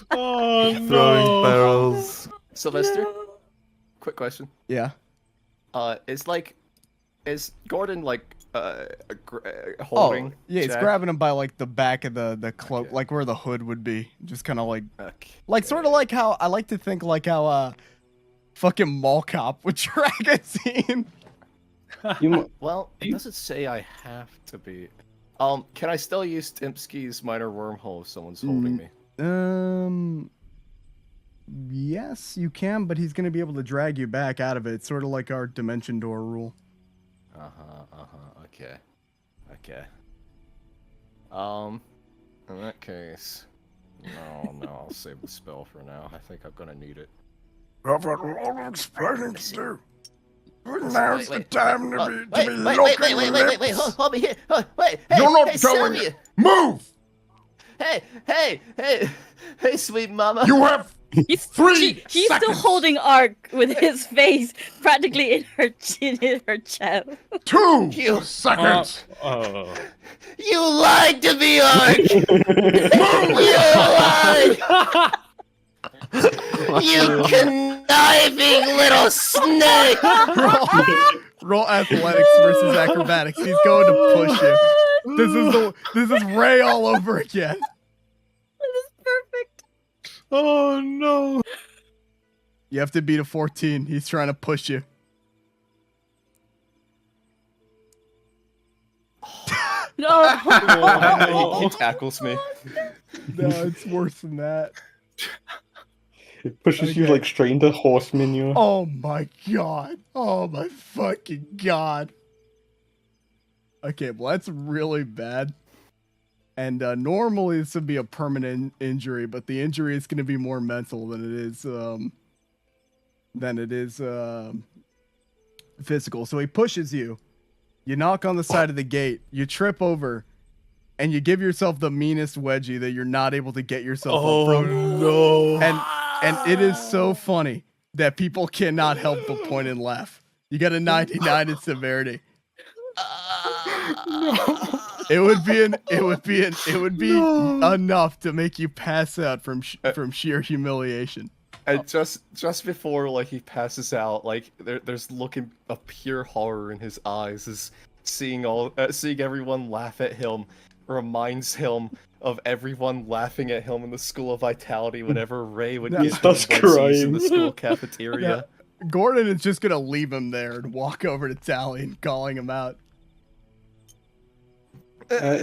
Throwing barrels. Sylvester, quick question. Yeah. Is Gordon like holding? Yeah, it's Jack? grabbing him by like the back of the cloak, like where the hood would be. Just kind of like sort of like how I like to think like how fucking Mall Cop would drag a scene. Well, it doesn't say I have to be. Can I still use Timpski's minor wormhole if someone's holding me? Yes, you can, but he's gonna be able to drag you back out of it. It's sort of like our dimension door rule. Okay. In that case, no, I'll save the spell for now. I think I'm gonna need it. I've got a lot of explaining to do. But now's the time to be Wait, looking wait, hold me here. Wait, hey, You're not hey, going. Sylvia. Move! Hey, sweet mama. You have He's 3 He's still seconds. holding Ark with his face practically in her chest. 2 You- seconds. You lied to me, Ark. You lied. You conniving little snake. Roll athletics versus acrobatics. He's going to push you. This is Ray all over again. This is perfect. Oh no! You have to beat a 14. He's trying to push you. No. He tackles me. No, it's worse than that. It pushes you like straight into horse manure. Oh my god. Oh my fucking god. Okay, well that's really bad. And normally this would be a permanent injury, but the injury is going to be more mental than it is physical. So he pushes you. You knock on the side of the gate. You trip over, and you give yourself the meanest wedgie that you're not able to get yourself up from. No! And it is so funny that people cannot help but point and laugh. You got a 99 in severity. It would be enough to make you pass out from sheer humiliation. And just before like he passes out, like there's looking a pure horror in his eyes. Is seeing everyone laugh at him reminds him of everyone laughing at him in the School of Vitality whenever Ray would He get starts wedgies in the crying. school cafeteria. Gordon is just gonna leave him there and walk over to Tally and calling him out.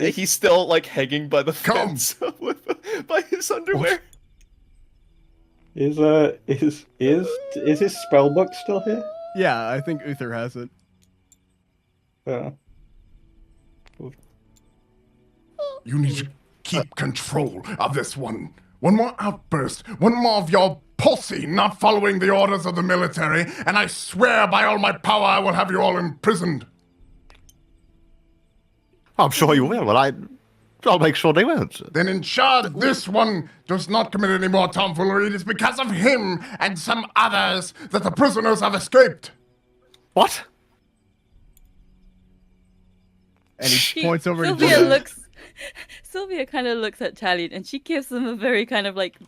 He's still like hanging by the fence by his underwear. Is his spell book still here? Yeah, I think Uther has it. Yeah. You need to keep control of this one. One more outburst, one more of your posse not following the orders of the military, and I swear by all my power I will have you all imprisoned. I'm sure you will, but I'll make sure they won't. Then ensure that this one does not commit any more tomfoolery. It is because of him and some others that the prisoners have escaped. What? And he points over to Sylvia Jim. Sylvia kind of looks at Talion and she gives him a very kind of like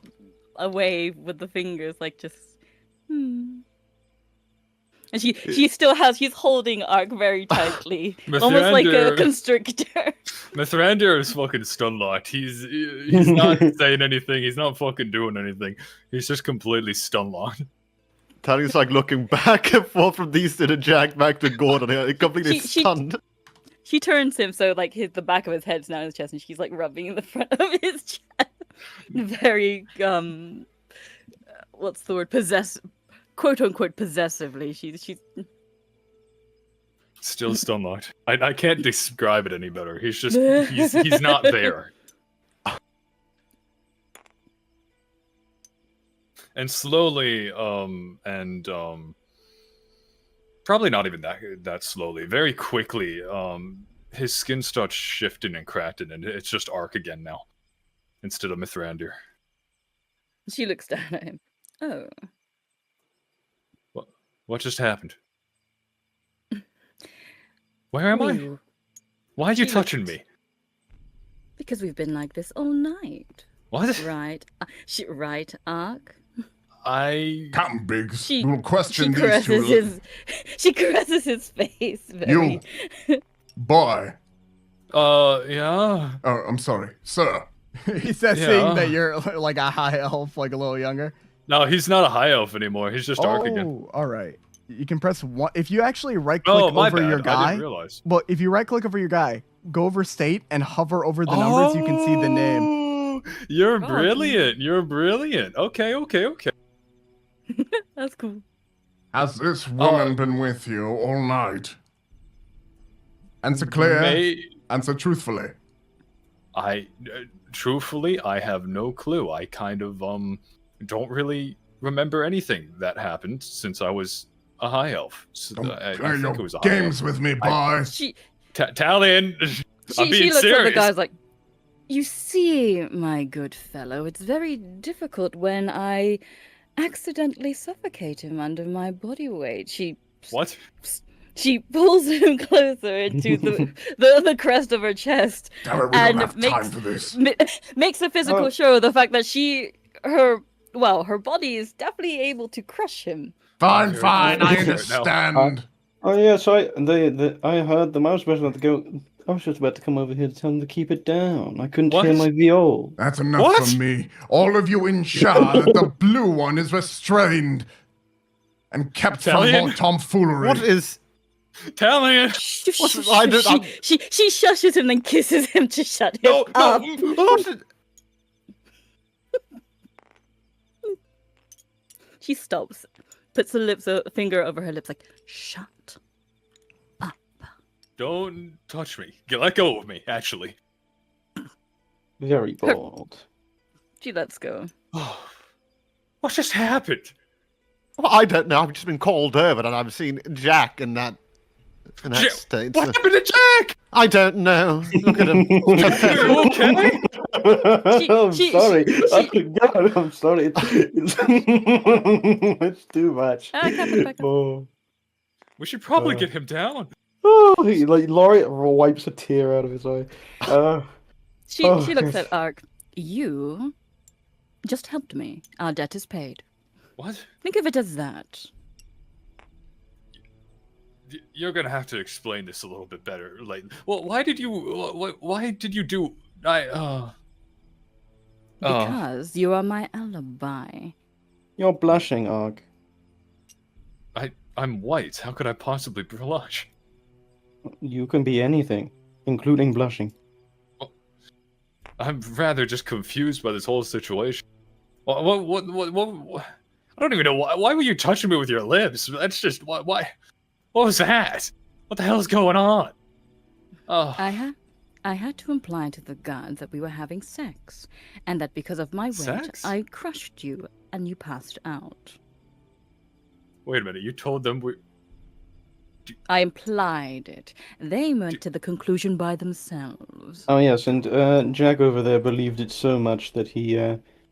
a wave with the fingers, like just And she's holding Ark very tightly, almost like a constrictor. Mithrandir is fucking stun locked. He's not saying anything. He's not fucking doing anything. He's just completely stun locked. Talion's like looking back and forth from these to Jack, back to Gordon, completely stunned. She turns him so like the back of his head's now in his chest, and she's like rubbing in the front of his chest. Very what's the word? Quote unquote possessively. She's Still stun locked. I can't describe it any better. He's just he's not there. And slowly, probably not even that slowly. Very quickly, his skin starts shifting and cracking, and it's just Ark again now, instead of Mithrandir. She looks down at him. Oh. What just happened? Where am I? Why are you touching me? Because we've been like this all night. What? Right. Right, Ark? Come, Biggs. We'll question she these two. She caresses his face. Very... You, boy. Yeah. Oh, I'm sorry, sir. He's saying that you're like a high elf, like a little younger. No, he's not a high elf anymore. He's just Ark again. Oh, all right. You can press one if you actually right click over your guy. I didn't realize. Well, if you right click over your guy, go over state and hover over the numbers, you can see the name. You're brilliant. You're brilliant. Okay. That's cool. Has this woman been with you all night? Answer clear. Answer truthfully. Truthfully, I have no clue. I kind of don't really remember anything that happened since I was a high elf. So I think it was a games with me, boy. Talion, I'm being she looks serious. at the guys like, you see, my good fellow, it's very difficult when I accidentally suffocate him under my body weight. What? She pulls him closer into the crest of her chest and makes a physical show of the fact that her body is definitely able to crush him. Fine, I understand. So I heard them. I was just about to come over here to tell them to keep it down. I couldn't hear my viol. That's enough for me. All of you ensure that the blue one is restrained and kept from more tomfoolery. What is... Talion! She shushes him and kisses him to shut him up. She stops, puts a finger over her lips, like, shut up. Don't touch me. Let go of me, actually. Very bold. She lets go. What just happened? Well, I don't know. I've just been called over and I've seen Jack in that state. What happened to Jack? I don't know. Look at him. Okay. I'm sorry. It's too much. We should probably get him down. Laurie wipes a tear out of his eye. She looks at Ark. You just helped me. Our debt is paid. What? Think of it as that. You're gonna have to explain this a little bit better. Like, well, why did you do? Because you are my alibi. You're blushing, Ark. I'm white. How could I possibly blush? You can be anything, including blushing. I'm rather just confused by this whole situation. What? I don't even know why were you touching me with your lips? That's just why. What was that? What the hell is going on? Oh. I had to imply to the guards that we were having sex, and that because of my weight, Sex? I crushed you and you passed out. Wait a minute, you told them we... I implied it. They went to the conclusion by themselves. Oh yes, and Jack over there believed it so much that he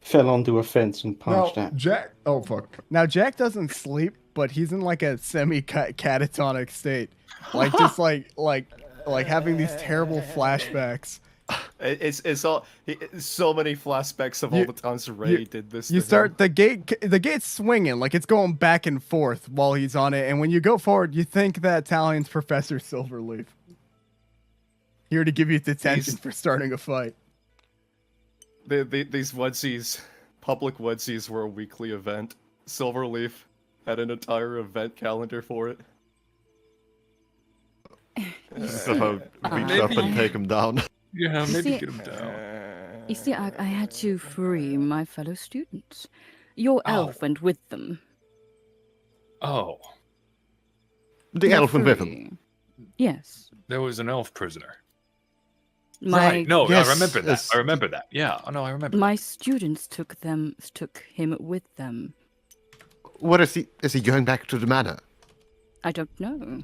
fell onto a fence and passed No, out. Jack. Oh fuck. Now Jack doesn't sleep, but he's in like a semi-catatonic state, like just like having these terrible flashbacks. It's so many flashbacks of all the times Ray did this. You to start him. the gate's swinging like it's going back and forth while he's on it, and when you go forward, you think that Talion's Professor Silverleaf, here to give you detention for starting a fight. These woodsie's, public woodsie's, were a weekly event. Silverleaf had an entire event calendar for it. So reach up and take him down. Yeah, You maybe see- get him down. You see, I had to free my fellow students. Your elf went with them. Oh, The You're elf went with him. free. Yes. there was an elf prisoner. My, Right, no, Yes, I remember that. yes. I remember that. Yeah, oh, no, I remember. My students took him with them. What is he? Is he going back to the manor? I don't know.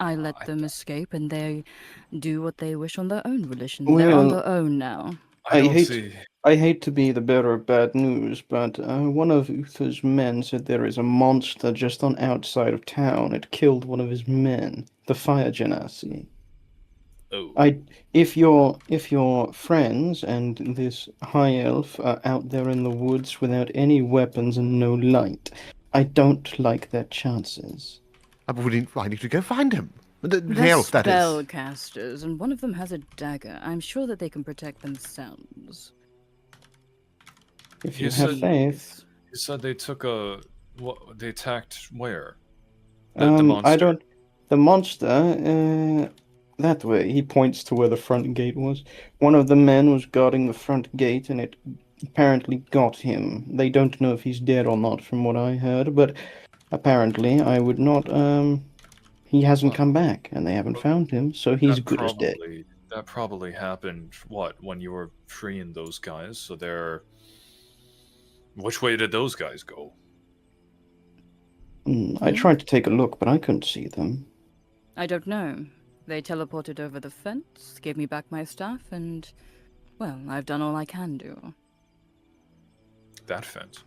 I let them escape, and they do what they wish on their own volition. They're on Well, their own now. I don't see... I hate to be the bearer of bad news, but one of Uther's men said there is a monster just on outside of town. It killed one of his men, the fire genasi. Oh. If your friends and this high elf are out there in the woods without any weapons and no light, I don't like their chances. But I need to go find him. The They're elf, that is. spellcasters, and one of them has a dagger. I'm sure that they can protect themselves. If You you have said- faith. You said they took a... What, they attacked where? I monster. don't. The monster, that way. He points to where the front gate was. One of the men was guarding the front gate, and it apparently got him. They don't know if he's dead or not, from what I heard, but apparently, I would not. He hasn't come back, and they haven't found him, so he's That good as dead. That probably happened, what, when you were freeing those guys? So they're... Which way did those guys go? I tried to take a look, but I couldn't see them. I don't know. They teleported over the fence, gave me back my stuff, and, well, I've done all I can do. That fence.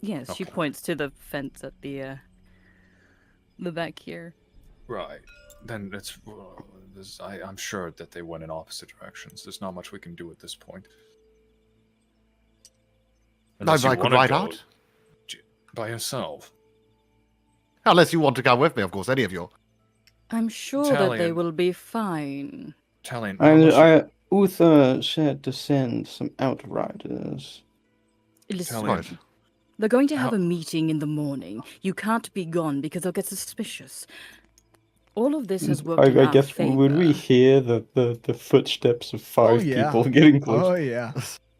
Yes, she Okay. points to the fence at the back here. Right. Then it's... I'm sure that they went in opposite directions. There's not much we can do at this point. Unless you I could wanna ride go out. by yourself. Unless you want to come with me, of course, any of you. I'm sure that they Italian. will be fine. Italian. Uther said to send some outriders. Listen, Right. they're going to have How- a meeting in the morning. You can't be gone because they'll get suspicious. All of this has worked in I our guess favor. would we hear the footsteps of five yeah. people getting close? Oh yeah,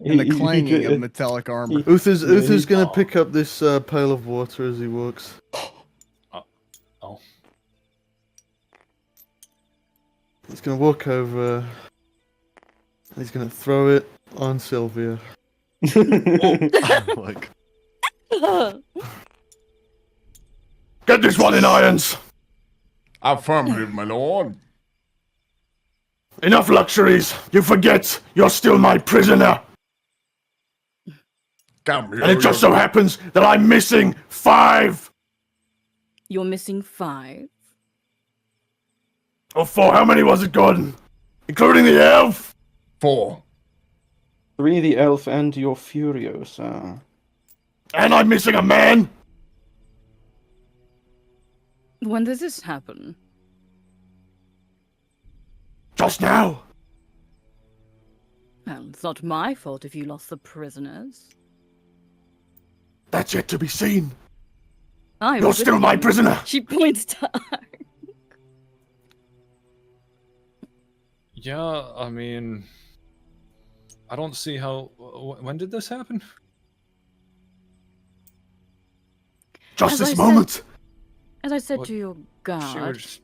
and the clanging of metallic armor. Uther's gonna pick up this pail of water as he walks. Oh. He's gonna walk over. He's gonna throw it on Sylvia. Like, Get this one in irons! Affirmative, my lord. Enough luxuries! You forget you're still my prisoner! Come here. And it just so happens that I'm missing 5! You're missing 5. Or 4, how many was it, Gordon? Including the elf? 4. 3, the elf, and your Furiosa. And I'm missing a man? When does this happen? Just now. Well, it's not my fault if you lost the prisoners. That's yet to be seen. I You're was with still my them. prisoner. She points to Ark. Yeah, I mean... I don't see how... When did this happen? Just As this I moment. As I said What- to your guard, was-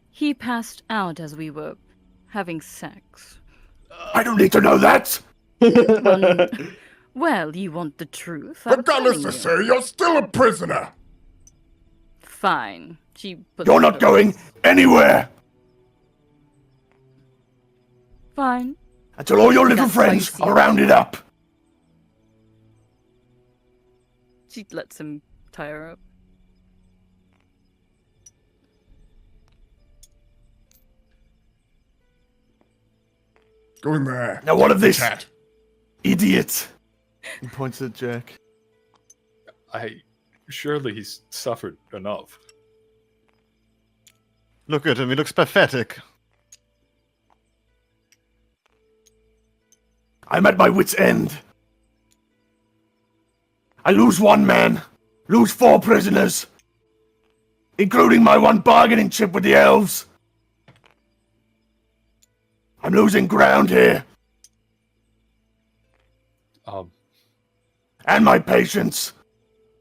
he passed out as we were having sex. I don't need to know that! Well, you want the truth? I'm Regardless telling to you. say, you're still a prisoner. Fine. She puts You're her not foot- going anywhere Fine. until all your little That's friends spicy. are rounded up. She lets him tie her up. Go in there. Now what of this Chat. idiot? He points at Jack. Surely he's suffered enough. Look at him, he looks pathetic. I'm at my wit's end. I lose one man, lose 4 prisoners, including my one bargaining chip with the elves. I'm losing ground here. And my patience.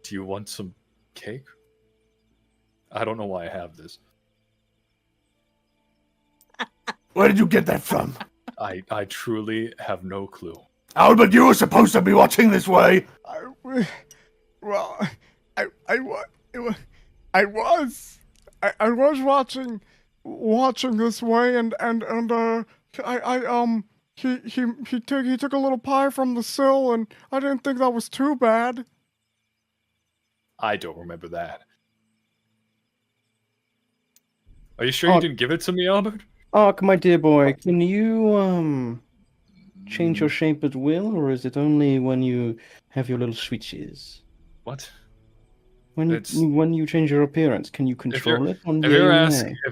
Do you want some cake? I don't know why I have this. Where did you get that from? I truly have no clue. Albert, you were supposed to be watching this way. Well, I was watching this way, and he took a little pie from the sill, and I didn't think that was too bad. I don't remember that. Are you sure you didn't give it to me, Albert? Ark, my dear boy, can you change your shape at will, or is it only when you have your little switches? What? When you change your appearance, can you control it? If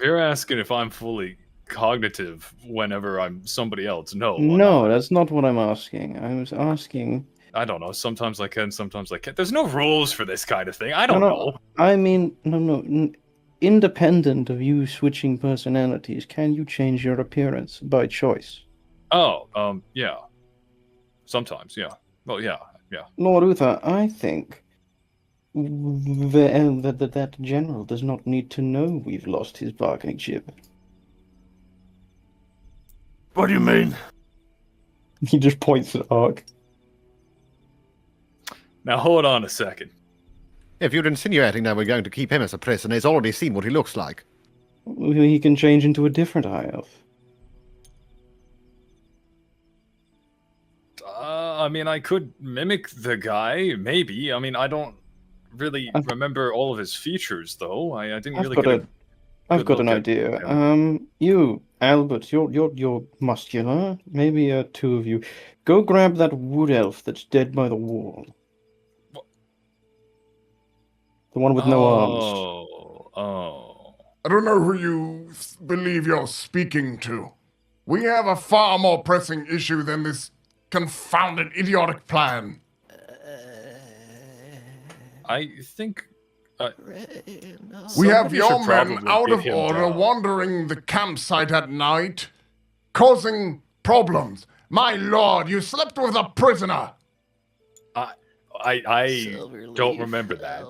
you're asking if I'm fully cognitive whenever I'm somebody else, no. No, that's not what I'm asking. I was asking. I don't know. Sometimes I can, sometimes I can't. There's no rules for this kind of thing. I don't know. I mean, no. Independent of you switching personalities, can you change your appearance by choice? Oh, yeah. Sometimes, yeah. Well, yeah. Lord Uther, I think that general does not need to know we've lost his bargaining chip. What do you mean? He just points at Ark. Now hold on a second. If you're insinuating that we're going to keep him as a prisoner, he's already seen what he looks like. He can change into a different high elf. I mean, I could mimic the guy, maybe. I mean, I don't really remember all of his features, though. I didn't really get I've got an idea. You, Albert, you're muscular. Maybe 2 of you. Go grab that wood elf that's dead by the wall. The one with no arms. I don't know who you believe you're speaking to. We have a far more pressing issue than this confounded idiotic plan. I think... we have somebody your should men probably out get of him order down. wandering the campsite at night, causing problems. My lord, you slept with a prisoner! I don't remember that.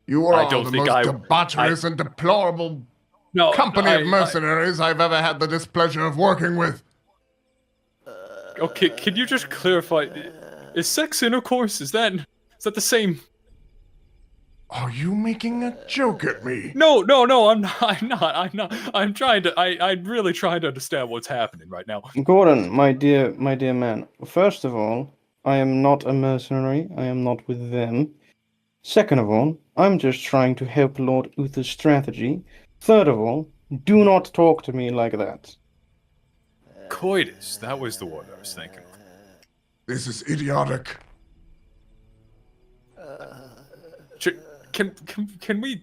You are I all don't the think most I- debaucherous and deplorable No, company I- of mercenaries I've ever had the displeasure of working with. Okay, can you just clarify? Is sex intercourse? Is that the same? Are you making a joke at me? No, I'm not. I'm trying to. I'm really trying to understand what's happening right now. Gordon, my dear man. First of all, I am not a mercenary. I am not with them. Second of all, I'm just trying to help Lord Uther's strategy. Third of all, do not talk to me like that. Coitus, that was the word I was thinking of. This is idiotic. Can we?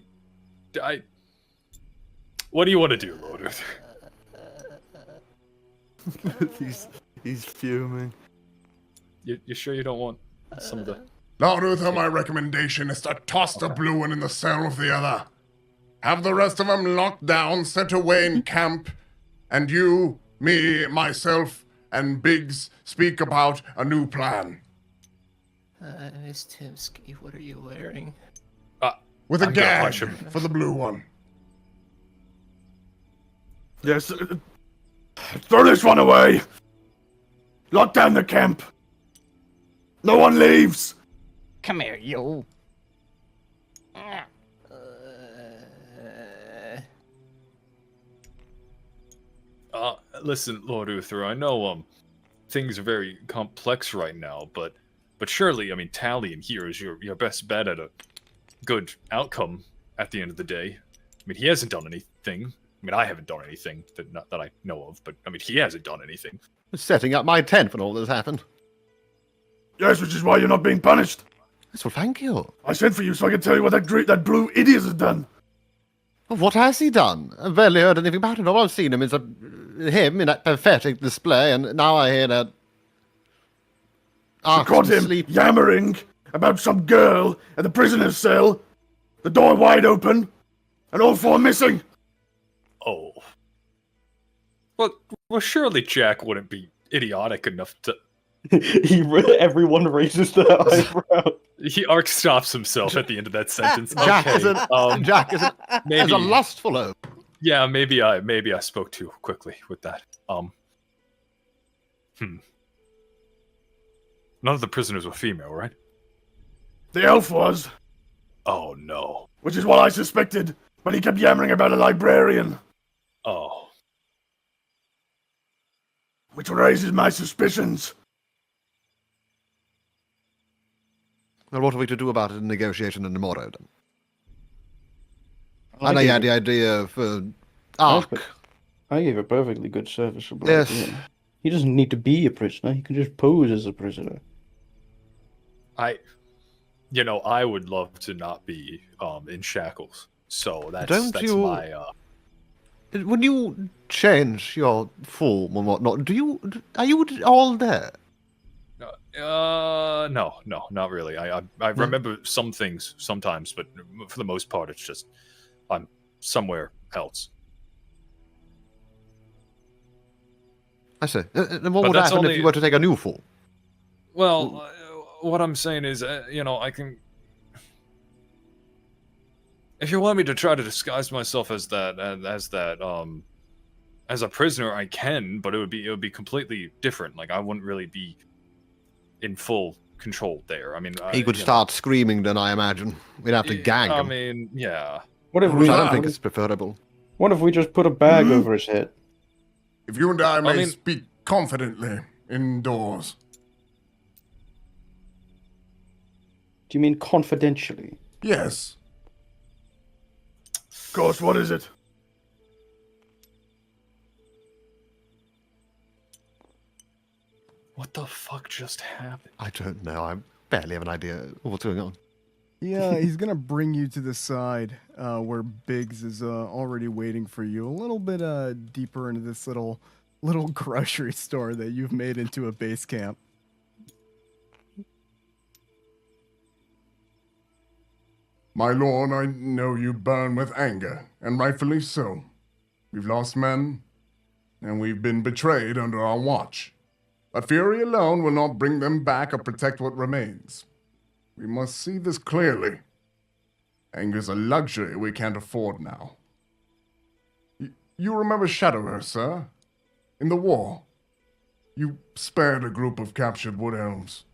What do you want to do, Lord Uther? He's fuming. You sure you don't want some of the? Lord Uther, my recommendation is to toss the blue one in the cell with the other. Have the rest of them locked down, sent away in camp, and you, me, myself, and Biggs speak about a new plan. Miss Timsky, what are you wearing? With a I'm gonna gag punch him. for the blue one. Yes. Throw this one away! Lock down the camp! No one leaves! Come here, you. Listen, Lord Uther, I know things are very complex right now, but surely, I mean, Talion here is your best bet at a good outcome at the end of the day. I mean, he hasn't done anything. I mean, I haven't done anything that I know of, but I mean, he hasn't done anything. Setting up my tent when all this happened. Yes, which is why you're not being punished. Yes, well, thank you. I sent for you so I can tell you what that blue idiot has done. Well, what has he done? I've barely heard anything about it. All I've seen him is him in that pathetic display, and now I hear that. I caught him yammering about some girl at the prisoner's cell, the door wide open, and all four missing. Oh. Well, surely Jack wouldn't be idiotic enough to... Everyone raises their eyebrow. He arc stops himself at the end of that sentence. Jack Okay, is a lustful oaf. Yeah, maybe I spoke too quickly with that. None of the prisoners were female, right? The elf was. Oh no. Which is what I suspected, but he kept yammering about a librarian. Oh. Which raises my suspicions. Well, what are we to do about it in negotiation in tomorrow, then? I know you had the idea for Ark. I gave a perfectly good serviceable Yes. idea. He doesn't need to be a prisoner. He can just pose as a prisoner. I would love to not be in shackles. So that's my When you change your form and whatnot, are you all there? No, not really. I remember some things sometimes, but for the most part, it's just I'm somewhere else. I see. Then what would happen if you were to take a new form? Well, what I'm saying is, I can. If you want me to try to disguise myself as as a prisoner, I can, but it would be completely different. Like I wouldn't really be in full control there. I mean, He could start screaming, then I imagine. We'd have to gag him. I mean, yeah. What if I don't think it's preferable. What if we just put a bag over his head? If you and I may speak confidently indoors. Do you mean confidentially? Yes. Of course, what is it? What the fuck just happened? I don't know. I barely have an idea of what's going on. Yeah, he's gonna bring you to the side where Biggs is already waiting for you. A little bit deeper into this little grocery store that you've made into a base camp. My lord, I know you burn with anger, and rightfully so. We've lost men, and we've been betrayed under our watch. But fury alone will not bring them back or protect what remains. We must see this clearly. Anger's a luxury we can't afford now. You remember Shadowhurst, sir? In the war. You spared a group of captured wood elves,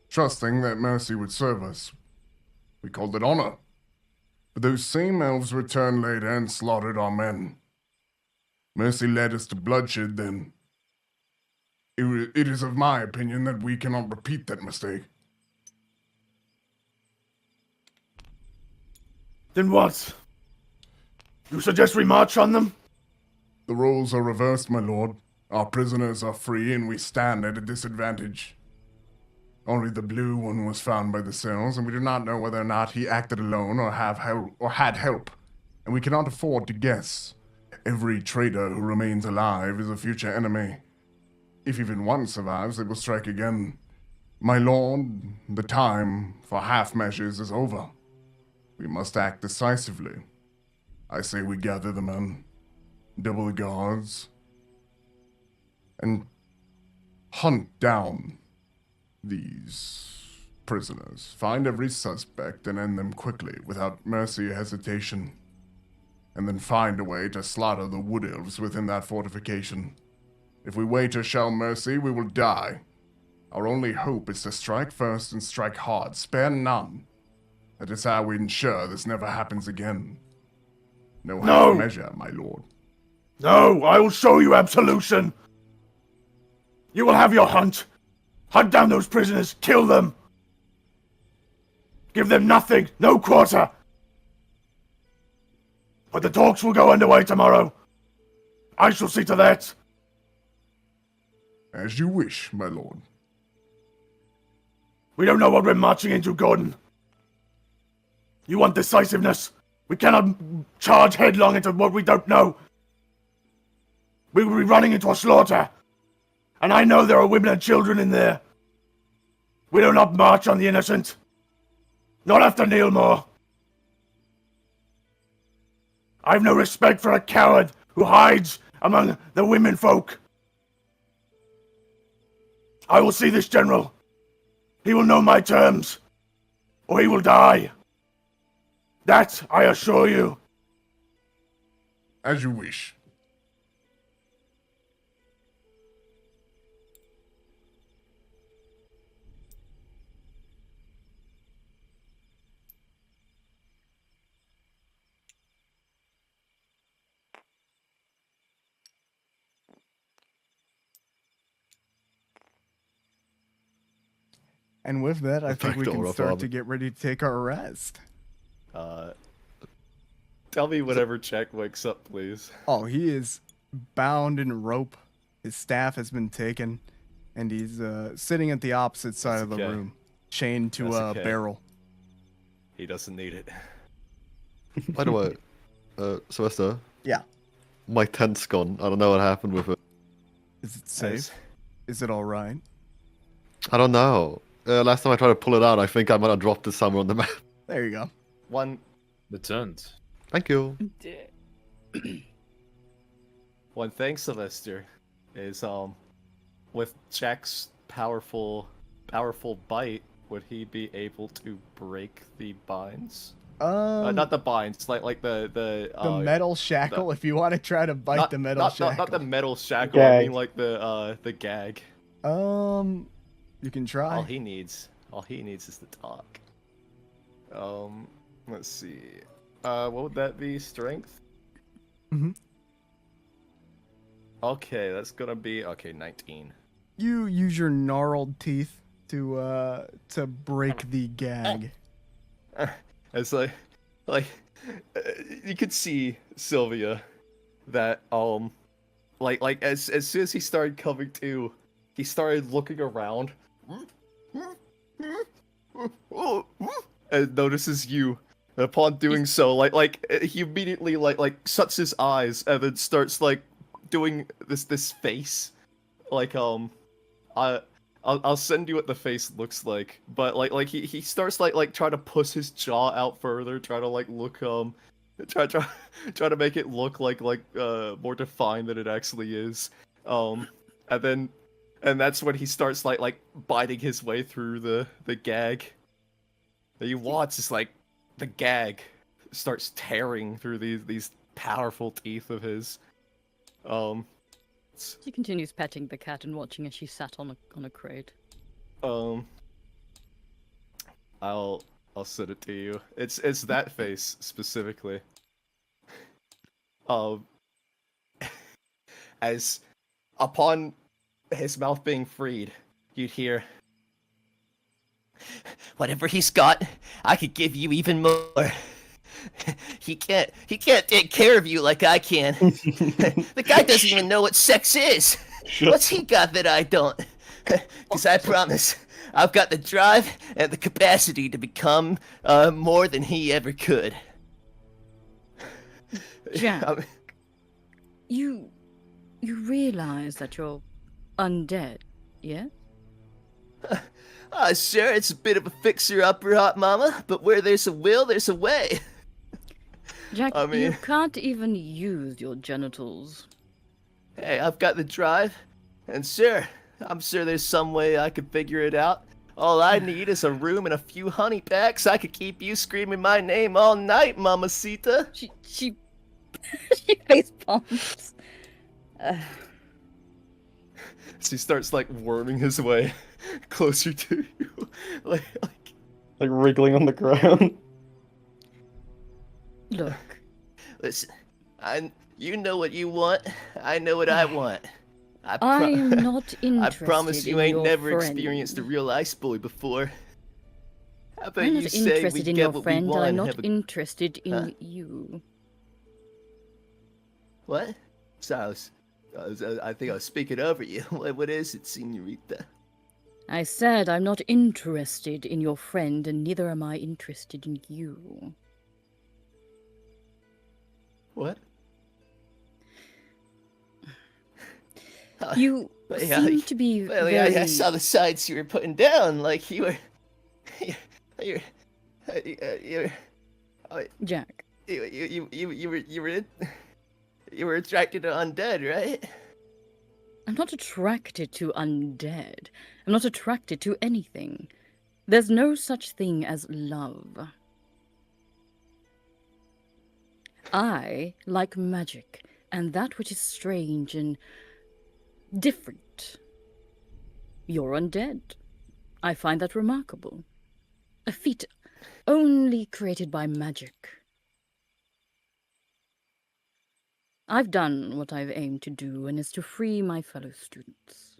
trusting that mercy would serve us. We called it honor. But those same elves returned later and slaughtered our men. Mercy led us to bloodshed then. It is of my opinion that we cannot repeat that mistake. Then what? You suggest we march on them? The roles are reversed, my lord. Our prisoners are free and we stand at a disadvantage. Only the blue one was found by the cells, and we do not know whether or not he acted alone or had help. And we cannot afford to guess. Every traitor who remains alive is a future enemy. If even one survives, they will strike again. My lord, the time for half measures is over. We must act decisively. I say we gather the men, double the guards, and hunt down these prisoners. Find every suspect and end them quickly, without mercy or hesitation. And then find a way to slaughter the wood elves within that fortification. If we wait or show mercy, we will die. Our only hope is to strike first and strike hard, spare none. That is how we ensure this never happens again. No half No! measure, my lord. No, I will show you absolution. You will have your hunt. Hunt down those prisoners, kill them. Give them nothing, no quarter. But the talks will go underway tomorrow. I shall see to that. As you wish, my lord. We don't know what we're marching into, Gordon. You want decisiveness? We cannot charge headlong into what we don't know. We will be running into a slaughter. And I know there are women and children in there. We do not march on the innocent. Not after Neilmore. I have no respect for a coward who hides among the women folk. I will see this general. He will know my terms, or he will die. That I assure you. As you wish. And with that, I think we can Backdoor start up, to get ready to take our rest. Tell me whenever Jack wakes up, please. Oh, he is bound in rope. His staff has been taken, and he's sitting at the opposite side of the okay. room, chained to That's a okay. barrel. He doesn't need it. By the way, Sylvester. Yeah. My tent's gone. I don't know what happened with it. Is it safe? Is it all right? I don't know. Last time I tried to pull it out, I think I might have dropped it somewhere on the map. There you go. The tent. Thank you. One thing, Sylvester, is with Jack's powerful bite, would he be able to break the binds? Not the binds, like the metal shackle. If you want to try to bite the metal shackle, not the metal shackle. I mean like the gag. You can try. All he needs is to talk. Let's see. What would that be? Strength? Mm-hmm. Okay, that's gonna be 19. You use your gnarled teeth to break the gag. It's like you could see Sylvia that like as soon as he started coming to, he started looking around and notices you. And upon doing so, like he immediately like shuts his eyes and then starts like doing this face, like I'll send you what the face looks like, but like he starts like trying to push his jaw out further, try to like look try to make it look like more defined than it actually is, and that's when he starts like biting his way through the gag. And you watch is like the gag starts tearing through these powerful teeth of his. She continues petting the cat and watching as she sat on a crate. I'll send it to you. It's that face specifically. As upon his mouth being freed, you'd hear, Whatever he's got, I could give you even more. He can't take care of you like I can. The guy doesn't even know what sex is. What's he got that I don't? Because I promise, I've got the drive and the capacity to become more than he ever could. Jack, you realize that you're undead, yeah? Sure, it's a bit of a fixer-upper, hot mama, but where there's a will, there's a way. Jack, I mean, you can't even use your genitals. Hey, I've got the drive, and sure, I'm sure there's some way I could figure it out. All I need is a room and a few honey packs. I could keep you screaming my name all night, mamacita. She she face palms. as he starts like worming his way closer to you, like wriggling on the ground. Look, Listen, you know what you want. I know what I want. I am not I interested promise you in ain't your never friend. experienced a real ice boy before. How about I'm you not say we interested in get your what friend, we and want? I'm and not have a... interested in Huh? you. What? Sorry, I think I was speaking over you. What is it, senorita? I said I'm not interested in your friend, and neither am I interested in you. What? You seem to be Well, very... I saw the signs you were putting down, like you were... You're... Jack. You were attracted to undead, right? I'm not attracted to undead. I'm not attracted to anything. There's no such thing as love. I like magic, and that which is strange and different. You're undead. I find that remarkable. A feat only created by magic. I've done what I've aimed to do, and is to free my fellow students.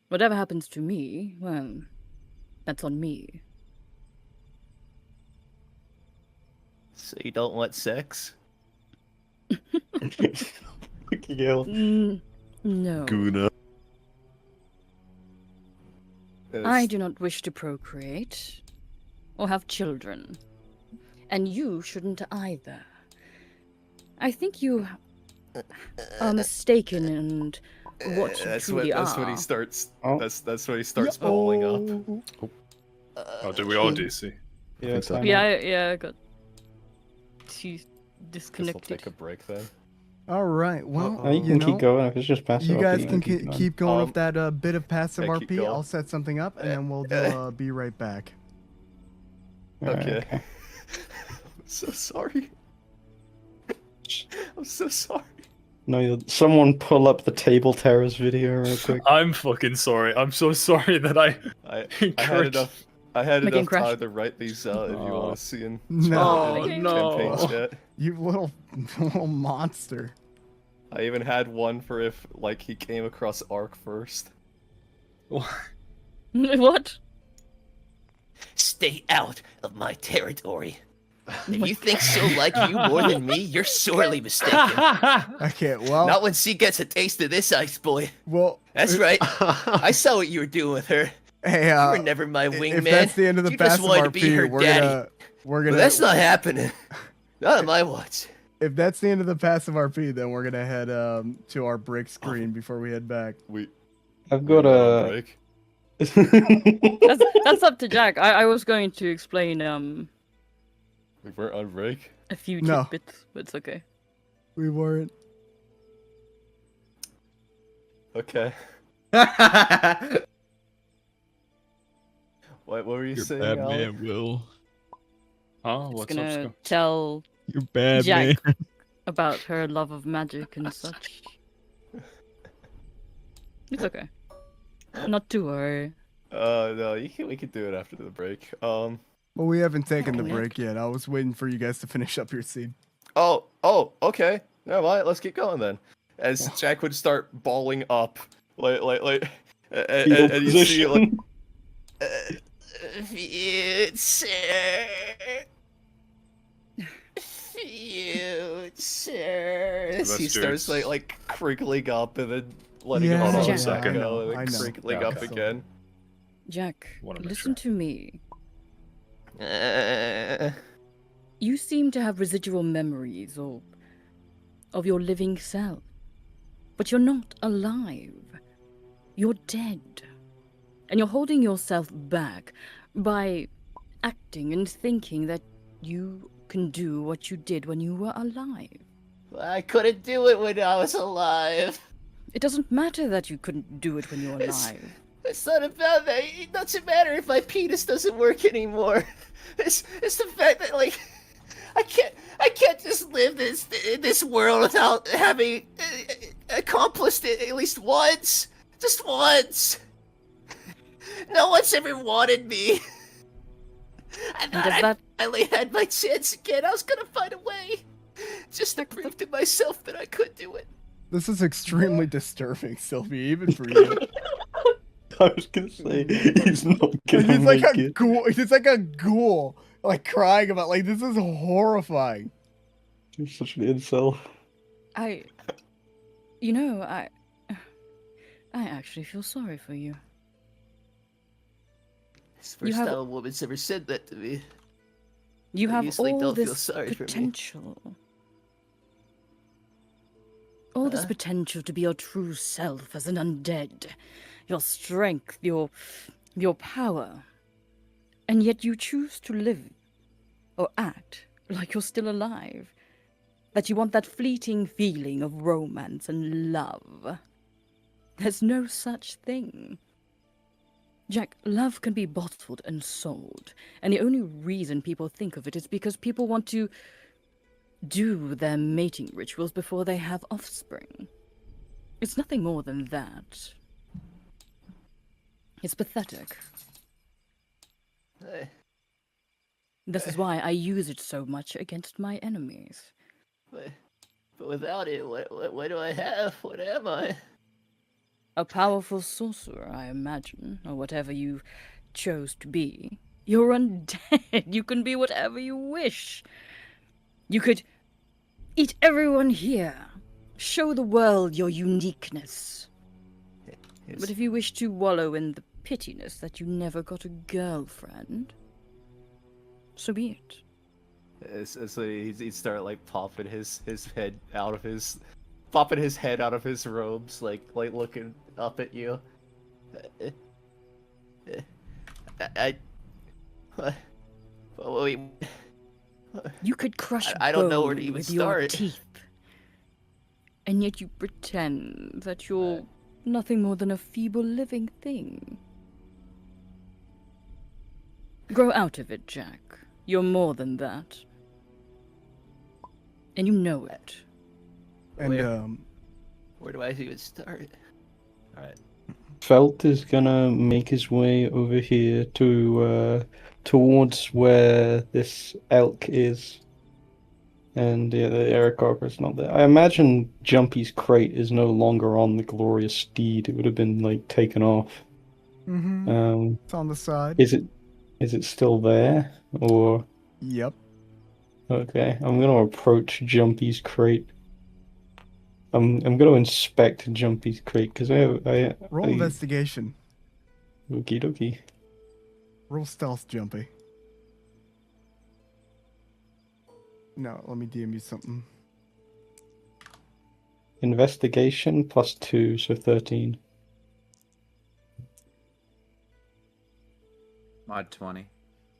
Whatever happens to me, well, that's on me. So you don't want sex? No. Guna. I do not wish to procreate or have children. And you shouldn't either. I think you are mistaken in what you truly are. That's when he starts. Oh. That's when he starts balling up. Oh, did we all DC? Yeah, so. Yeah, I got... She's Guess we'll disconnected. take a break then. All right. Well, Oh, you can keep going. If it's just passive, You guys RP, can keep going. keep going with that bit of passive yeah, keep RP. going. I'll set something up, and then we'll do be right back. Alright, Okay. I'm so sorry. I'm so sorry. No, someone pull up the Table Terrors video real quick. I'm fucking sorry. I'm so sorry that I I had encouraged- enough. I had Making enough crash. time to write these out. If you want to see in No, in no. campaign chat. you little monster. I even had one for if like he came across Ark first. What? Stay out of my territory. If you think she'll like you more than me, you're sorely mistaken. Okay, well, Not once she gets a taste of this ice boy. well. That's right. I saw what you were doing with her. Hey, You were never my wingman. if that's the end of the you just passive wanted to be her RP, we're daddy. gonna But that's not happening. Not on my watch. If that's the end of the passive RP, then we're gonna head to our break screen before we head back. I've got we were on a. break. That's up to Jack. I was going to explain We weren't on break. a few No. tidbits, but it's okay. We weren't. Okay. What were you saying, Ali? Will. Huh? It's What's gonna up, Scott? tell You're bad, Jack man. about her love of magic and such. It's okay. Not to worry. No, we can do it after the break. Well, we haven't taken the Okay. break yet. I was waiting for you guys to finish up your scene. Oh, okay. Never mind. Let's keep going then. As Jack would start balling up, and you see like, Future. Future. as he That's starts Jake's. like crinkling up and then letting Yeah, himself Hold on a yeah, second. go and I then know. crinkling Yeah, up okay. again. Jack, Wanna make listen sure. to me. Uh, You seem to have residual memories of your living self. But you're not alive. You're dead. And you're holding yourself back by acting and thinking that you can do what you did when you were alive. I couldn't do it when I was alive. It doesn't matter that you couldn't do it when you were It's- alive. It's not about that. It doesn't matter if my penis doesn't work anymore. It's the fact that, like, I can't just live in this world without having accomplished it at least once. Just once. No one's ever wanted me. I thought I finally had my chance again. I was gonna find a way. Just to prove to myself that I could do it. This is extremely disturbing, Sylvie, even for you. I was gonna say he's not gonna He's like make a it. ghoul. He's like a ghoul, like crying about like this is horrifying. He's such an incel. You know, I actually feel sorry for you. It's the first time a woman's ever said that to me. You I have usually all don't feel this sorry for me. potential. All this potential to be your true self as an undead. Your strength, your power. And yet you choose to live or act like you're still alive. That you want that fleeting feeling of romance and love. There's no such thing. Jack, love can be bottled and sold, and the only reason people think of it is because people want to do their mating rituals before they have offspring. It's nothing more than that. It's pathetic. This is why I use it so much against my enemies. But without it, what do I have? What am I? A powerful sorcerer, I imagine, or whatever you chose to be. You're undead. You can be whatever you wish. You could eat everyone here. Show the world your uniqueness. Yes. But if you wish to wallow in the pittiness that you never got a girlfriend, so be it. So he'd start like popping his head out of his robes, like looking up at you. Wait. You could crush I don't know bone where to even with your start. teeth, and yet you pretend that you're nothing more than a feeble living thing. Grow out of it, Jack. You're more than that. And you know it. And Where do I even start? Alright. Felt is gonna make his way over here to towards where this elk is. And yeah, the Aarakocra's not there. I imagine Jumpy's crate is no longer on the glorious steed. It would have been like taken off. it's on the side. Is it still there? Or Yep. okay, I'm gonna approach Jumpy's crate. I'm gonna inspect Jumpy's crate because I Roll investigation. Okie dokie. Roll stealth, Jumpy. No, let me DM you something. Investigation +2, so 13. Mod 20.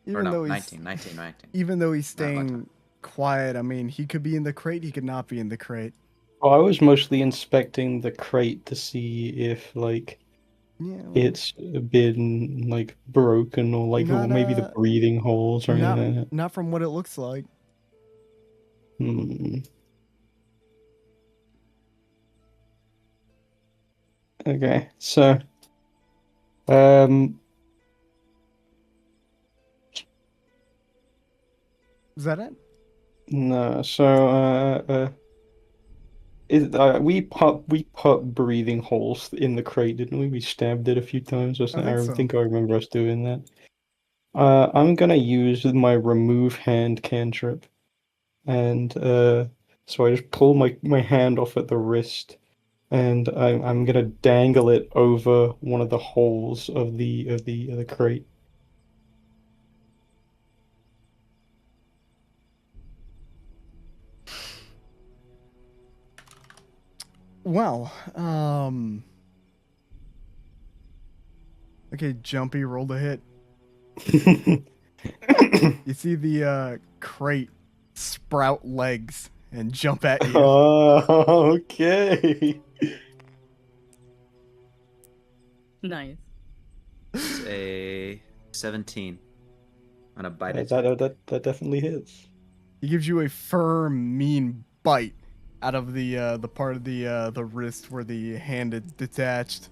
Even Or no, though he's 19. even though he's Not much. staying quiet, I mean, he could be in the crate. He could not be in the crate. Well, I was mostly inspecting the crate to see if like Yeah. it's been like broken or like Not, maybe the breathing holes or anything. Not from what it looks like. Okay, so Is that it? no, so we put breathing holes in the crate, didn't we? We stabbed it a few times or something. I think I remember us doing that. I'm gonna use my remove hand cantrip, and so I just pull my hand off at the wrist, and I'm gonna dangle it over one of the holes of the crate. Well, okay, Jumpy rolled a hit. You see the crate sprout legs and jump at you. Oh, okay. Nice. It's a 17 on a bite. That definitely hits. He gives you a firm, mean bite out of the part of the wrist where the hand is detached.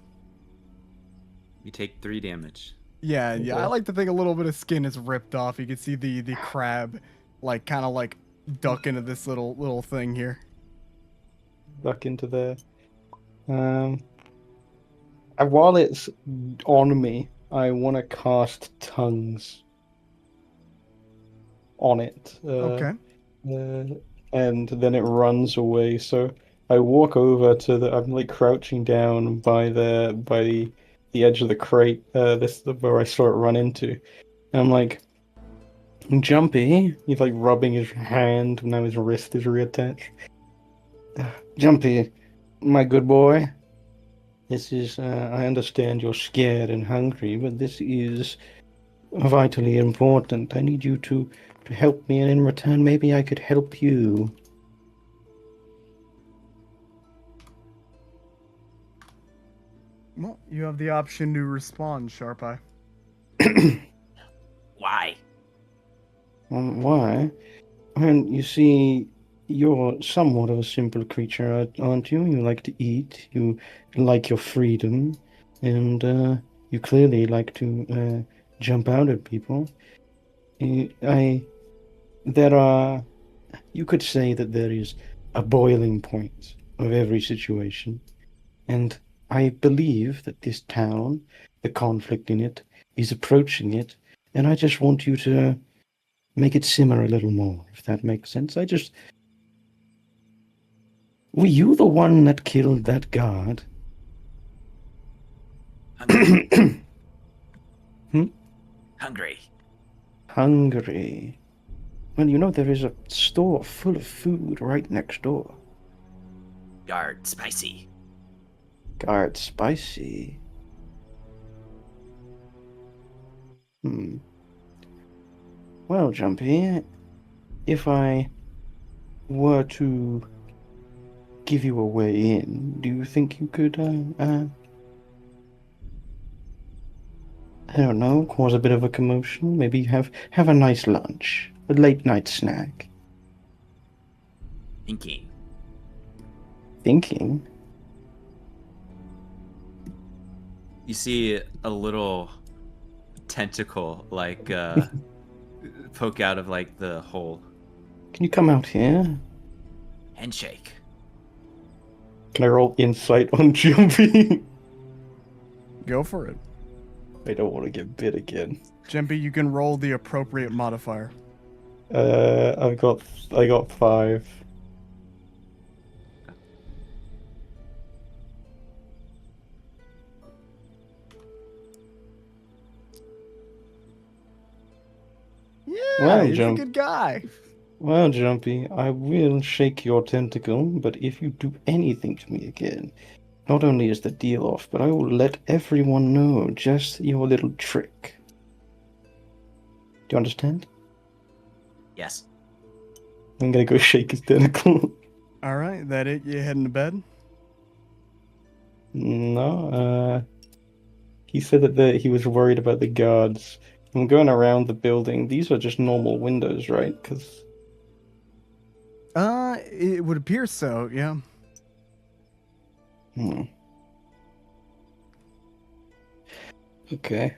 You take 3 damage. Yeah, yeah. I Okay. like to think a little bit of skin is ripped off. You can see the crab, like kind of like duck into this little thing here. Back into there. And while it's on me, I want to cast tongues on it. Okay. And then it runs away. So I walk over to the. I'm like crouching down by the edge of the crate. This where I saw it run into. And I'm like, Jumpy. He's like rubbing his hand. Now his wrist is reattached. Jumpy, my good boy. This is. I understand you're scared and hungry, but this is vitally important. I need you to help me, and in return, maybe I could help you. Well, you have the option to respond, Sharp Eye. Why? Why? And you see, you're somewhat of a simple creature, aren't you? You like to eat, you like your freedom, and you clearly like to jump out at people. You could say that there is a boiling point of every situation, and I believe that this town, the conflict in it, is approaching it, and I just want you to make it simmer a little more, if that makes sense. Were you the one that killed that guard? Hungry. Hmm? Hungry. Hungry. Well, you know, there is a store full of food right next door. Guard. Spicy. Guard spicy. Well, Jumpy, if I were to give you a way in, do you think you could, I don't know, cause a bit of a commotion? Maybe have a nice lunch, a late night snack. Thinking. Thinking? You see a little tentacle, like, poke out of, like, the hole. Can you come out here? Handshake. Can I roll insight on Jumpy? Go for it. I don't want to get bit again. Jempy, you can roll the appropriate modifier. I got 5. Yeah, Well, he's Jump. a good guy. Well, Jumpy, I will shake your tentacle, but if you do anything to me again, not only is the deal off, but I will let everyone know just your little trick. Do you understand? Yes. I'm gonna go shake his tentacle. All right, that it? You heading to bed? No, he said that he was worried about the guards. I'm going around the building. These are just normal windows, right? Because It would appear so, yeah. Okay.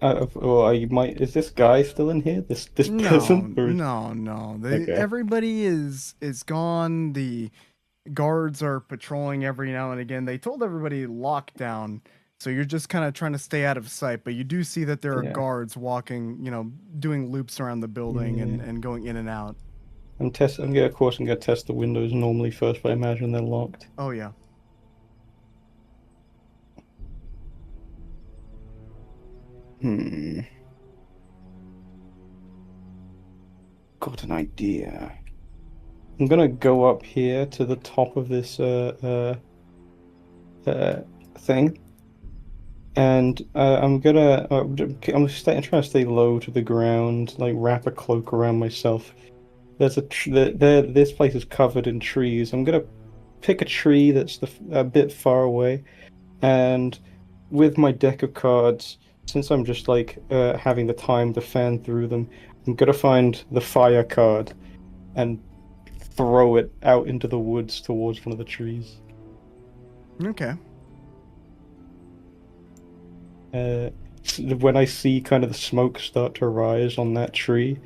Well, I might. Is this guy still in here? This peasant? Or is- No. Okay. Everybody is gone. The guards are patrolling every now and again. They told everybody lockdown, so you're just kind of trying to stay out of sight. But you do see that there are Yeah. guards walking, doing loops around the building Yeah. and going in and out. I'm gonna test the windows normally first, but I imagine they're locked. Oh yeah. Got an idea. I'm gonna go up here to the top of this thing, and I'm trying to stay low to the ground, like wrap a cloak around myself. There's this place is covered in trees. I'm gonna pick a tree that's a bit far away, and with my deck of cards, since I'm just like having the time to fan through them, I'm gonna find the fire card and throw it out into the woods towards one of the trees. Okay. When I see kind of the smoke start to rise on that tree,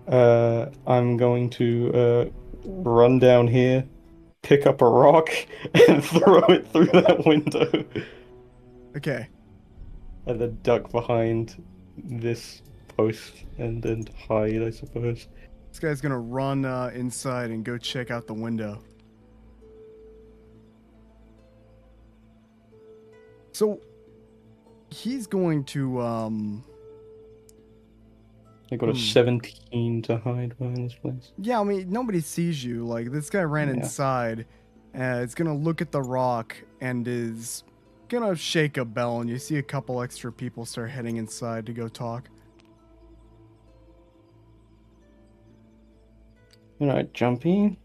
I'm going to run down here, pick up a rock, and throw it through that window. Okay. And then duck behind this post and then hide, I suppose. This guy's gonna run inside and go check out the window. So he's going to I got a 17 to hide behind this place. Yeah, I mean, nobody sees you. Like, this guy ran Yeah. inside. It's gonna look at the rock and is gonna shake a bell, and you see a couple extra people start heading inside to go talk. Alright, Jumpy.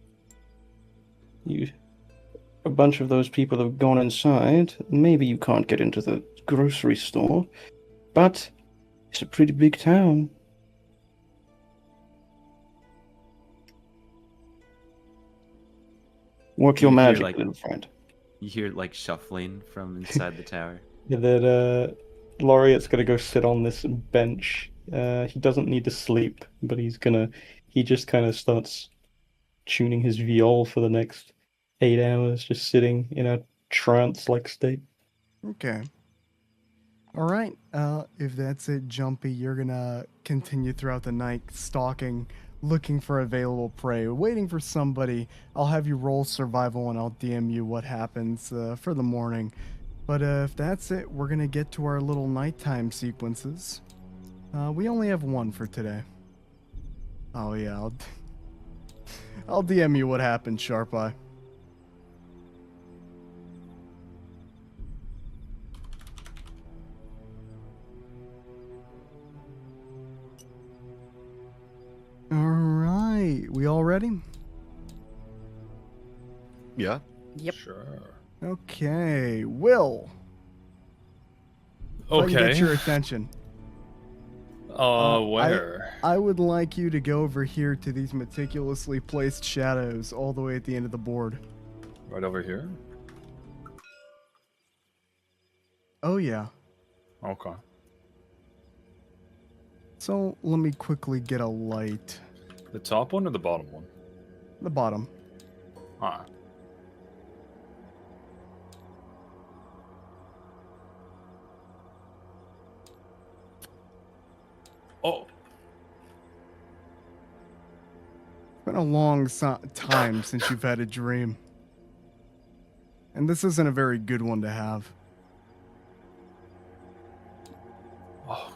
A bunch of those people have gone inside. Maybe you can't get into the grocery store, but it's a pretty big town. Work your You hear, magic, like- little friend. You hear like shuffling from inside the tower. Yeah, that Laureate's gonna go sit on this bench. He doesn't need to sleep, but he just kind of starts tuning his viol for the next 8 hours, just sitting in a trance-like state. Okay. All right. If that's it, Jumpy, you're gonna continue throughout the night stalking, looking for available prey, waiting for somebody. I'll have you roll survival and I'll DM you what happens for the morning. But if that's it, we're gonna get to our little nighttime sequences. We only have one for today. Oh yeah, I'll DM you what happened, Sharp Eye. All right, we all ready? Yeah. Yep. Sure. Okay, Will. If I can get Okay. your attention. Where? I would like you to go over here to these meticulously placed shadows all the way at the end of the board. Right over here? Oh yeah. Okay. So let me quickly get a light. The top one or the bottom one? The bottom. Ah. Oh. It's been a long time since you've had a dream. And this isn't a very good one to have. Oh.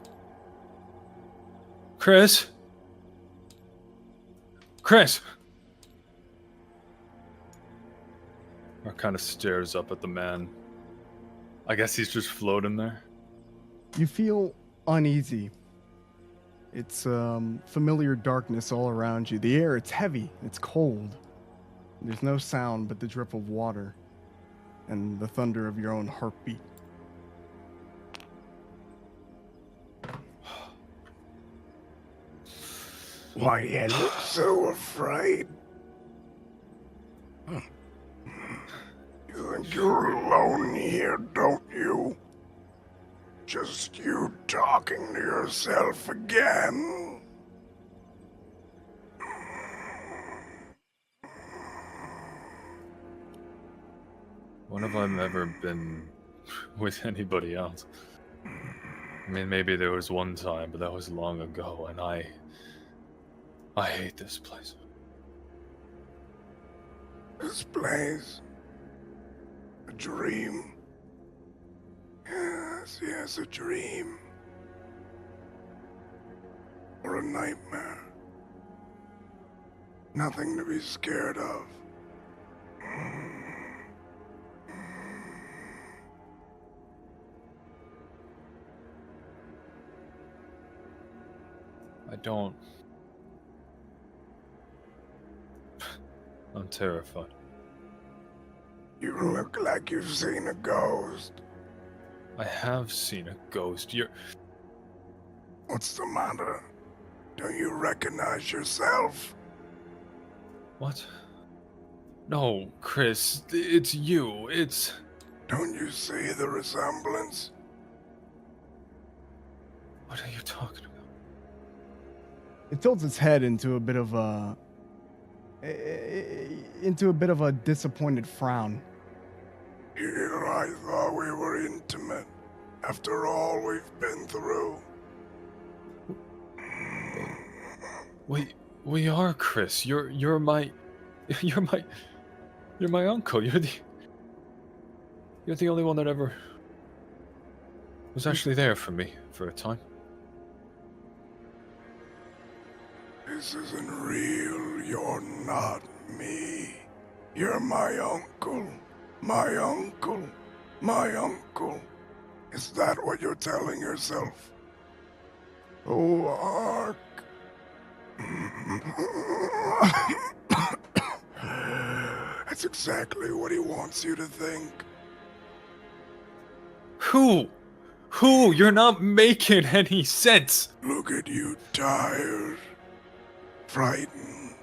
Chris? Chris! I kind of stares up at the man. I guess he's just floating there. You feel uneasy. It's familiar darkness all around you. The air, it's heavy, it's cold. There's no sound but the drip of water and the thunder of your own heartbeat. Why you look so afraid? You think you're alone here, don't you? Just you talking to yourself again? When have I ever been with anybody else? I mean, maybe there was one time, but that was long ago, and I hate this place. This place? A dream? Yes, a dream. Or a nightmare. Nothing to be scared of. I don't... I'm terrified. You look like you've seen a ghost. I have seen a ghost. You're... What's the matter? Don't you recognize yourself? What? No, Chris, it's you. It's... Don't you see the resemblance? What are you talking about? It tilts its head into a bit of a disappointed frown. Here I thought we were intimate. After all we've been through. We are, Chris. You're my uncle. You're the only one that ever was actually there for me for a time. This isn't real. You're not me. You're my uncle. My uncle. My uncle. Is that what you're telling yourself? Oh, Ark. That's exactly what he wants you to think. Who? You're not making any sense. Look at you, tired. Frightened.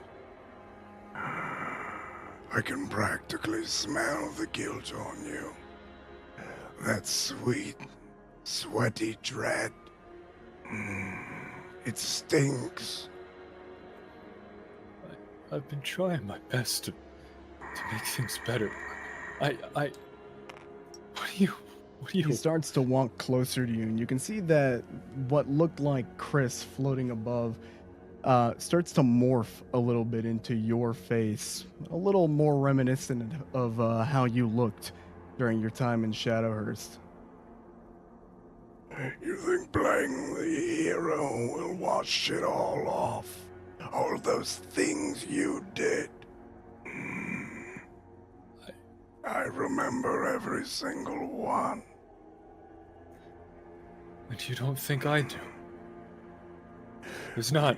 I can practically smell the guilt on you. That sweet, sweaty dread. It stinks. I've been trying my best to make things better. What do you... He starts to walk closer to you, and you can see that what looked like Chris floating above starts to morph a little bit into your face, a little more reminiscent of how you looked during your time in Shadowhurst. You think playing the hero will wash it all off? All those things you did? I remember every single one. And you don't think I do? There's not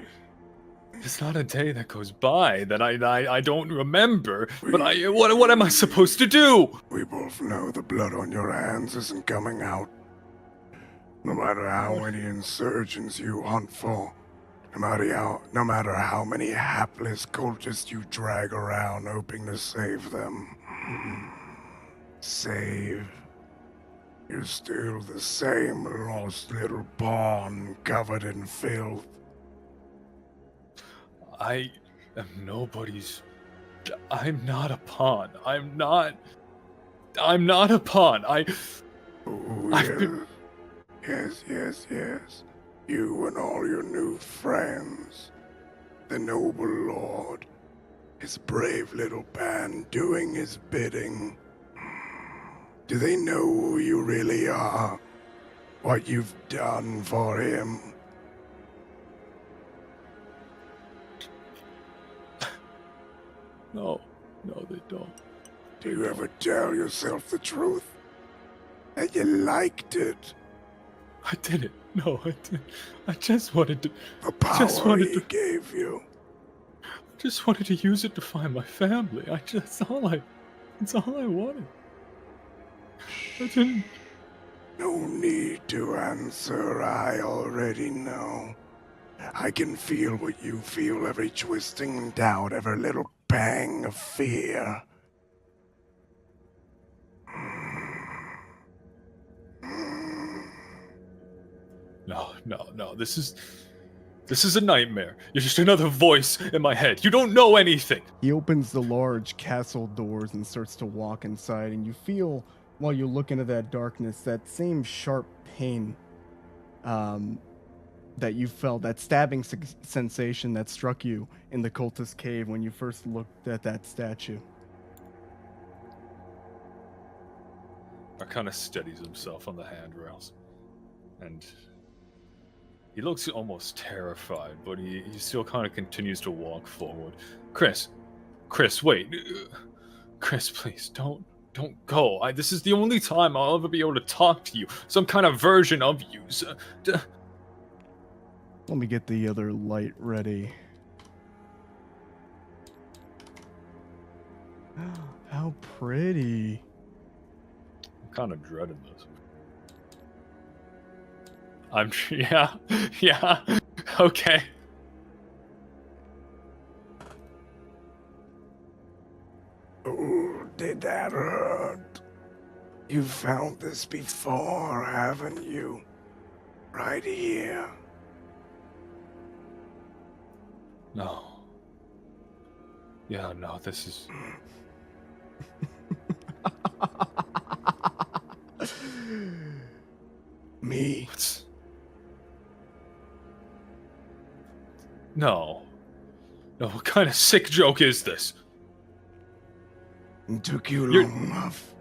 a day that goes by that I don't remember. But what am I supposed to do? We both know the blood on your hands isn't coming out. No matter how many insurgents you hunt for, no matter how many hapless cultists you drag around hoping to save them. Save. You're still the same lost little pawn covered in filth. I am nobody's... I'm not a pawn. I'm not a pawn. Oh, I've been... Yes. You and all your new friends. The noble lord. His brave little band doing his bidding. Do they know who you really are? What you've done for him? No, they don't. Do you ever tell yourself the truth? That you liked it? I didn't. No, I didn't. I just wanted to... The power he gave you. I just wanted to use it to find my family. That's all I wanted. I didn't... No need to answer, I already know. I can feel what you feel, every twisting doubt, every little pang of fear. No. This is a nightmare. You're just another voice in my head. You don't know anything. He opens the large castle doors and starts to walk inside, and you feel, while you look into that darkness, that same sharp pain that you felt, that stabbing sensation that struck you in the cultist cave when you first looked at that statue. Kind of steadies himself on the handrails, and he looks almost terrified, but he still kind of continues to walk forward. Chris, wait. Chris, please, don't go. This is the only time I'll ever be able to talk to you. Some kind of version of you. Let me get the other light ready. How pretty. I'm kind of dreading this. Yeah, yeah. Okay. Ooh, did that hurt? You found this before, haven't you? Right here. No. Yeah, no, this is. Me? No. No, what kind of sick joke is this? It took you You're- long enough.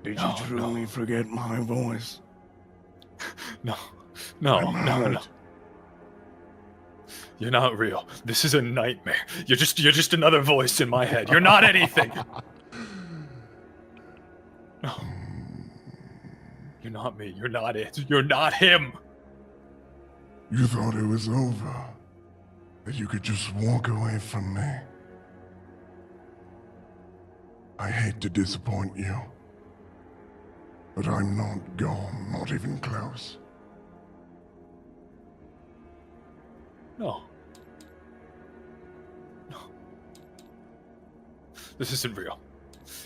Did No, you truly forget my voice? No, no, I'm no. hurt. You're not real. This is a nightmare. You're just another voice in my head. You're not anything. No. You're not me. You're not it. You're not him. You thought it was over? That you could just walk away from me? I hate to disappoint you, but I'm not gone, not even close. No. No. This isn't real.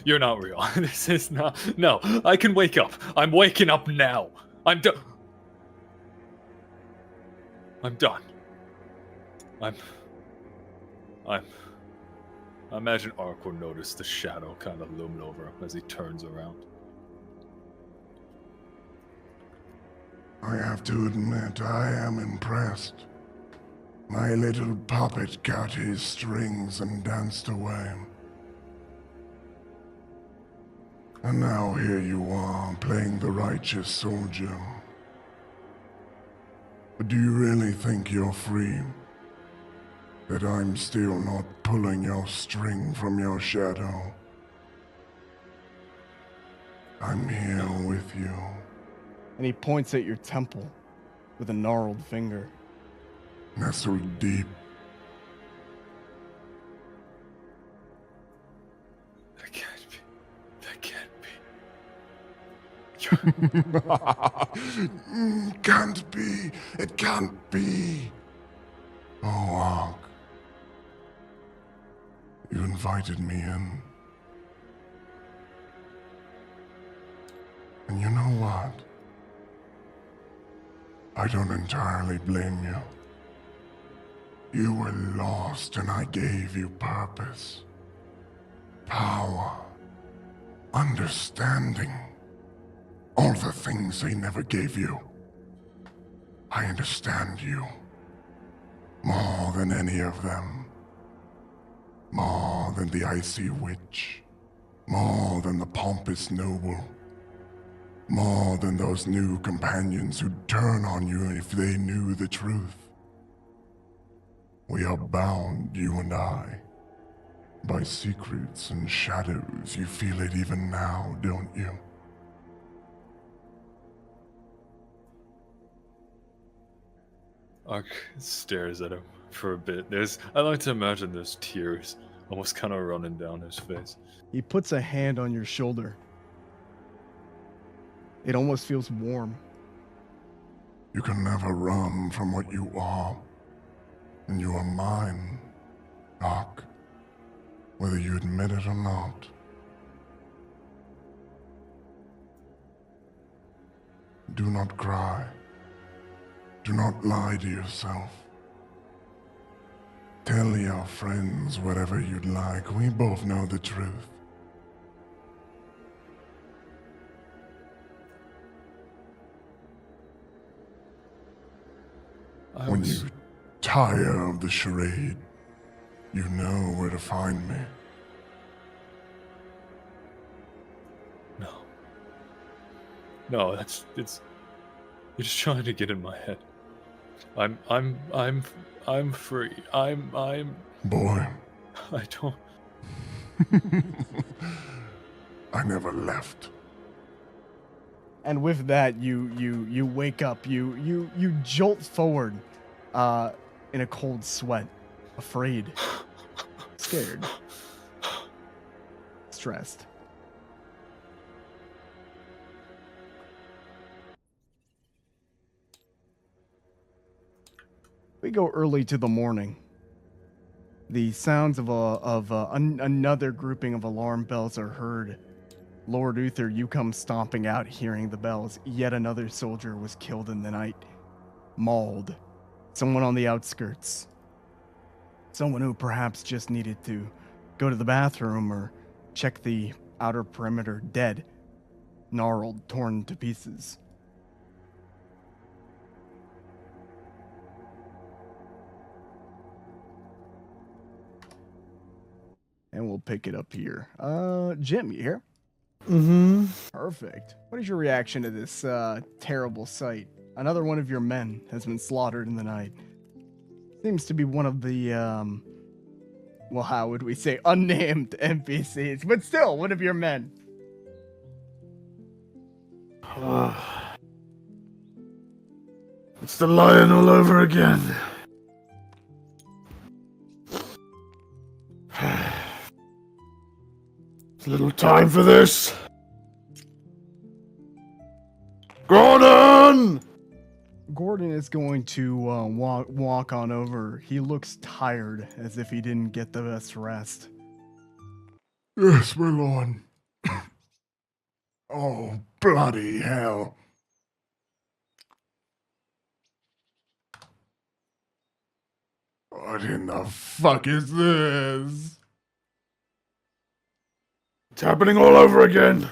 You're not real. This is not. No, I can wake up. I'm waking up now. I'm done. I'm done. I imagine Ark will notice the shadow kind of looming over him as he turns around. I have to admit, I am impressed. My little puppet cut his strings and danced away. And now here you are, playing the righteous soldier. But do you really think you're free? That I'm still not pulling your string from your shadow? I'm here with you. And he points at your temple with a gnarled finger. Nestled deep. That can't be. That can't be. Can't be. It can't be. Oh, Ark. You invited me in. And you know what? I don't entirely blame you. You were lost and I gave you purpose, power, understanding. All the things they never gave you. I understand you. More than any of them. More than the icy witch. More than the pompous noble. More than those new companions who'd turn on you if they knew the truth. We are bound, you and I, by secrets and shadows. You feel it even now, don't you? Ark stares at him for a bit. I like to imagine there's tears almost kind of running down his face. He puts a hand on your shoulder. It almost feels warm. You can never run from what you are. And you are mine, Ark. Whether you admit it or not. Do not cry. Do not lie to yourself. Tell your friends whatever you'd like. We both know the truth. When you tire of the charade, you know where to find me. No, it's you're just trying to get in my head. I'm free. I'm Boy. I don't. I never left. And with that, you wake up. You jolt forward, in a cold sweat, afraid, scared, stressed. We go early to the morning. The sounds of another grouping of alarm bells are heard. Lord Uther, you come stomping out hearing the bells. Yet another soldier was killed in the night. Mauled. Someone on the outskirts. Someone who perhaps just needed to go to the bathroom or check the outer perimeter. Dead. Gnarled, torn to pieces. And we'll pick it up here. Jim, you here? Mm-hmm. Perfect. What is your reaction to this terrible sight? Another one of your men has been slaughtered in the night. Seems to be one of the, well, how would we say, unnamed NPCs, but still, one of your men. It's the lion all over again. It's a little time for this. Gordon! Gordon is going to walk on over. He looks tired, as if he didn't get the best rest. Yes, my lord. Oh, bloody hell. What in the fuck is this? It's happening all over again.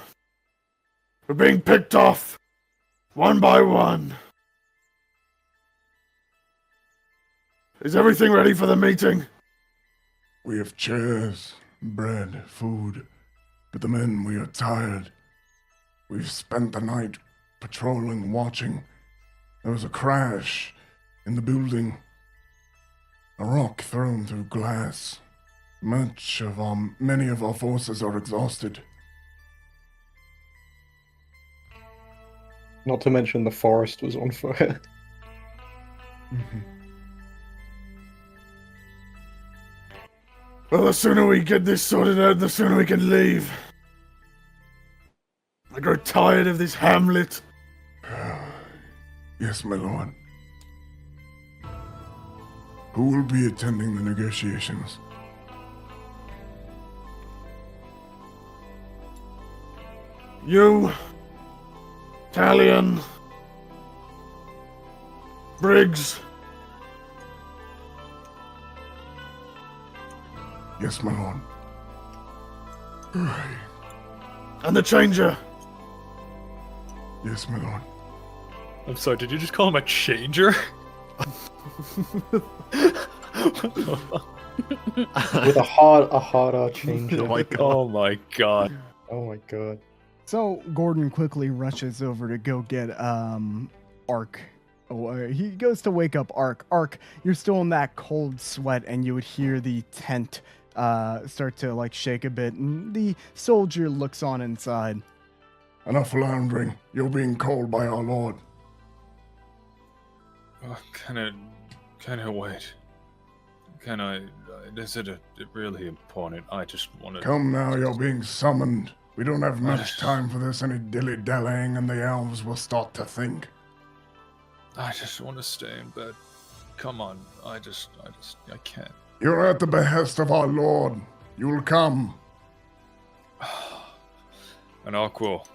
We're being picked off, one by one. Is everything ready for the meeting? We have chairs, bread, food, but the men, we are tired. We've spent the night patrolling, watching. There was a crash in the building. A rock thrown through glass. Many of our forces are exhausted. Not to mention the forest was on fire. Well, the sooner we get this sorted out, the sooner we can leave. I grow tired of this hamlet. Yes, my lord. Who will be attending the negotiations? You, Talion, Briggs. Yes, my lord. And the Changer. Yes, my lord. I'm sorry, did you just call him a changer? With a hard change. Oh my god. Oh my god. Oh my god. So Gordon quickly rushes over to go get Ark. He goes to wake up Ark. Ark, you're still in that cold sweat, and you would hear the tent start to like shake a bit, and the soldier looks on inside. Enough floundering. You're being called by our lord. Oh, can I wait? Can I? Is it really important? I just want to. Come now, you're being summoned. We don't have much time for this. Any dilly-dallying, and the elves will start to think. I just want to stay in bed. Come on, I can't. You're at the behest of our lord. You'll come. And Aquil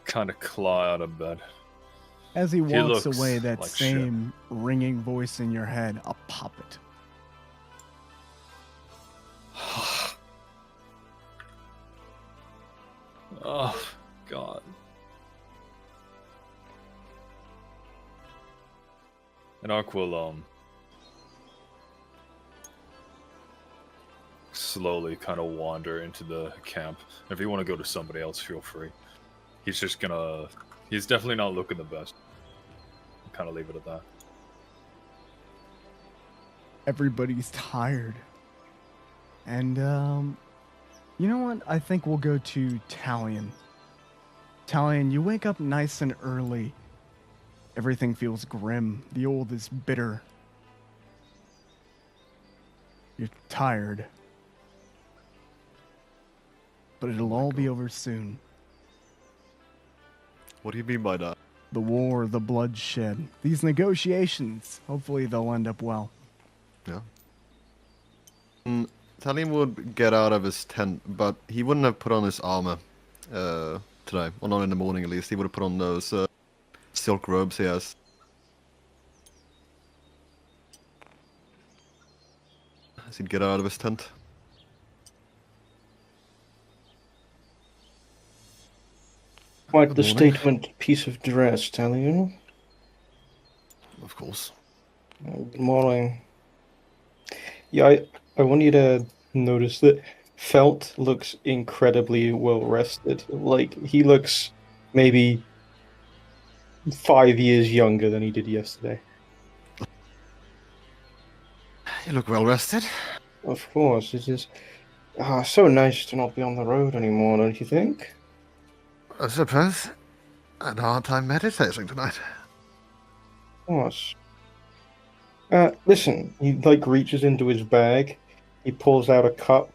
kind of claw out of bed. As he walks looks away, that like same ringing voice in your head, a puppet. Oh, God. And Aquil, slowly kind of wander into the camp. If you want to go to somebody else, feel free. He's definitely not looking the best. I'll kind of leave it at that. Everybody's tired. And, you know what? I think we'll go to Talion. Talion, you wake up nice and early. Everything feels grim. The old is bitter. You're tired. But it'll all be over soon. What do you mean by that? the war, the bloodshed. These negotiations, hopefully they'll end up well. Yeah. Talion would get out of his tent, but he wouldn't have put on his armor today. Or not in the morning, at least. He would have put on those silk robes he has. As he'd get out of his tent. Quite the Good morning. statement piece of dress, Talion. Of course. Good morning. Yeah, I want you to notice that Felt looks incredibly well rested. Like, he looks maybe 5 years younger than he did yesterday. You look well rested. Of course, it is so nice to not be on the road anymore, don't you think? I suppose. I had a hard time meditating tonight. Of course. Listen, he like reaches into his bag, he pulls out a cup,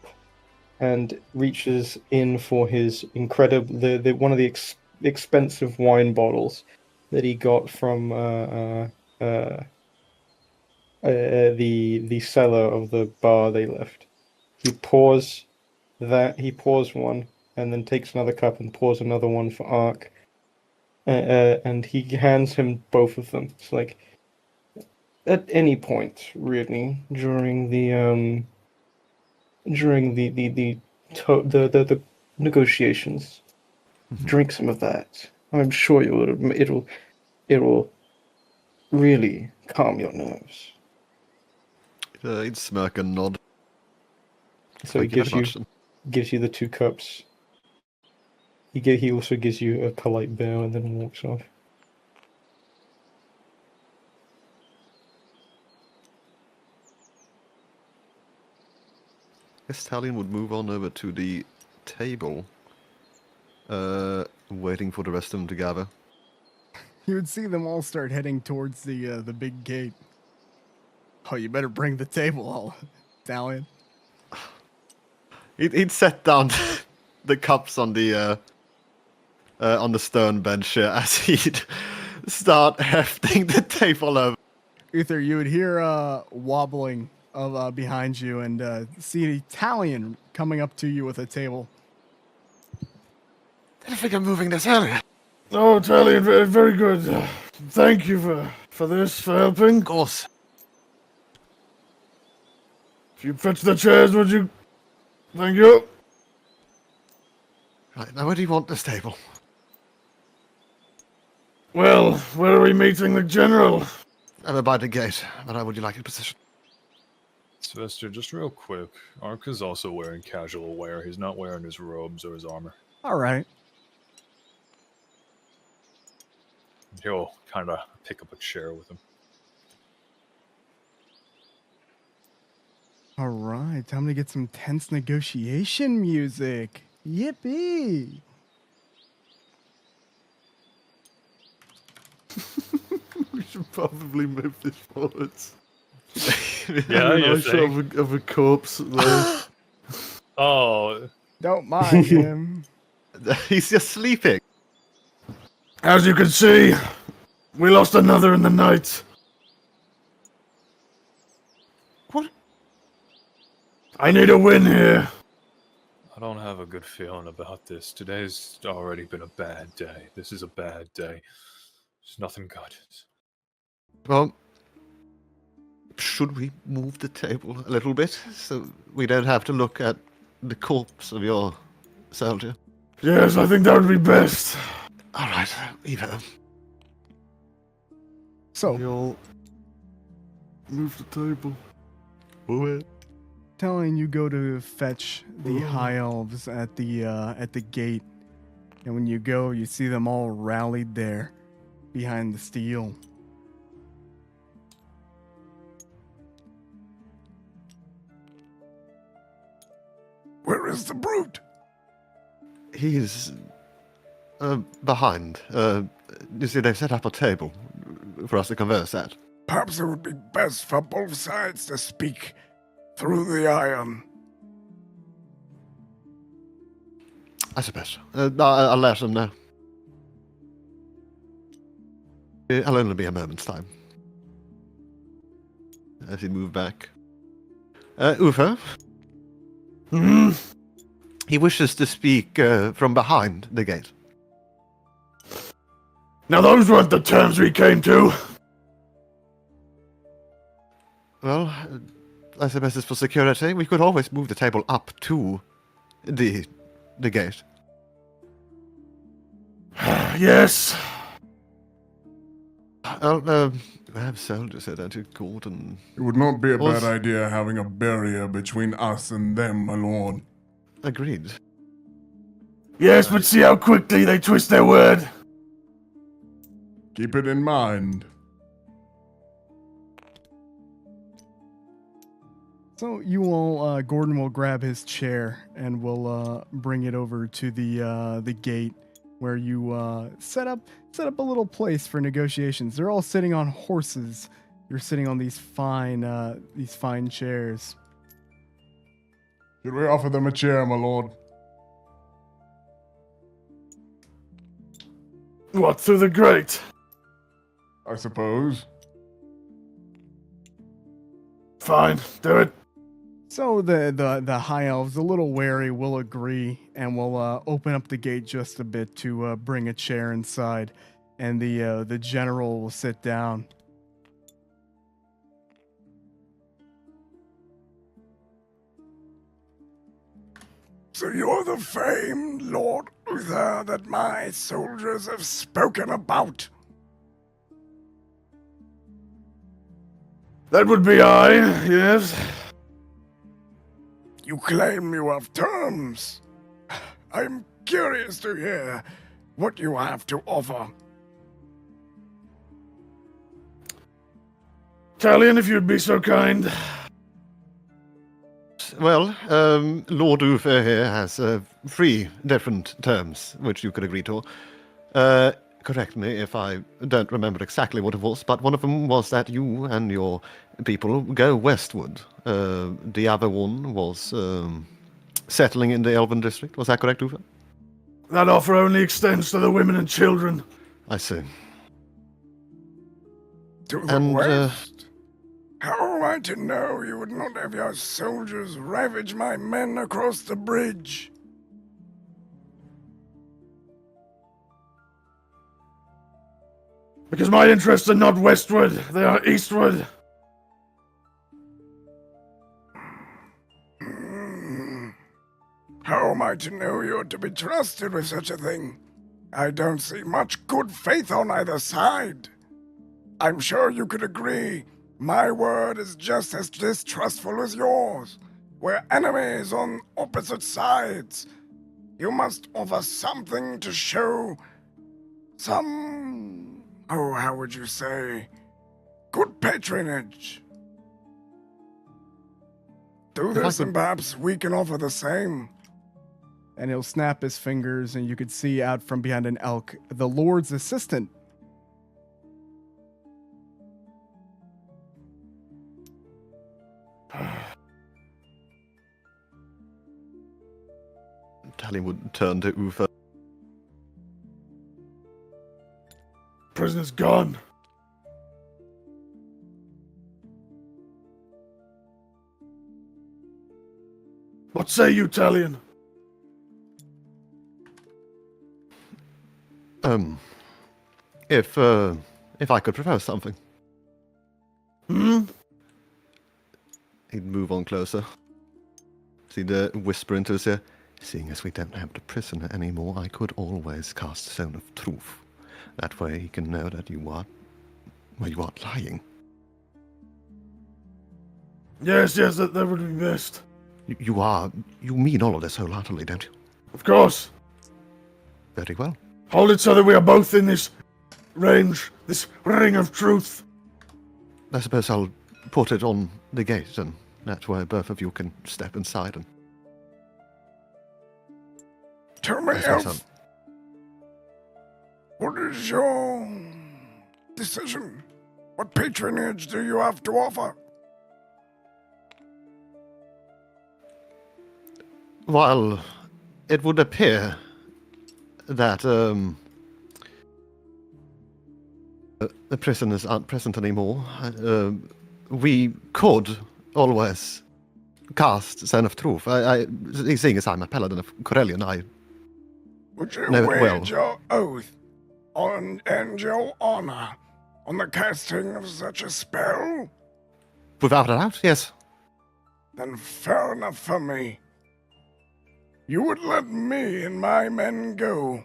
and reaches in for his incredible one of the expensive wine bottles that he got from the cellar of the bar they left. He pours one, and then takes another cup and pours another one for Ark, and he hands him both of them. It's like, at any point, really, during the negotiations, drink some of that. I'm sure it'll really calm your nerves. He'd smirk and nod. So he Thank you very gives you the 2 cups. He also gives you a polite bow and then walks off. Guess Talion would move on over to the table, waiting for the rest of them to gather. You would see them all start heading towards the big gate. Oh, you better bring the table, all, Talion. He'd set down the cups on the stone bench here as he'd start hefting the table over. Uther, you would hear wobbling of behind you and see Talion coming up to you with a table. Didn't think of moving this earlier. Oh, Talion, very good. Thank you for this, for helping. Of course. If you fetch the chairs, would you? Thank you. Right, now where do you want this table? Well, where are we meeting the general? Over by the gate, but how would you like your position? Sylvester, just real quick. Ark is also wearing casual wear. He's not wearing his robes or his armor. All right. He'll kind of pick up a chair with him. All right, time to get some tense negotiation music. Yippee! We should probably move this forwards. Yeah, you shot of a corpse there. Oh. Don't mind him. He's just sleeping. As you can see, we lost another in the night. What? I need a win here. I don't have a good feeling about this. Today's already been a bad day. This is a bad day. There's nothing good. Well, should we move the table a little bit so we don't have to look at the corpse of your soldier? Yes, I think that would be best. All right, either. So, You'll move the table. Move it. Telling you go to fetch the high elves at the gate, and when you go, you see them all rallied there behind the steel. Where is the brute? He's behind. You see, they've set up a table for us to converse at. Perhaps it would be best for both sides to speak through the iron. I suppose. I'll let them know. I'll only be a moment's time. As he moved back. Ufa? Hmm? He wishes to speak from behind the gate. Now those weren't the terms we came to. Well, I suppose it's for security. We could always move the table up to the gate. Yes. I have soldiers here, don't you, Gordon? It would not be a Was- bad idea having a barrier between us and them, my lord. Agreed. Yes, but see how quickly they twist their word. Keep it in mind. So you all, Gordon will grab his chair and will bring it over to the gate where you set up a little place for negotiations. They're all sitting on horses. You're sitting on these fine chairs. Should we offer them a chair, my lord? What, through the grate? I suppose. Fine, do it. So the high elves, a little wary, will agree and will open up the gate just a bit to bring a chair inside, and the general will sit down. So you're the famed Lord Uther that my soldiers have spoken about. That would be I, yes. You claim you have terms. I'm curious to hear what you have to offer. Talion, if you'd be so kind. Well, Lord Ufer here has 3 different terms which you could agree to. Correct me if I don't remember exactly what it was, but one of them was that you and your people go westward. The other one was settling in the Elven district. Was that correct, Ufer? That offer only extends to the women and children. I see. To the And, west? How am I to know you would not have your soldiers ravage my men across the bridge? Because my interests are not westward, they are eastward. How am I to know you're to be trusted with such a thing? I don't see much good faith on either side. I'm sure you could agree my word is just as distrustful as yours. We're enemies on opposite sides. You must offer something to show some, oh, how would you say, good patronage. Do this and perhaps we can offer the same. And he'll snap his fingers, and you could see out from behind an elk the Lord's assistant. Tally would turn to Ufa. Prisoner's gone. What say you, Talion? If I could propose something. Hmm? He'd move on closer. See the whisper into his ear. Seeing as we don't have the prisoner anymore, I could always cast Stone of Truth. That way he can know that you are lying. Yes, that would be best. You mean all of this wholeheartedly, don't you? Of course. Very well. Hold it so that we are both in this range, this ring of truth. I suppose I'll put it on the gate, and that way both of you can step inside and... Tell me, Elf, what is your decision? What patronage do you have to offer? While it would appear that The prisoners aren't present anymore. We could always cast Son of Truth. Seeing as I'm a paladin of Corellian, I Would you know it well. wage your oath and your honor on the casting of such a spell? Without a doubt, yes. Then fair enough for me. You would let me and my men go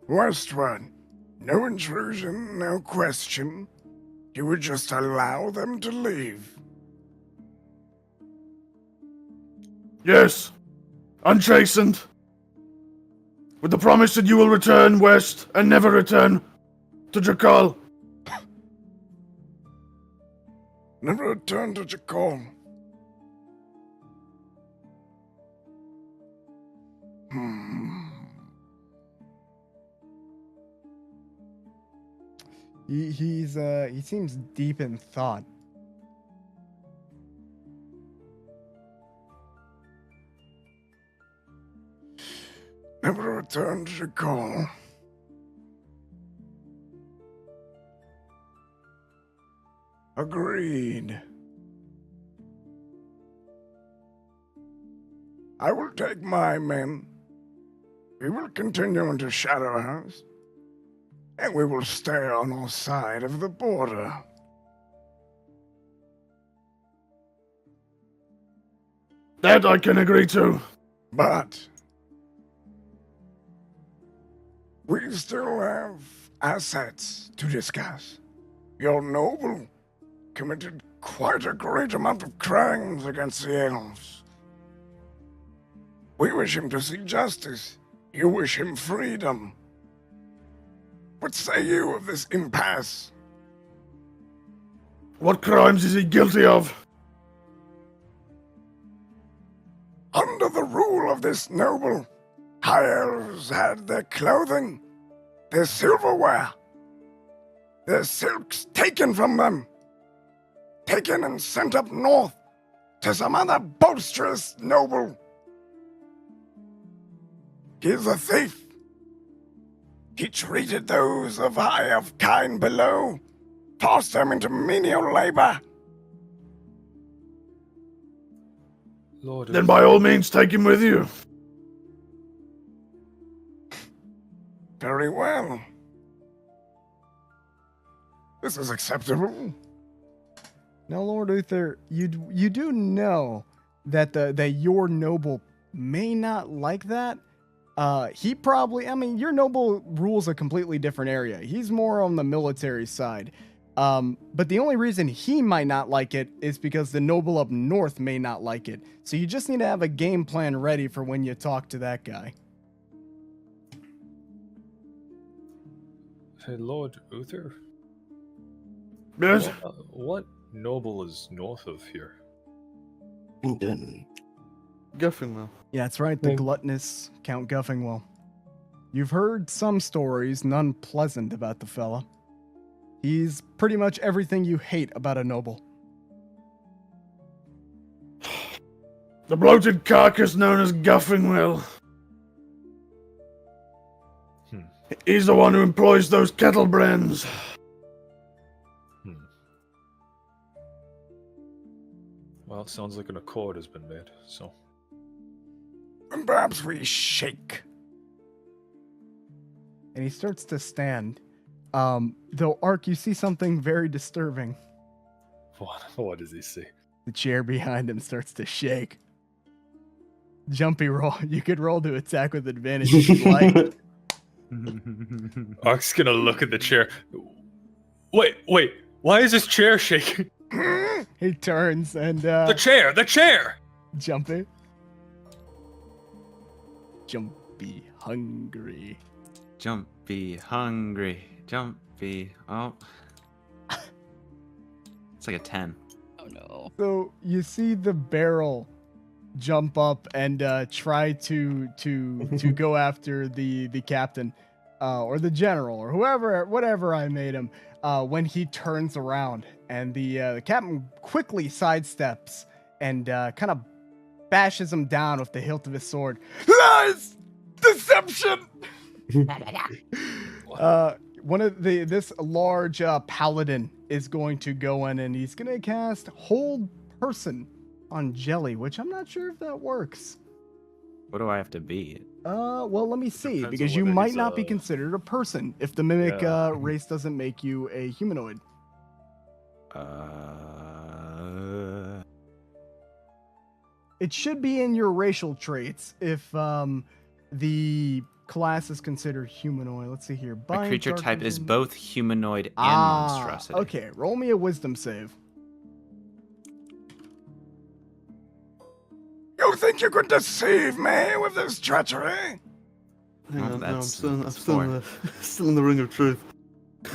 westward. No intrusion, no question. You would just allow them to leave. Yes, unchastened. With the promise that you will return west and never return to Jakal. Never return to Jakal. He seems deep in thought. Never return to Jakal. Agreed. I will take my men. We will continue into Shadow House, and we will stay on our side of the border. That I can agree to. But we still have assets to discuss. Your noble committed quite a great amount of crimes against the elves. We wish him to see justice. You wish him freedom. What say you of this impasse? What crimes is he guilty of? Under the rule of this noble, high elves had their clothing, their silverware, their silks taken from them, taken and sent up north to some other boisterous noble. He is a thief. He treated those of high elf kind below, forced them into menial labor. Lord, Then by all means take him with you. Very well. This is acceptable. Now, Lord Uther, you do know that that your noble may not like that. He probably, I mean, your noble rules a completely different area. He's more on the military side. But the only reason he might not like it is because the noble up north may not like it. So you just need to have a game plan ready for when you talk to that guy. Hey, Lord Uther? Yes? What noble is north of here? Guffingwell. Yeah, that's right, the gluttonous Count Guffingwell. You've heard some stories, none pleasant about the fella. He's pretty much everything you hate about a noble. The bloated carcass known as Guffingwell. He's the one who employs those kettle brands. Well, it sounds like an accord has been made, so. And perhaps we shake. And he starts to stand. Though, Ark, you see something very disturbing. What does he see? The chair behind him starts to shake. Jumpy roll. You could roll to attack with advantage if you like. Ark's gonna look at the chair. Wait, why is this chair shaking? He turns and The chair! Jumpy. Jumpy hungry. Jumpy hungry. Jumpy. Oh. It's like a 10. Oh no. So you see the barrel jump up and try to go after the captain or the general or whatever I made him when he turns around, and the captain quickly sidesteps and kind of bashes him down with the hilt of his sword. Lies! Deception! this large paladin is going to go in and he's going to cast Hold Person on Jelly, which I'm not sure if that works. What do I have to be? Well, let me see, depends because on you whether might he's not be a- considered a person if the mimic Yeah. race doesn't make you a humanoid. It should be in your racial traits if the class is considered humanoid. Let's see here. My Bind, creature dark type is vision. both humanoid and monstrosity. Okay, roll me a wisdom save. You think you could deceive me with this treachery? Hang on, no, I'm that's still, that's still in the, still in the ring of truth.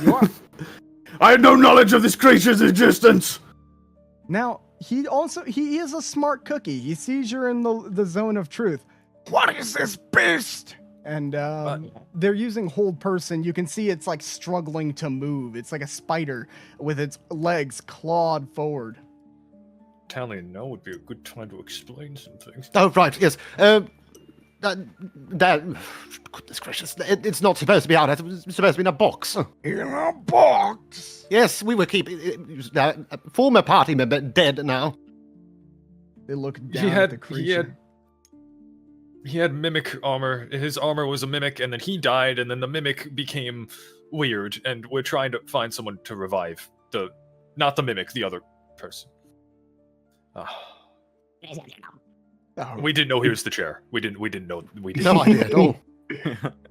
You are. I had no knowledge of this creature's existence. Now, he is a smart cookie. He sees you're in the zone of truth. What is this beast? And they're using Hold Person. You can see it's like struggling to move. It's like a spider with its legs clawed forward. Telling now would be a good time to explain some things. Oh, right, yes. Goodness gracious, it's not supposed to be out. It's supposed to be in a box. In a box? Yes, we were keeping... former party member dead now. They look down at the creature. He had mimic armor. His armor was a mimic, and then he died, and then the mimic became weird, and we're trying to find someone to revive not the mimic, the other person. We didn't know he was the chair. We didn't know. We didn't. No idea at all.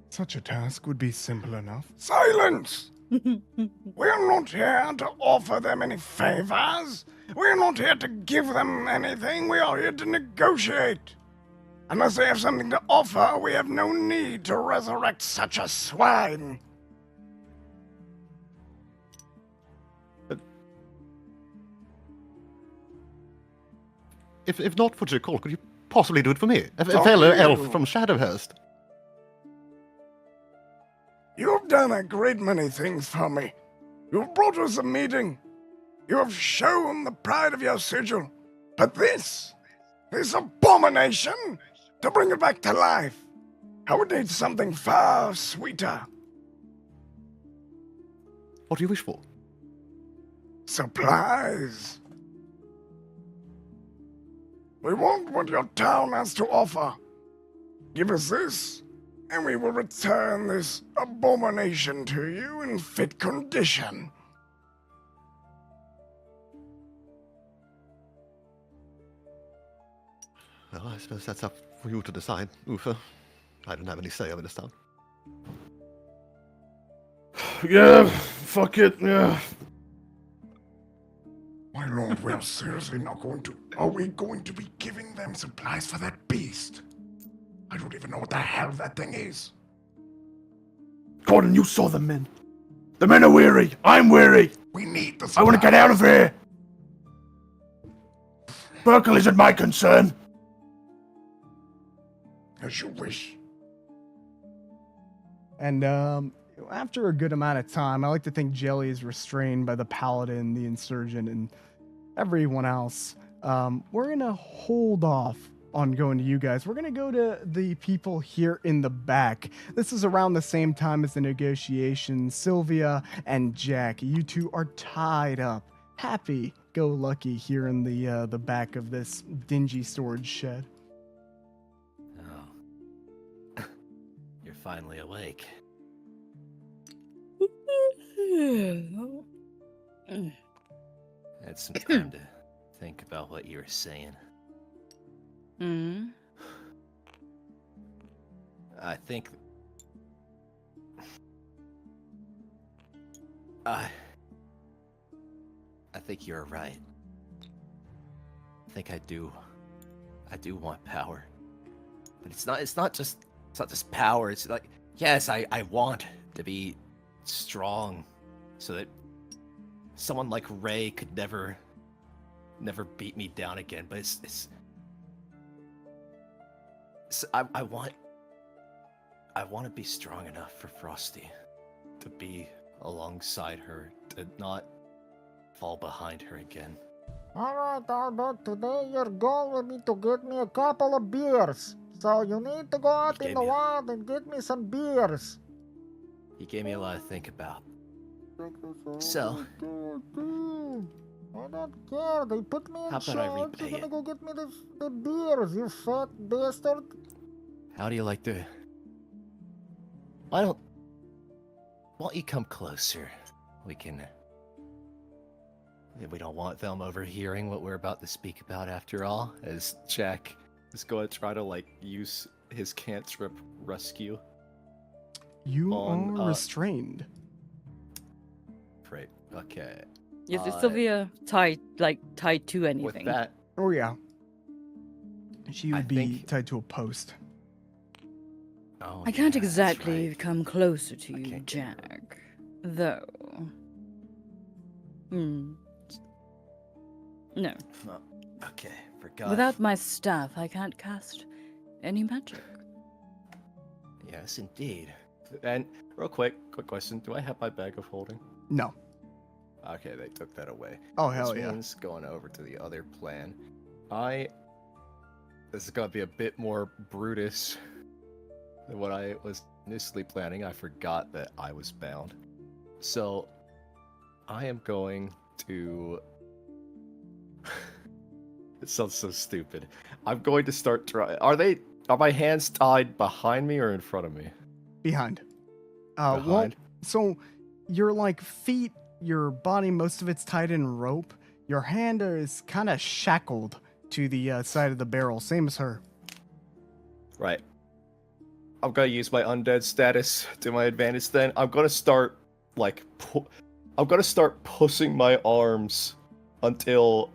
Such a task would be simple enough. Silence! We're not here to offer them any favors. We're not here to give them anything. We are here to negotiate. Unless they have something to offer, we have no need to resurrect such a swine. If not for Jackal, could you possibly do it for me? A For fellow you. elf from Shadowhurst. You've done a great many things for me. You've brought us a meeting. You have shown the pride of your sigil. But this abomination, to bring it back to life, I would need something far sweeter. What do you wish for? Supplies. We want what your town has to offer. Give us this, and we will return this abomination to you in fit condition. Well, I suppose that's up for you to decide, Ufa. I don't have any say over this town. Yeah, fuck it, yeah. My lord, we are seriously not going to... Are we going to be giving them supplies for that beast? I don't even know what the hell that thing is. Gordon, you saw the men. The men are weary. I'm weary. We need the supplies. I want to get out of here. Burkle isn't my concern. As you wish. And after a good amount of time, I like to think Jelly is restrained by the paladin, the insurgent, and everyone else. We're gonna hold off on going to you guys. We're gonna go to the people here in the back. This is around the same time as the negotiations. Sylvia and Jack, you two are tied up. Happy go lucky here in the back of this dingy storage shed. Oh. You're finally awake. Had some time to think about what you were saying. Hmm. I think I think you're right. I think I do want power. But it's not just power. It's like, yes, I want to be strong so that someone like Ray could never beat me down again. But it's I want to be strong enough for Frosty to be alongside her, to not fall behind her again. Alright, Albert, today your goal will be to get me a couple of beers. So you need to go out in the wild and get me some beers. He gave me a lot to think about. So, I don't care. They put me in How about I charge. repay You're gonna it? go get me the beers, you fat bastard. how do you like to... Why don't you come closer? We can... We don't want them overhearing what we're about to speak about after all. As Jack is going to try to like use his cantrip rescue. You On, are restrained. Great. Okay. Is Sylvia tied to anything? With that, Oh yeah. She I would be think- tied to a post. Oh, I can't yeah, that's exactly right. come closer to I you, can't get her. Jack. Though. No. Oh, okay, forgot. Without my staff, I can't cast any magic. Yes, indeed. and real quick question: do I have my bag of holding? No. Okay, they took that away. Oh hell This yeah. means going over to the other plan. This is gonna be a bit more Brutus than what I was initially planning. I forgot that I was bound. So, I am going to... It sounds so stupid. I'm going to start trying... Are my hands tied behind me or in front of me? Behind. Well, Behind? so your like feet, your body, most of it's tied in rope. Your hand is kind of shackled to the side of the barrel, same as her. Right. I'm gonna use my undead status to my advantage then. I'm gonna start, like, pushing my arms until,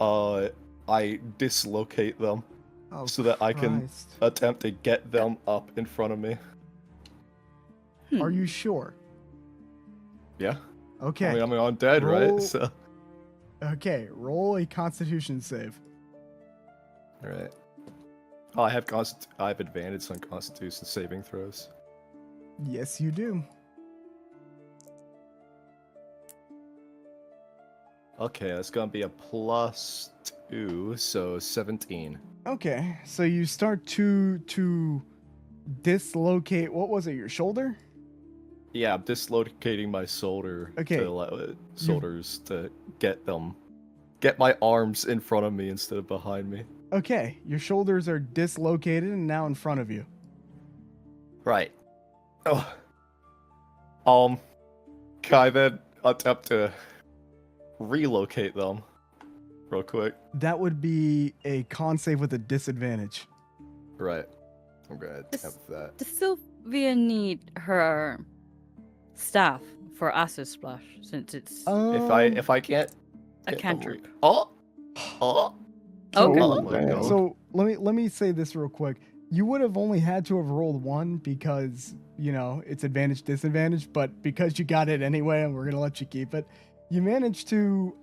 I dislocate them. Oh, so that I can Christ. attempt to get them up in front of me. Are you sure? Yeah. Okay. I mean, I'm undead, Roll- right? So. Okay, roll a Constitution save. All right. Oh, I have advantage on Constitution saving throws. Yes, you do. Okay, that's gonna be a +2, so 17. Okay, so you start to dislocate. What was it? Your shoulder? Yeah, I'm dislocating my shoulder. Okay. Shoulders to get my arms in front of me instead of behind me. Okay, your shoulders are dislocated and now in front of you. Right. Oh. Can I then attempt to relocate them real quick? That would be a con save with a disadvantage. Right. I'm gonna attempt that. Does Sylvia need her staff for acid splash since it's If I can't a get them cantrip? Oh. Okay. Oh my god. So let me say this real quick. You would have only had to have rolled one because, you know, it's advantage disadvantage, but because you got it anyway and we're gonna let you keep it, you managed to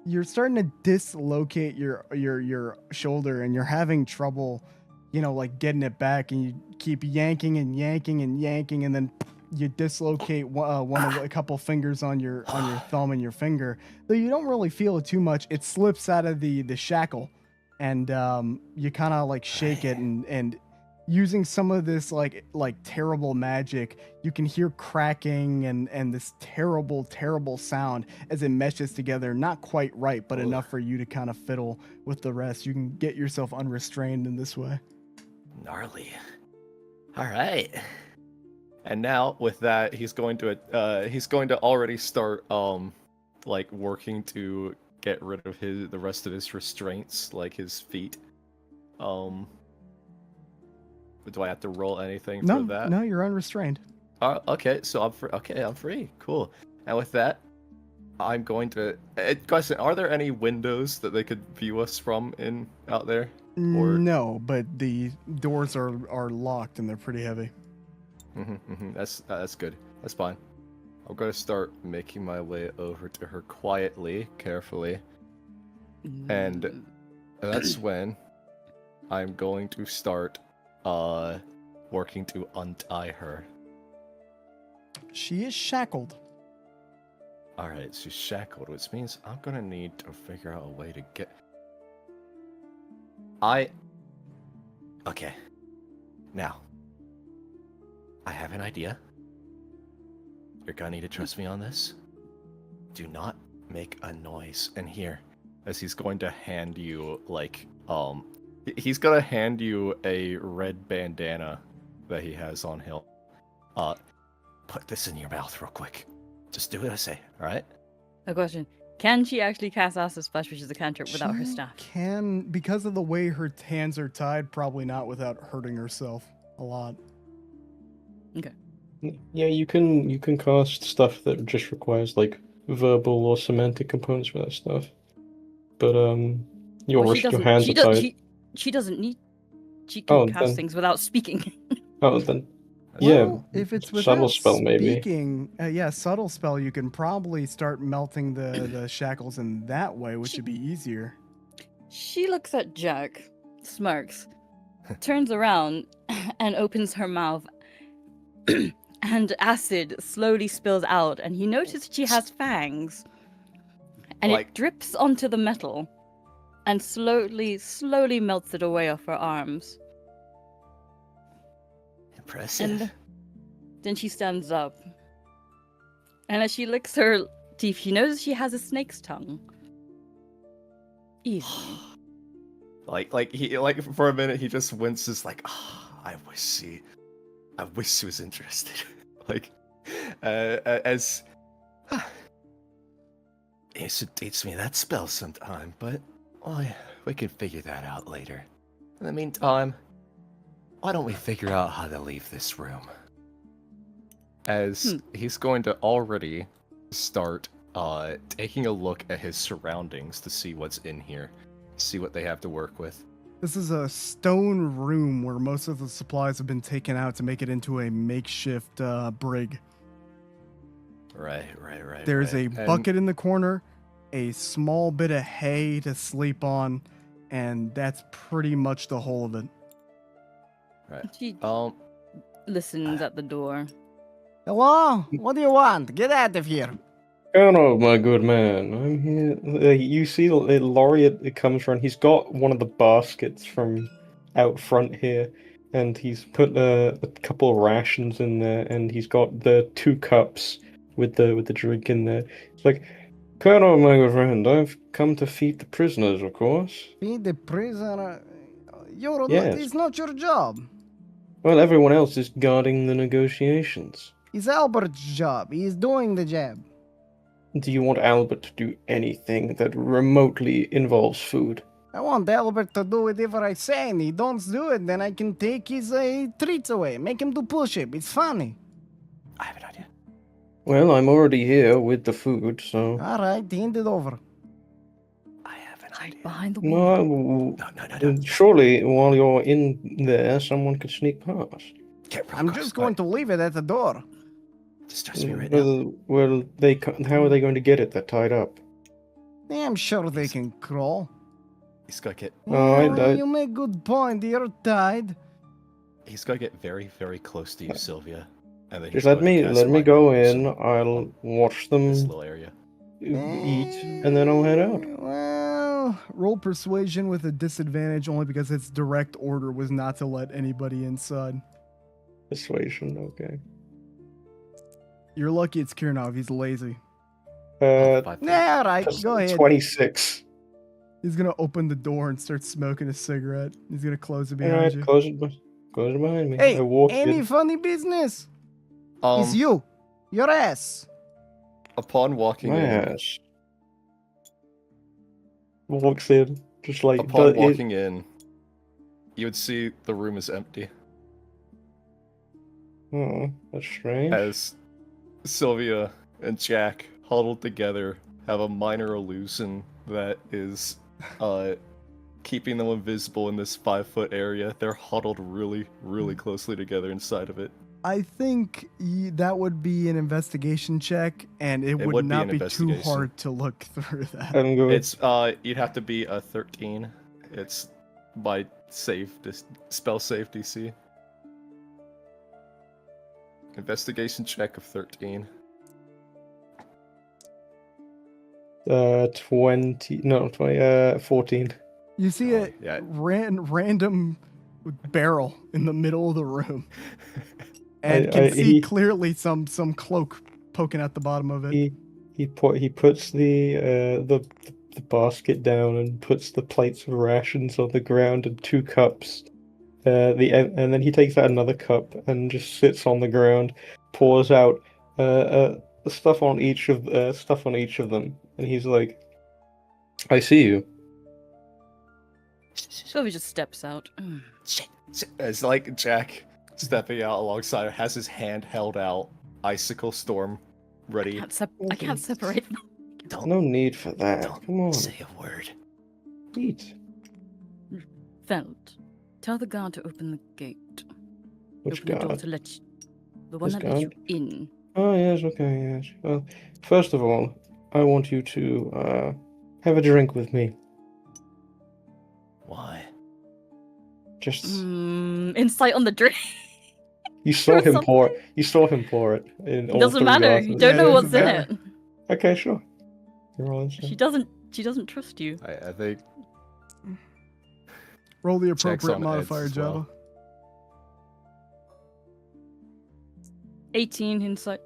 you're starting to dislocate your shoulder and you're having trouble, you know, like getting it back, and you keep yanking and yanking and yanking, and then you dislocate a couple fingers on your thumb and your finger. Though you don't really feel it too much, it slips out of the shackle, and you kind of like shake it, and using some of this like terrible magic, you can hear cracking and this terrible sound as it meshes together. Not quite right, but enough for you to kind of fiddle with the rest. You can get yourself unrestrained in this way. Gnarly. All right. And now with that, he's going to already start like working to get rid of the rest of his restraints, like his feet. Do I have to roll anything for that? No, you're unrestrained. Okay, so I'm free. Okay, I'm free. Cool. And with that, I'm going to. Question: are there any windows that they could view us from out there? Or... No, but the doors are locked and they're pretty heavy. That's good. That's fine. I'm gonna start making my way over to her quietly, carefully, and that's when I'm going to start working to untie her. She is shackled. All right, she's shackled, which means I'm gonna need to figure out a way to get. Okay. Now, I have an idea. You're gonna need to trust me on this. Do not make a noise. And here, as he's going to hand you he's gonna hand you a red bandana that he has on him. Put this in your mouth real quick. Just do what I say, alright? A question. Can she actually cast Acid Splash, which is a cantrip, without her She staff? Can, because of the way her hands are tied, probably not without hurting herself a lot. Okay. Yeah, you can cast stuff that just requires like verbal or semantic components for that stuff. But your Well, she doesn't. hands She are does. tied. She doesn't need. She can Oh, cast then- things without speaking. Oh, then Well, yeah. if it's subtle without spell maybe. speaking, yeah, subtle spell, you can probably start melting the shackles in that way, which would be easier. She looks at Jack, smirks, turns around, and opens her mouth. And acid slowly spills out, and he notices she has fangs. And it drips onto the metal, and slowly melts it away off her arms. Impressive. And then she stands up. And as she licks her teeth, she knows she has a snake's tongue. Easy. He for a minute he just winces I wish he was interested. As He should teach me that spell sometime, but we can figure that out later. In the meantime, why don't we figure out how to leave this room? As he's going to already start taking a look at his surroundings to see what's in here, see what they have to work with. This is a stone room where most of the supplies have been taken out to make it into a makeshift brig. Right. There's a And- bucket in the corner, a small bit of hay to sleep on, and that's pretty much the whole of it. Right. She listens at the door. Hello? What do you want? Get out of here. Oh, my good man, I'm here. You see the laureate it comes from. He's got one of the baskets from out front here, and he's put a couple of rations in there, and he's got the 2 cups with the drink in there. It's like, Colonel, my good friend, I've come to feed the prisoners, of course. Feed the prisoner. Yes. It's not your job. Well, everyone else is guarding the negotiations. It's Albert's job. He's doing the job. Do you want Albert to do anything that remotely involves food? I want Albert to do whatever I say, and he don't do it, then I can take his treats away. Make him do push-up. It's funny. I have an idea. Well, I'm already here with the food, so... All right, hand it over. I have an idea. Behind the wall. No. Surely, while you're in there, someone could sneak past. I'm just going to leave it at the door. Just trust me right now. Well, how are they going to get it? They're tied up. I'm sure they can crawl. He's got to get You make good point. You're tied. he's got to get very, very close to you, Sylvia. And then Just he's let going me to cast let me Light go Noise in. I'll watch them this little area. eat, and then I'll head out. Well, roll persuasion with a disadvantage only because its direct order was not to let anybody inside. Persuasion, okay. You're lucky it's Kirinov. He's lazy. Yeah, all right. Go ahead. 26. He's gonna open the door and start smoking a cigarette. He's gonna close it All behind right, you. close it behind me. Hey, I walk any in. funny business? It's you. Your ass. Upon walking My in, ass. Walks in, just like... upon walking in, you would see the room is empty. Oh, that's strange. As Sylvia and Jack, huddled together, have a minor illusion that is keeping them invisible in this 5-foot area. They're huddled really, really closely together inside of it. I think that would be an investigation check, and it would would be not an be too investigation. hard to look through that. I'm going. It's you'd have to be a 13. It's by spell save DC. Investigation check of 13. 14. You see a yeah. random barrel in the middle of the room, and I- can see he- clearly some cloak poking at the bottom of it. He puts the basket down and puts the plates of rations on the ground and 2 cups. And then he takes out another cup and just sits on the ground, pours out stuff on each of them, and he's like, "I see you." Sylvie just steps out. It's like Jack stepping out alongside her, has his hand held out, icicle storm ready. I can't separate them. No need for that. Come on. Say a word. Eat. Felt. Tell the guard to open the gate. Which open the door guard? to let you, the one This that let you guard? in. Oh, yes, okay, yes. Well, first of all, I want you to have a drink with me. Why? Just Insight on the drink. you saw him pour it. You saw him pour it in all Doesn't 3 matter. You glasses. don't know it what's doesn't in matter. it. Okay, sure. You're all insane. She doesn't trust you. I think Roll the Jack's appropriate on edge modifier, as Java. well. 18 insight.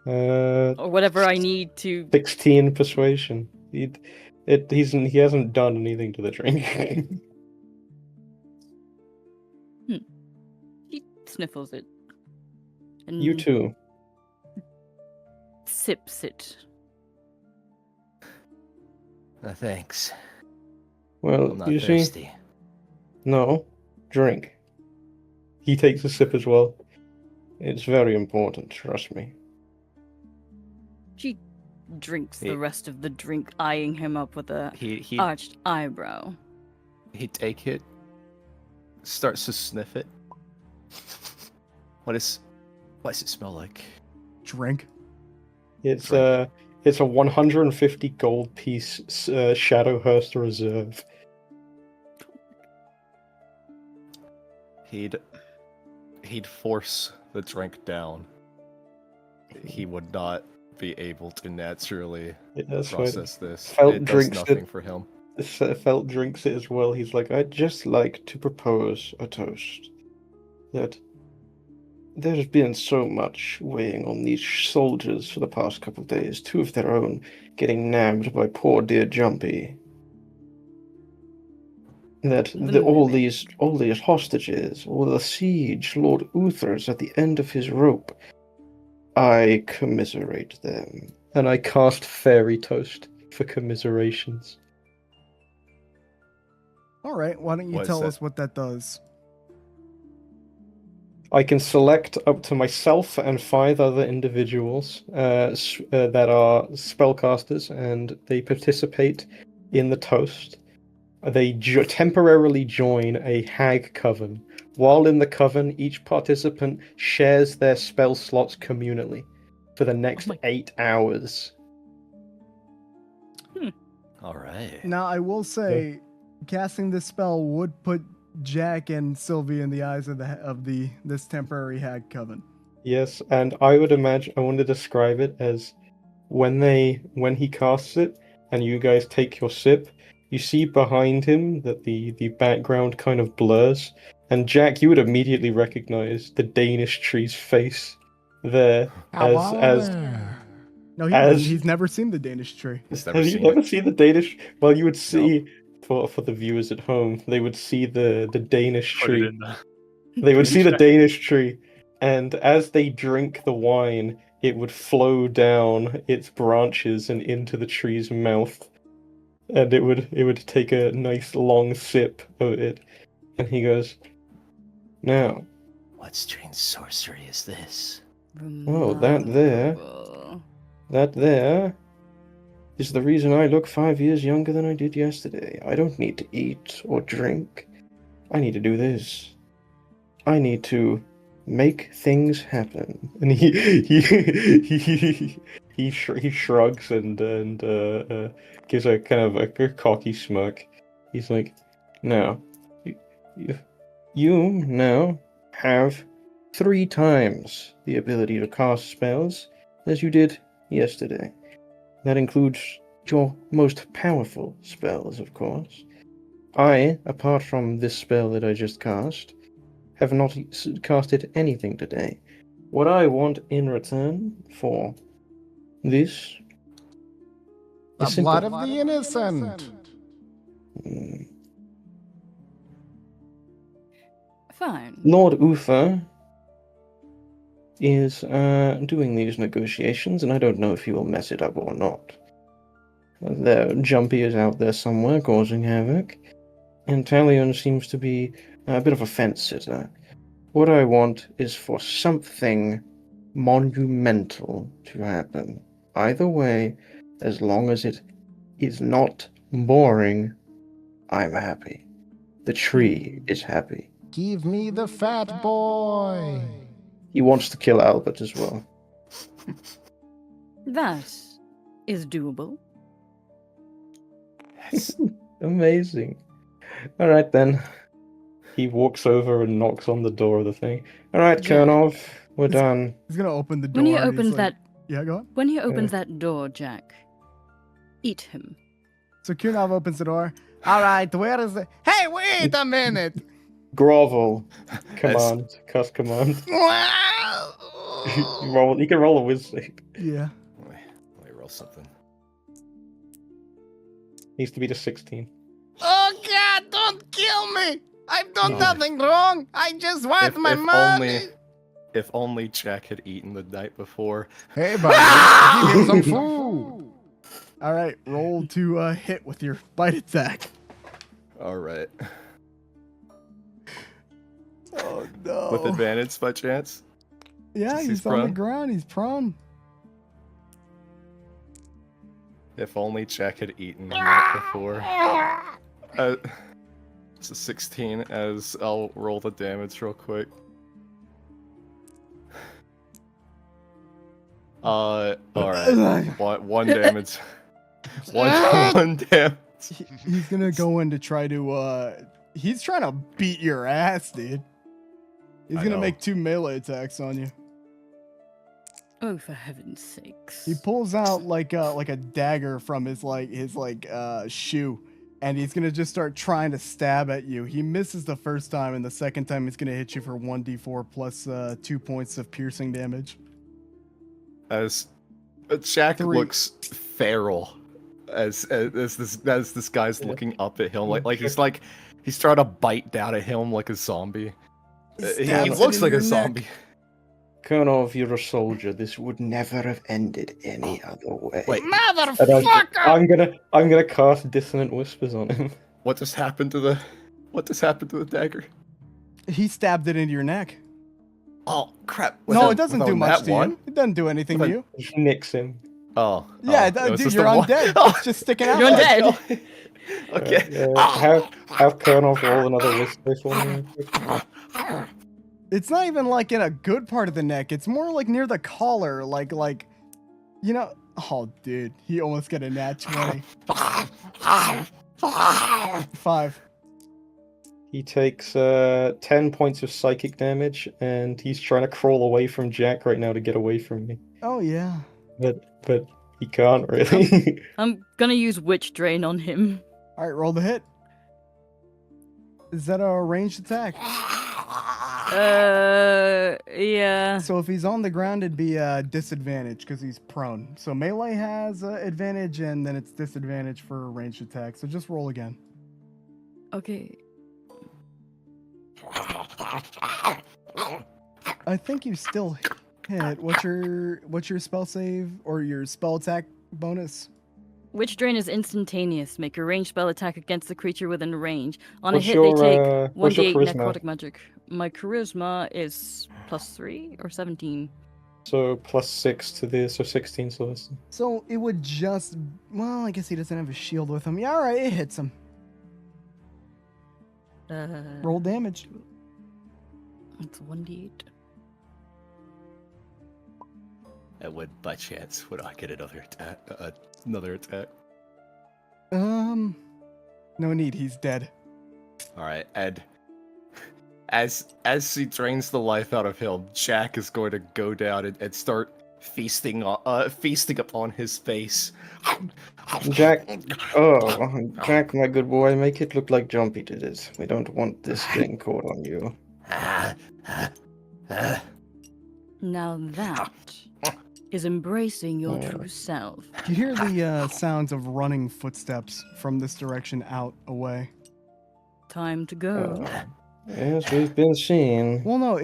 Uh, Or whatever I need to. 16 persuasion. He hasn't done anything to the drink. He sniffles it. And You too. sips it. Thanks. Well, I'm not you see, thirsty. no, drink. He takes a sip as well. It's very important, trust me. She drinks He- the rest of the drink, eyeing him up with a he arched eyebrow. he take it, starts to sniff it. What does it smell like? Drink. It's a 150 gold piece Shadowhurst Reserve. He'd force the drink down. He would not be able to naturally Yeah, that's right. process this. Felt It does drinks nothing it. for him. Felt drinks it as well. He's like, I'd just like to propose a toast. That there's been so much weighing on these soldiers for the past couple of days. 2 of their own getting nabbed by poor dear Jumpy. That all these hostages, all the siege, Lord Uther's at the end of his rope. I commiserate them. And I cast Fairy Toast for commiserations. All right, why don't you What is tell that? us what that does? I can select up to myself and 5 other individuals that are spellcasters, and they participate in the toast. They temporarily join a hag coven. While in the coven, each participant shares their spell slots communally for the next 8 hours. All right. Now, I will say, casting this spell would put Jack and Sylvie in the eyes of this temporary hag coven. Yes, and I would imagine I want to describe it as when he casts it and you guys take your sip, you see behind him that the background kind of blurs, and Jack, you would immediately recognize the Danish tree's face there as No, he's never seen the Danish tree. have you never seen the Danish? Well, you would see for the viewers at home, they would see the Danish Put it tree. in the- They would see the Danish tree, and as they drink the wine, it would flow down its branches and into the tree's mouth, and it would take a nice long sip of it, and he goes, "Now, What strange sorcery is this? oh, that there is the reason I look 5 years younger than I did yesterday. I don't need to eat or drink. I need to do this. I need to make things happen." And he shrugs and gives a kind of a cocky smirk. He's like, "Now, you now have 3 times the ability to cast spells as you did yesterday. That includes your most powerful spells, of course. I, apart from this spell that I just cast, have not casted anything today. What I want in return for this The is blood simple. of the innocent. Fine. Lord Uther is doing these negotiations, and I don't know if he will mess it up or not. Jumpy is out there somewhere causing havoc, and Talion seems to be a bit of a fence sitter. What I want is for something monumental to happen. Either way, as long as it is not boring, I'm happy. The tree is happy. Give me the fat boy. He wants to kill Albert as well. That is doable. Amazing. Alright then. He walks over and knocks on the door of the thing. Alright, Yeah. Kernov, we're done. He's gonna open the door. When he and he's opens like- that, Yeah, go on. when he opens that door, Jack, eat him. So Kunov opens the door. All right, where is it? Hey, wait a minute. Grovel. Command. Cuss command. You can roll a whiz save. Yeah. Let me roll something. Needs to be to 16. Oh God! Don't kill me. I've done nothing wrong. I just want my money. If only Jack had eaten the night before. Hey, buddy, give him some food. All right, roll to hit with your bite attack. All right. Oh no. With advantage by chance? Yeah, Since he's on the ground. He's prone. If only Jack had eaten the night before. It's a 16 as I'll roll the damage real quick. Alright. One damage. One damage. He's gonna go in to try to he's trying to beat your ass, dude. He's I gonna know. make 2 melee attacks on you. Oh, for heaven's sakes. He pulls out like a dagger from his shoe, and he's gonna just start trying to stab at you. He misses the first time, and the second time he's gonna hit you for 1d4 plus 2 points of piercing damage. As Jack 3. looks feral as this guy's looking up at him he's trying to bite down at him like a zombie. He Stabs looks it in like a your zombie. neck. Kernov, you're a soldier. This would never have ended any other way. Wait, And Motherfucker! I'm gonna cast dissonant whispers on him. what just happened to the dagger? He stabbed it into your neck. Oh crap! No, it doesn't do much that to one? you. It doesn't do anything to you. He nicks him. Oh. Yeah, it was dude, just you're the one- undead. Oh, It's just sticking out. You're undead. Okay. Have Kernov roll another whisper for me. It's not even like in a good part of the neck. It's more like near the collar, like you know. Oh, dude, he almost got a nat 20. 5. He takes 10 points of psychic damage, and he's trying to crawl away from Jack right now to get away from me. Oh yeah. But he can't really. I'm gonna use Witch Drain on him. All right, roll the hit. Is that a ranged attack? Yeah. So if he's on the ground, it'd be a disadvantage because he's prone. So melee has advantage, and then it's disadvantage for a ranged attack. So just roll again. Okay. I think you still hit. What's your spell save or your spell attack bonus? Witch Drain is instantaneous. Make a ranged spell attack against the creature within range. On What's a hit, your, they take what's your 1d8 charisma? necrotic magic. My charisma is +3 or 17. So +6 to this, so 16, so that's... So it would just. Well, I guess he doesn't have a shield with him. Yeah, all right, it hits him. Roll damage. It's 1d8. And would by chance would I get another attack? Another attack. No need. He's dead. All right, Ed. As he drains the life out of him, Jack is going to go down and start feasting upon his face. Jack, Jack, my good boy, make it look like Jumpy did it. We don't want this getting caught on you. Now that is embracing your true self. You hear the sounds of running footsteps from this direction out away. Time to go. Yes, we've been seen. Well, no,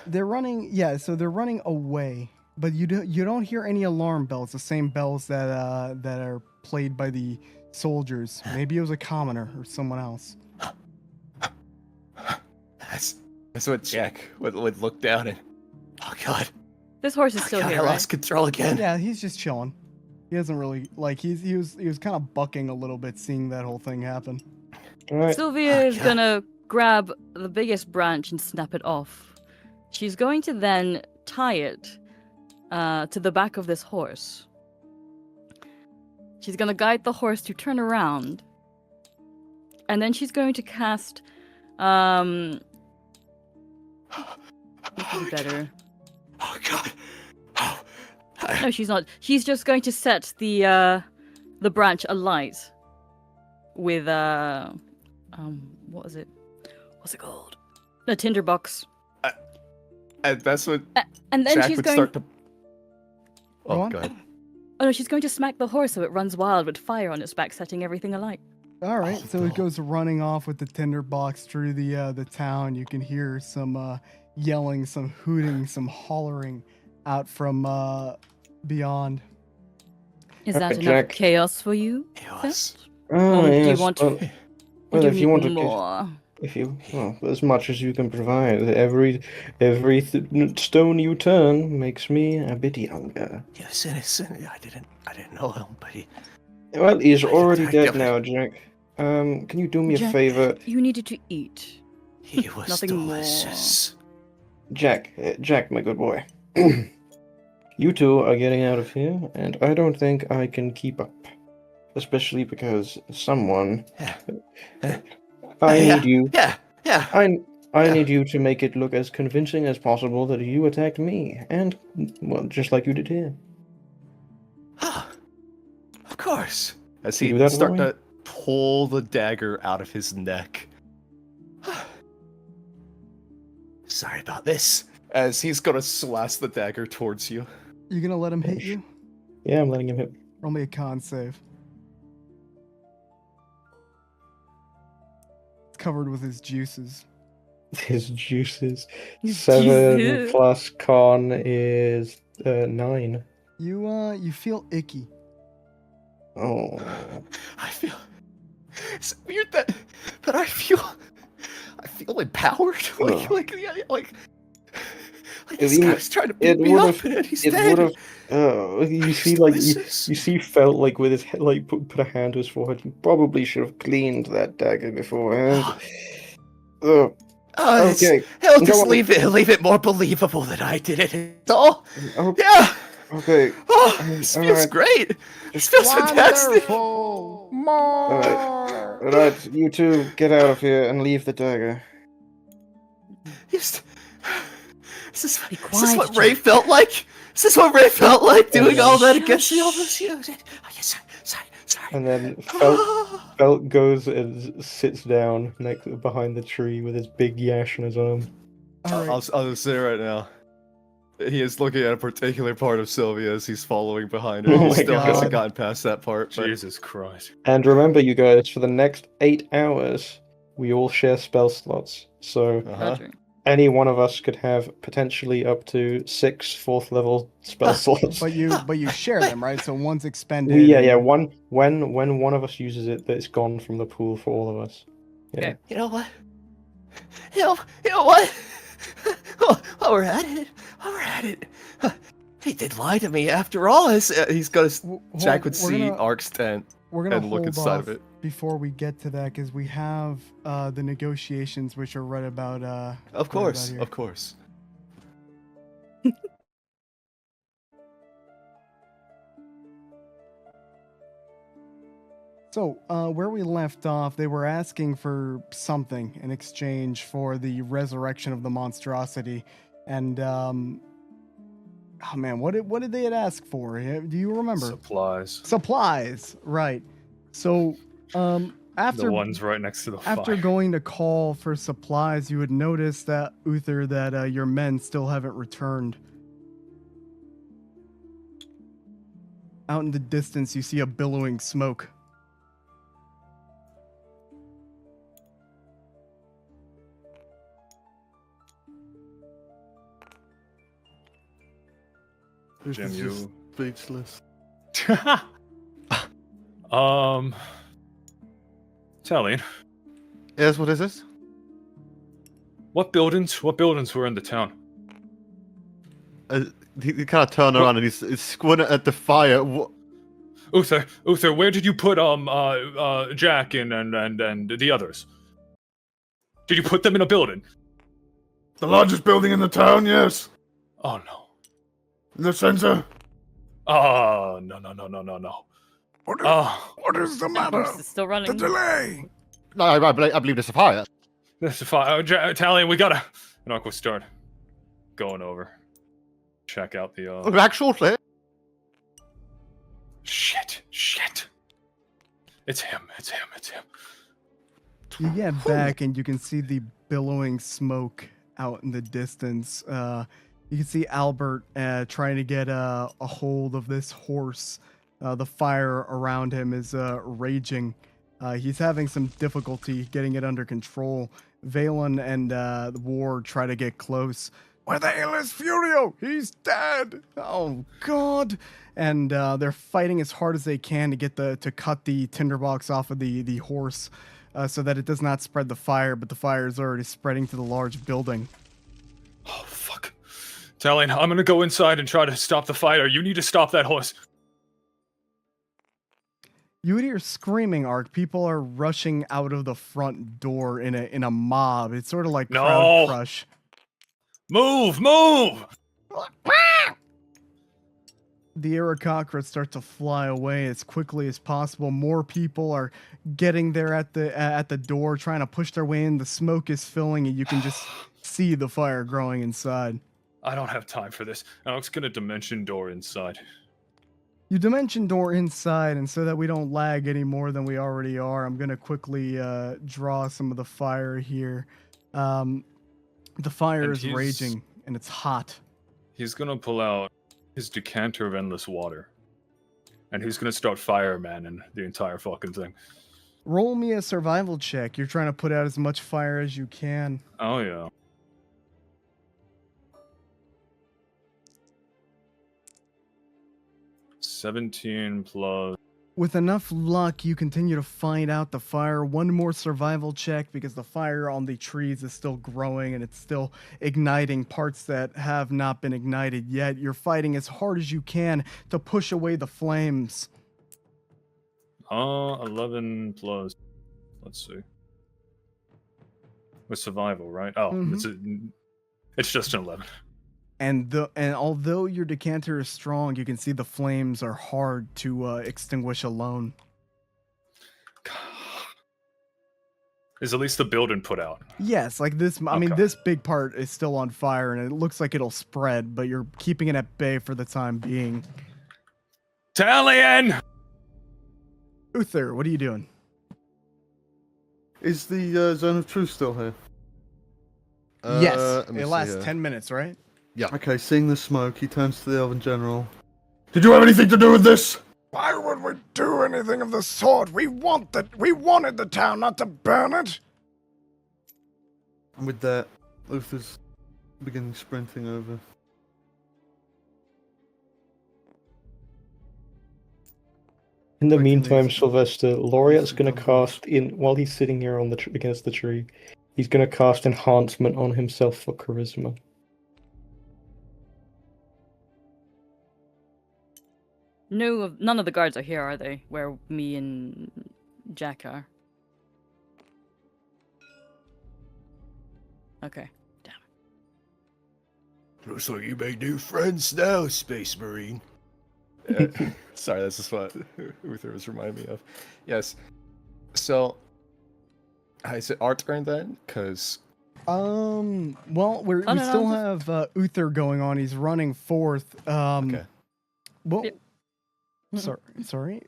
they're running. Yeah, so they're running away, but you don't hear any alarm bells. The same bells that are played by the soldiers. Maybe it was a commoner or someone else. That's what Jack would look down and. Oh God. This horse is still God, here, I right? lost control again. Yeah, he's just chilling. He doesn't really like. He was kind of bucking a little bit, seeing that whole thing happen. Right. Sylvia is gonna grab the biggest branch and snap it off. She's going to then tie it to the back of this horse. She's gonna guide the horse to turn around, and then she's going to cast. This will be better. Oh God. No, she's not. She's just going to set the branch alight with what is it? What's it called? A tinderbox. And that's what. And then Jack she's would going. start to. Go Oh on. God. Oh no, she's going to smack the horse so it runs wild with fire on its back, setting everything alight. All right, so it goes running off with the tinderbox through the town. You can hear some yelling, some hooting, some hollering out from beyond. Is that enough Jack. chaos for you? Yes. Oh, Do you yes. want? Well, do if you want to, more? if you, well, as much as you can provide, every stone you turn makes me a bit younger. Yes, innocent. I didn't know him, but he. Well, he's already dead detective. now, Jack. Can you do me a Jack, favor? You needed to eat. He was Nothing delicious. Jack, my good boy. You two are getting out of here, and I don't think I can keep up. Especially because someone. I need you. Yeah. I need you to make it look as convincing as possible that you attacked me, and, well, just like you did here. Of course. As You he do that, start Roy? to pull the dagger out of his neck. Sorry about this. As he's gonna slash the dagger towards you. You gonna let him hit you? Yeah, I'm letting him hit. Roll me a con save. It's covered with his juices. His juices. His 7 juices. plus con is 9. You feel icky. Oh. I feel it's weird that I feel empowered. Like this Even- guy's trying to it beat me up would've- and he's it dead. would've. You see, like delicious. you see, felt like with his head, like put a hand to his forehead. He probably should have cleaned that dagger beforehand. Oh, Okay, Hell, go just on. leave it more believable that I did it. It's all. Okay. Yeah. Okay. Oh, this feels Alright. great. This feels fantastic. Wonderful. All right, you two get out of here and leave the dagger. Is this quiet, what Ray felt like? Is this what Ray felt like doing all that against me all those years? Oh, yes, sorry. And then Felt goes and sits down behind the tree with his big yash on his arm. All right. I'll just say right now. He is looking at a particular part of Sylvia as he's following behind her. Oh He my still hasn't God. gotten past that part. But Jesus Christ. And remember, you guys, for the next 8 hours, we all share spell slots. So Roger. any one of us could have potentially up to 6 4th level spell slots. But you share them, right? So one's expended. Yeah. and- When one of us uses it, it's gone from the pool for all of us. Yeah. Okay. You know what? You know what? While we're at it. He did lie to me after all. he's got his. Hold Jack on, would we're see gonna- Ark's tent We're gonna and look hold inside off of it. before we get to that because we have the negotiations, which are right about. Of course, here. of course. So, where we left off, they were asking for something in exchange for the resurrection of the monstrosity, and oh man, what did they ask for? Do you remember? Supplies. Supplies, right? So, after The ones right next to the after fire. going to call for supplies, you would notice that Uther, that your men still haven't returned. Out in the distance, you see a billowing smoke. This Jim, is just you. speechless. Tallien, Yes, what is this? what buildings were in the town? He kind of turned around and he's squinting at the fire. Uther, where did you put Jack and the others? Did you put them in a building? The largest building in the town, yes. Oh no. The center. Oh no. What is the matter? Horse is still running. The delay. No, I believe there's a fire. That's a fire. Tallien, we gotta. And I'll start going over. Check out the. I'll be back shortly. Shit. It's him. You get back and you can see the billowing smoke out in the distance. You can see Albert trying to get a hold of this horse. The fire around him is raging. He's having some difficulty getting it under control. Valen and the Ward try to get close. Where the hell is Furio? He's dead. Oh God! And they're fighting as hard as they can to get to cut the tinderbox off of the horse, so that it does not spread the fire. But the fire is already spreading to the large building. Oh fuck. Tallien, I'm gonna go inside and try to stop the fire. You need to stop that horse. You would hear screaming, Ark. People are rushing out of the front door in a mob. It's sort of like crowd crush. Move! The Aarakocra start to fly away as quickly as possible. More people are getting there at the door, trying to push their way in. The smoke is filling, and you can just see the fire growing inside. I don't have time for this. Alex, gonna dimension door inside. You dimension door inside, and so that we don't lag any more than we already are, I'm gonna quickly draw some of the fire here. The fire is raging, and it's hot. He's gonna pull out his decanter of endless water. And he's gonna start firemanning the entire fucking thing. Roll me a survival check. You're trying to put out as much fire as you can. Oh yeah. $17 plus. With enough luck, you continue to find out the fire. One more survival check because the fire on the trees is still growing and it's still igniting parts that have not been ignited yet. You're fighting as hard as you can to push away the flames. 11 plus. Let's see. With survival, right? Oh, it's just an 11. And although your decanter is strong, you can see the flames are hard to extinguish alone. Is at least the building put out? Yes, like this. I mean, this big part is still on fire, and it looks like it'll spread, but you're keeping it at bay for the time being. Tallien! Uther, what are you doing? Is the Zone of Truth still here? Yes, it lasts 10 minutes, right? Yeah. Okay, seeing the smoke, he turns to the Elven General. Did you have anything to do with this? Why would we do anything of the sort? We wanted the town, not to burn it. And with that, Uther's beginning sprinting over. In the meantime, Sylvester, Laureate's going to cast while he's sitting here on against the tree, he's going to cast enhancement on himself for charisma. No, none of the guards are here, are they? Where me and Jack are. Okay, damn it. Looks like you made new friends now, Space Marine. Sorry, that's just what Uther was reminding me of. Yes. So, is it our turn then? Because well, we still have Uther going on. He's running fourth. okay. Well, sorry.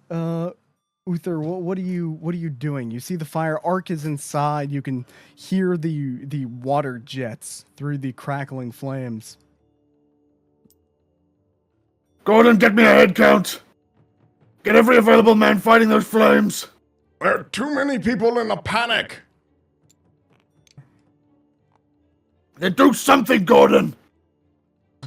Uther, what are you doing? You see the fire. Ark is inside. You can hear the water jets through the crackling flames. Gordon, get me a head count. Get every available man fighting those flames! There are too many people in a panic. Then do something, Gordon!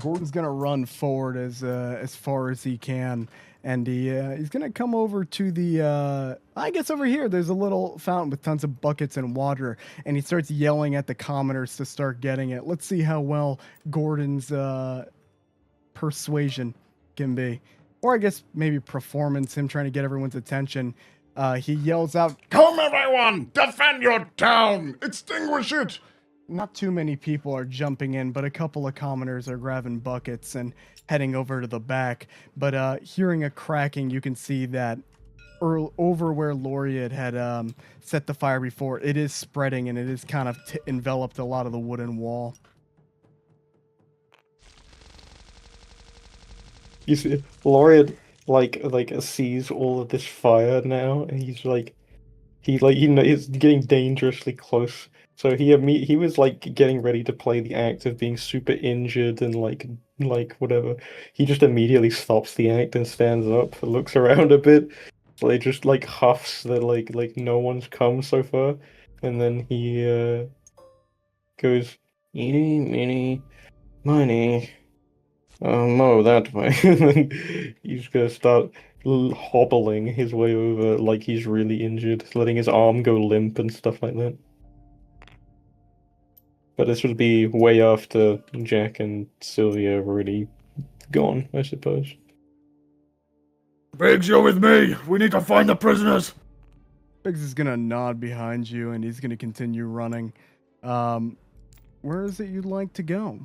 Gordon's gonna run forward as far as he can, and he's gonna come over to the I guess over here there's a little fountain with tons of buckets and water, and he starts yelling at the commoners to start getting it. Let's see how well Gordon's persuasion can be, or I guess maybe performance, him trying to get everyone's attention. He yells out, Come everyone, defend your town, extinguish it. not too many people are jumping in, but a couple of commoners are grabbing buckets and heading over to the back. But hearing a cracking, you can see that over where Laureate had set the fire before, it is spreading and it is kind of enveloped a lot of the wooden wall. You see, Laureate like sees all of this fire now, and he's getting dangerously close. So he was like getting ready to play the act of being super injured and like whatever. He just immediately stops the act and stands up, looks around a bit, like just like huffs that like no one's come so far, and then he goes, "Eeny, meeny, miny, no, that way." And then he's gonna start hobbling his way over like he's really injured, letting his arm go limp and stuff like that. But this would be way after Jack and Sylvia have already gone, I suppose. Biggs, you're with me! We need to find the prisoners! Biggs is gonna nod behind you and he's gonna continue running. Where is it you'd like to go?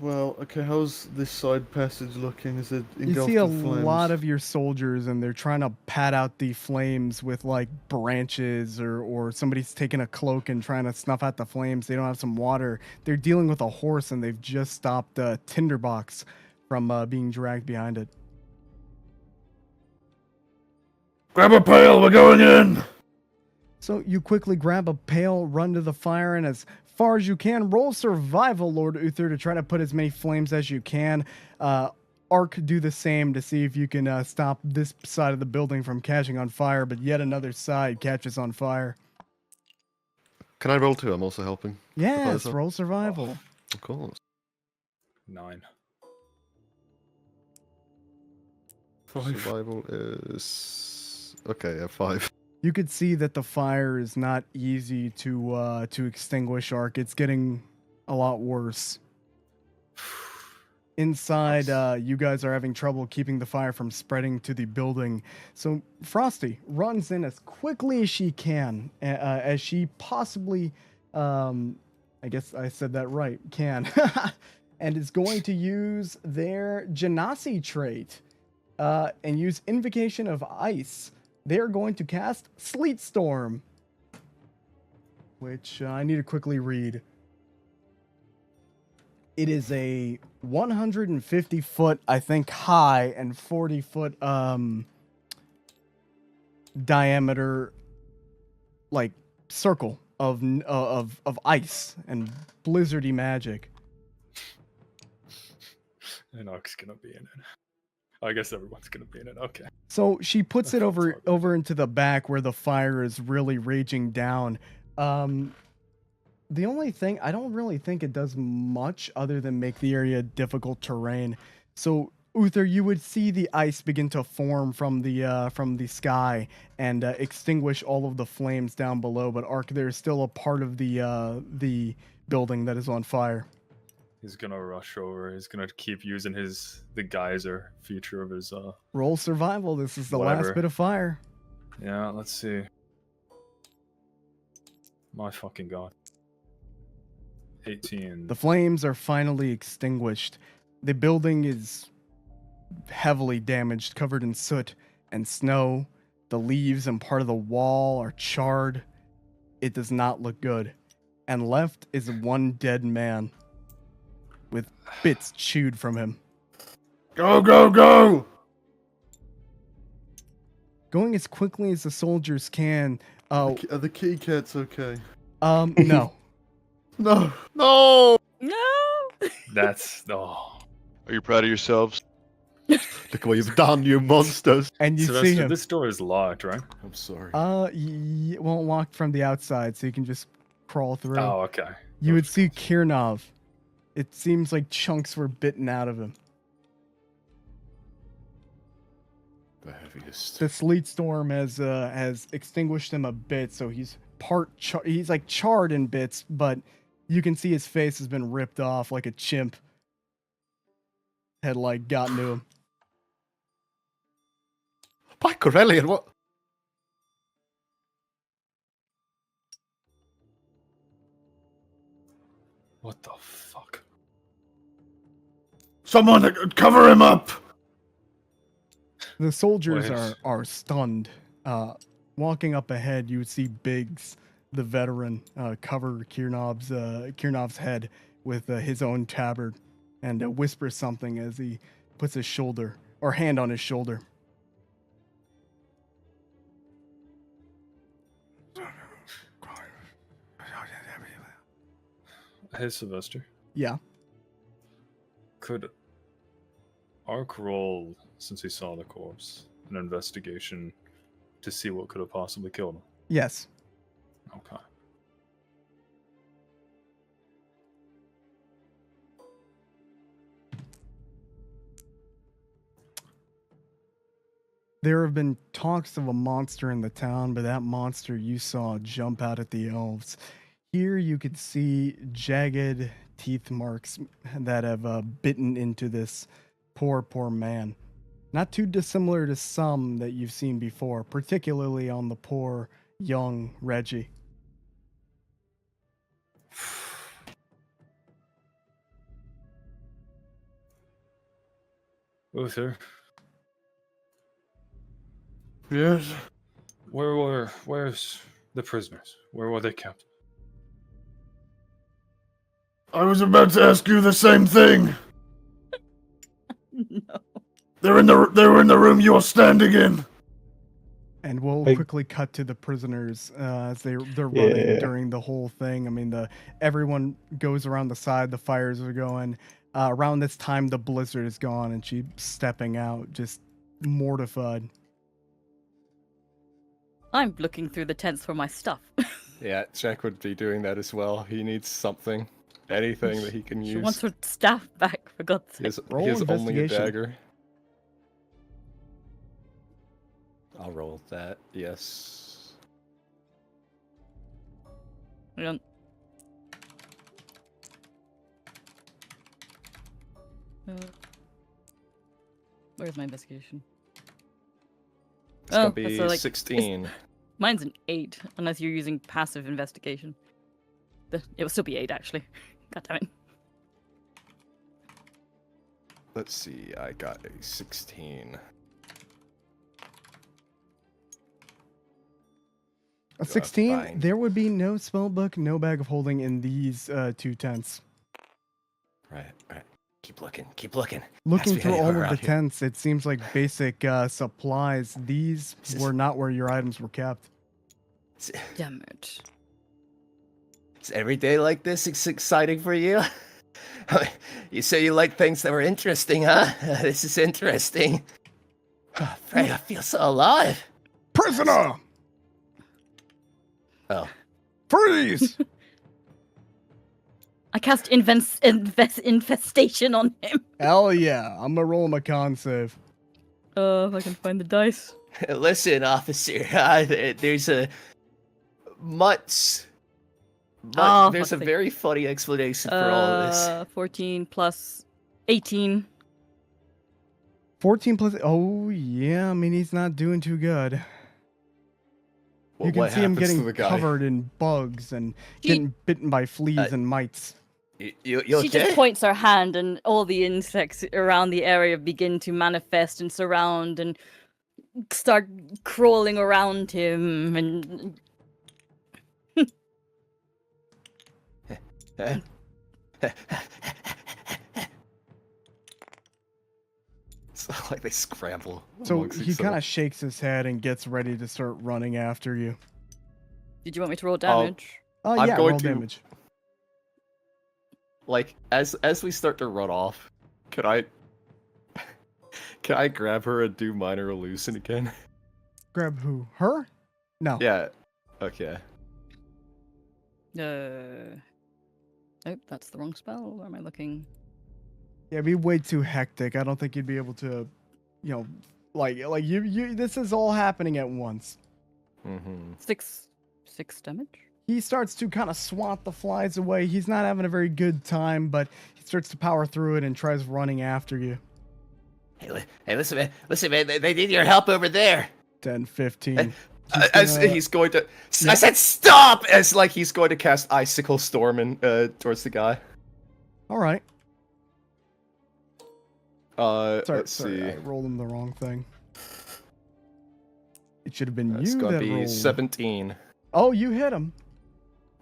Well, okay, how's this side passage looking? Is it You engulfed see a in flames? lot of your soldiers and they're trying to pat out the flames with like branches, or somebody's taking a cloak and trying to snuff out the flames. They don't have some water. They're dealing with a horse and they've just stopped a tinderbox from being dragged behind it. Grab a pail, we're going in! So you quickly grab a pail, run to the fire, and as far as you can, roll survival, Lord Uther, to try to put as many flames as you can. Ark, do the same to see if you can stop this side of the building from catching on fire, but yet another side catches on fire. Can I roll too? I'm also helping. Yes, roll survival. Of course. 9. Survival is okay. 5. You could see that the fire is not easy to extinguish, Ark. It's getting a lot worse. Inside, you guys are having trouble keeping the fire from spreading to the building. So Frosty runs in as quickly as she can, as she possibly, I guess I said that right, can, and is going to use their Genasi trait and use Invocation of Ice. They're going to cast Sleet Storm, which I need to quickly read. It is a 150 foot, I think, high and 40 foot diameter, like circle of ice and blizzardy magic. And Ark's gonna be in it. I guess everyone's gonna be in it. Okay. So she puts it over into the back where the fire is really raging down. The only thing, I don't really think it does much other than make the area difficult terrain. So Uther, you would see the ice begin to form from the sky and extinguish all of the flames down below. But Ark, there's still a part of the building that is on fire. He's gonna rush over. He's gonna keep using the geyser feature of his Roll survival. This is the whatever. last bit of fire. Yeah, let's see. My fucking god. 18. The flames are finally extinguished. The building is heavily damaged, covered in soot and snow. The leaves and part of the wall are charred. It does not look good. And left is one dead man with bits chewed from him. Go, go, go! Going as quickly as the soldiers can. Are the key cats okay? No. No. No! No! That's oh. Are you proud of yourselves? Look what you've done, you monsters. And you see Sylvester, him. this door is locked, right? I'm sorry. It won't lock from the outside, so you can just crawl through. Oh, okay. You would see Kirnov. It seems like chunks were bitten out of him. The heaviest. The sleet storm has extinguished him a bit, so he's he's like charred in bits, but you can see his face has been ripped off like a chimp had like gotten to him. By Corellian, what? What the fuck? Someone cover him up! The soldiers Wait. are stunned. Walking up ahead, you would see Biggs, the veteran, cover Kirnov's head with his own tabard and whispers something as he puts his shoulder or hand on his shoulder. Hey, Sylvester. Yeah. Could Ark roll, since he saw the corpse, an investigation to see what could have possibly killed him? Yes. Okay. There have been talks of a monster in the town, but that monster you saw jump out at the elves. Here you could see jagged teeth marks that have bitten into this poor man. Not too dissimilar to some that you've seen before, particularly on the poor young Reggie. Uther, Yes? where's the prisoners? Where were they kept? I was about to ask you the same thing. No. They were in the room you're standing in. And we'll Hey. quickly cut to the prisoners as they're running Yeah. during the whole thing. I mean, everyone goes around the side. The fires are going. Around this time, the blizzard is gone, and she's stepping out, just mortified. I'm looking through the tents for my stuff. Yeah, Jack would be doing that as well. He needs something. Anything that he can She use. wants her staff back, for God's He sake. has, Roll he has only a investigation. dagger. I'll roll that, yes. Hang on. Where's my investigation? It's gonna Oh, be so, like, 16. Mine's an 8, unless you're using passive investigation. It will still be 8, actually. God damn it. Let's see, I got a 16. A 16, fine. there would be no spell book, no bag of holding in these two tents. Right. Keep looking, keep looking. Looking Has to be through all anywhere of the around here. tents, it seems like basic supplies. These were not where your items were kept. Damn it. Is every day like this exciting for you? You say you like things that were interesting, huh? This is interesting. Frank, I feel so alive. Prisoner! Oh. Freeze! I cast infestation on him. Hell yeah, I'm gonna roll my con save. If I can find the dice. Listen, officer, there's a there's a fuck's sake. very funny explanation for all of this. 14 plus 18. 14 plus. Oh yeah, I mean he's not doing too good. Well, You can what see him happens to getting the guy? covered in bugs and getting bitten by fleas and mites. You She okay? just points her hand, and all the insects around the area begin to manifest and surround and start crawling around him. And It's like they scramble. So amongst he each kind other. of shakes his head and gets ready to start running after you. did you want me to roll damage? Oh I'm yeah, going roll to- damage. Like, as we start to run off, could I Can I grab her and do minor illusion again? Grab who? Her? No. Yeah. Okay. Oh, that's the wrong spell. Where am I looking? Yeah, it'd be way too hectic. I don't think you'd be able to, like you. This is all happening at once. Mm-hmm. Six damage. He starts to kind of swat the flies away. He's not having a very good time, but he starts to power through it and tries running after you. Hey, listen, man. They need your help over there. 10, 15. As he's going to, I said stop! As like he's going to cast Icicle Storm towards the guy. All right. Let's Sorry, see. I rolled him the wrong thing. It should have been It's you gonna that be rolled. 17. Oh, you hit him.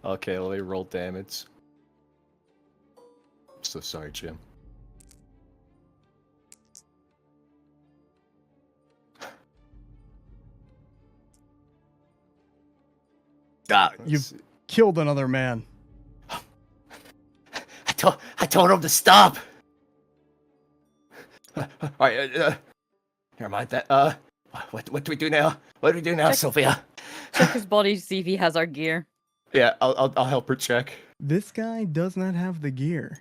Okay, let me roll damage. So sorry, Jim. You've killed another man. I told him to stop. Alright, Never mind that. What do we do now? What do we do now, Sylvia? Check his body, see if he has our gear. Yeah, I'll help her check. This guy does not have the gear.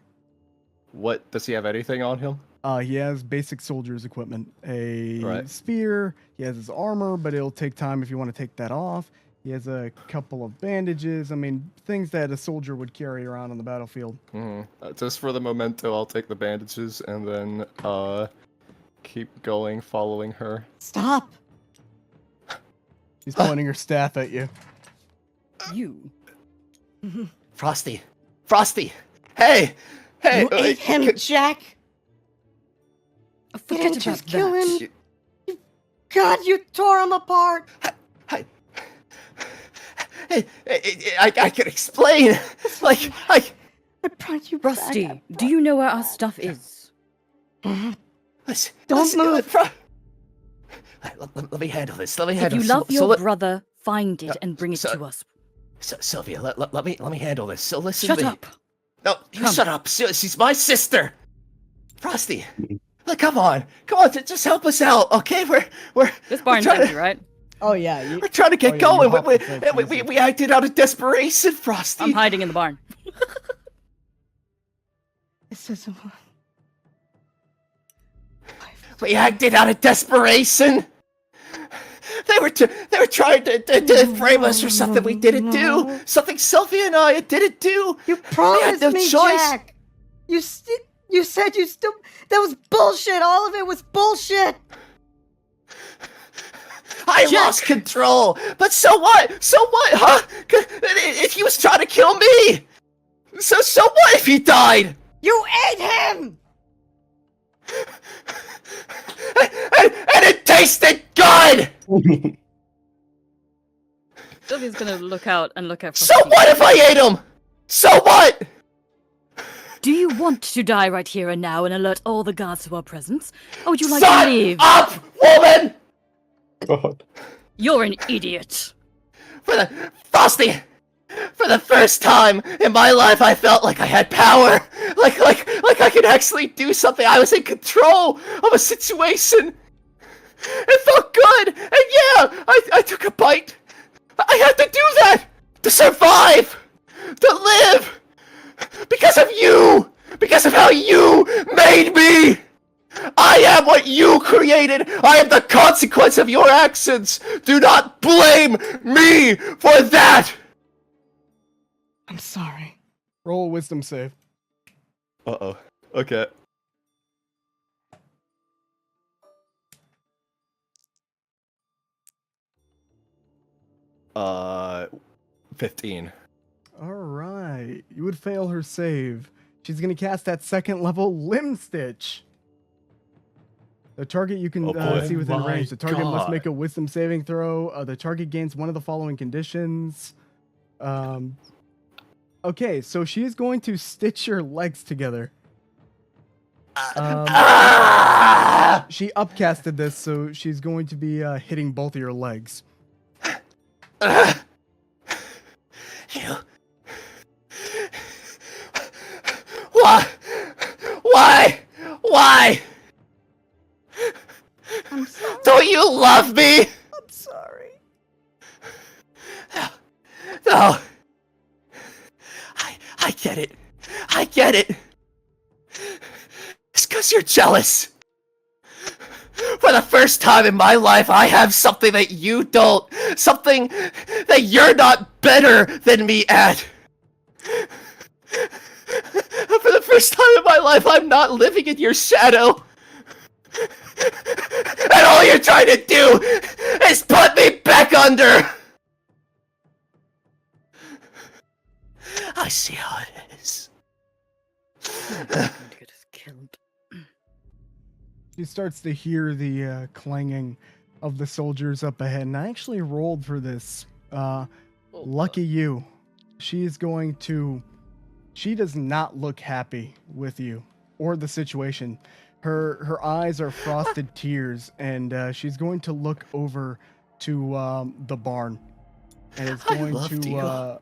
What, does he have anything on him? He has basic soldier's equipment. A Right. spear. He has his armor, but it'll take time if you want to take that off. He has a couple of bandages. I mean, things that a soldier would carry around on the battlefield. Just for the memento, I'll take the bandages and then keep going, following her. Stop. He's pointing her staff at you. You. Frosty. Hey! You ate him, Jack. You Forget didn't about just kill that. him. God, you tore him apart. I can explain. Like, I brought you Rusty, back. do you know where our stuff is? Don't move. Let me handle this. Let me If handle you this. love your brother, find it and bring it so- to us. Sylvia, let me handle this. So listen Shut to me. up. No, you Come. shut up. She's my sister. Frosty. Look, come on, just help us out, okay? We're This barn's trying empty, to- right? Oh yeah. We're trying to get you going. hopped the fence, We acted out of desperation, Frosty. I'm hiding in the barn. This isn't. We acted out of desperation. They were trying to frame us for something we didn't do. Something Sylvia and I didn't do. You promised no me, choice. Jack. You said you still. That was bullshit. All of it was bullshit. I lost control. But so what? So what, huh? If he was trying to kill me. So what if he died? You ate him. And it tasted good. Sylvia's gonna look out and look at So Frosty. what if I ate him? So what? Do you want to die right here and now and alert all the guards to our presence? Or would you like Shut to live? up, woman! God. You're an idiot. Frosty, for the first time in my life, I felt like I had power, like I could actually do something. I was in control of a situation. It felt good, and yeah, I took a bite. I had to do that to survive, to live, because of you, because of how you made me. I am what you created. I am the consequence of your actions. Do not blame me for that. I'm sorry. Roll a wisdom save. Uh-oh. Okay. Uh, 15. All right. You would fail her save. She's going to cast that second level Limb Stitch. The target you can Oh boy. see within My range. The target must God. make a wisdom saving throw. The target gains one of the following conditions. Okay, so she is going to stitch your legs together. She upcasted this, so she's going to be hitting both of your legs. You. Why? Don't you love me? I'm sorry. No. I get it. I get it. It's because you're jealous. For the first time in my life, I have something that you don't. Something that you're not better than me at. For the first time in my life, I'm not living in your shadow. And all you're trying to do is put me back under. I see how it is. She starts to hear the clanging of the soldiers up ahead, and I actually rolled for this. Lucky you. She does not look happy with you or the situation. Her eyes are frosted tears, and she's going to look over to the barn, and is going to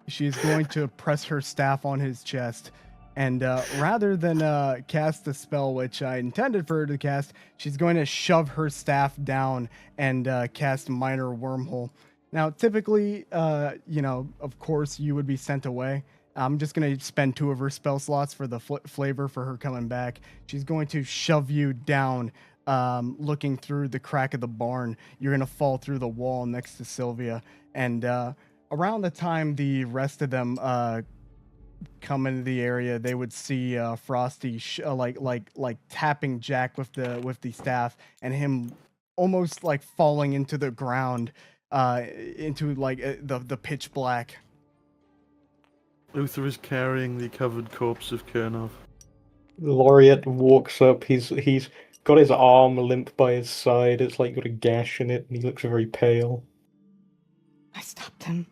she's going to press her staff on his chest. And rather than cast the spell, which I intended for her to cast, she's going to shove her staff down and cast Minor Wormhole. Now, typically, of course, you would be sent away. I'm just going to spend 2 of her spell slots for the flavor for her coming back. She's going to shove you down, looking through the crack of the barn. You're going to fall through the wall next to Sylvia. And around the time the rest of them come into the area, they would see Frosty like tapping Jack with the staff, and him almost like falling into the ground, into like the pitch black. Luther is carrying the covered corpse of Kernov. Laureate walks up. He's got his arm limp by his side. It's like got a gash in it, and he looks very pale. I stopped him.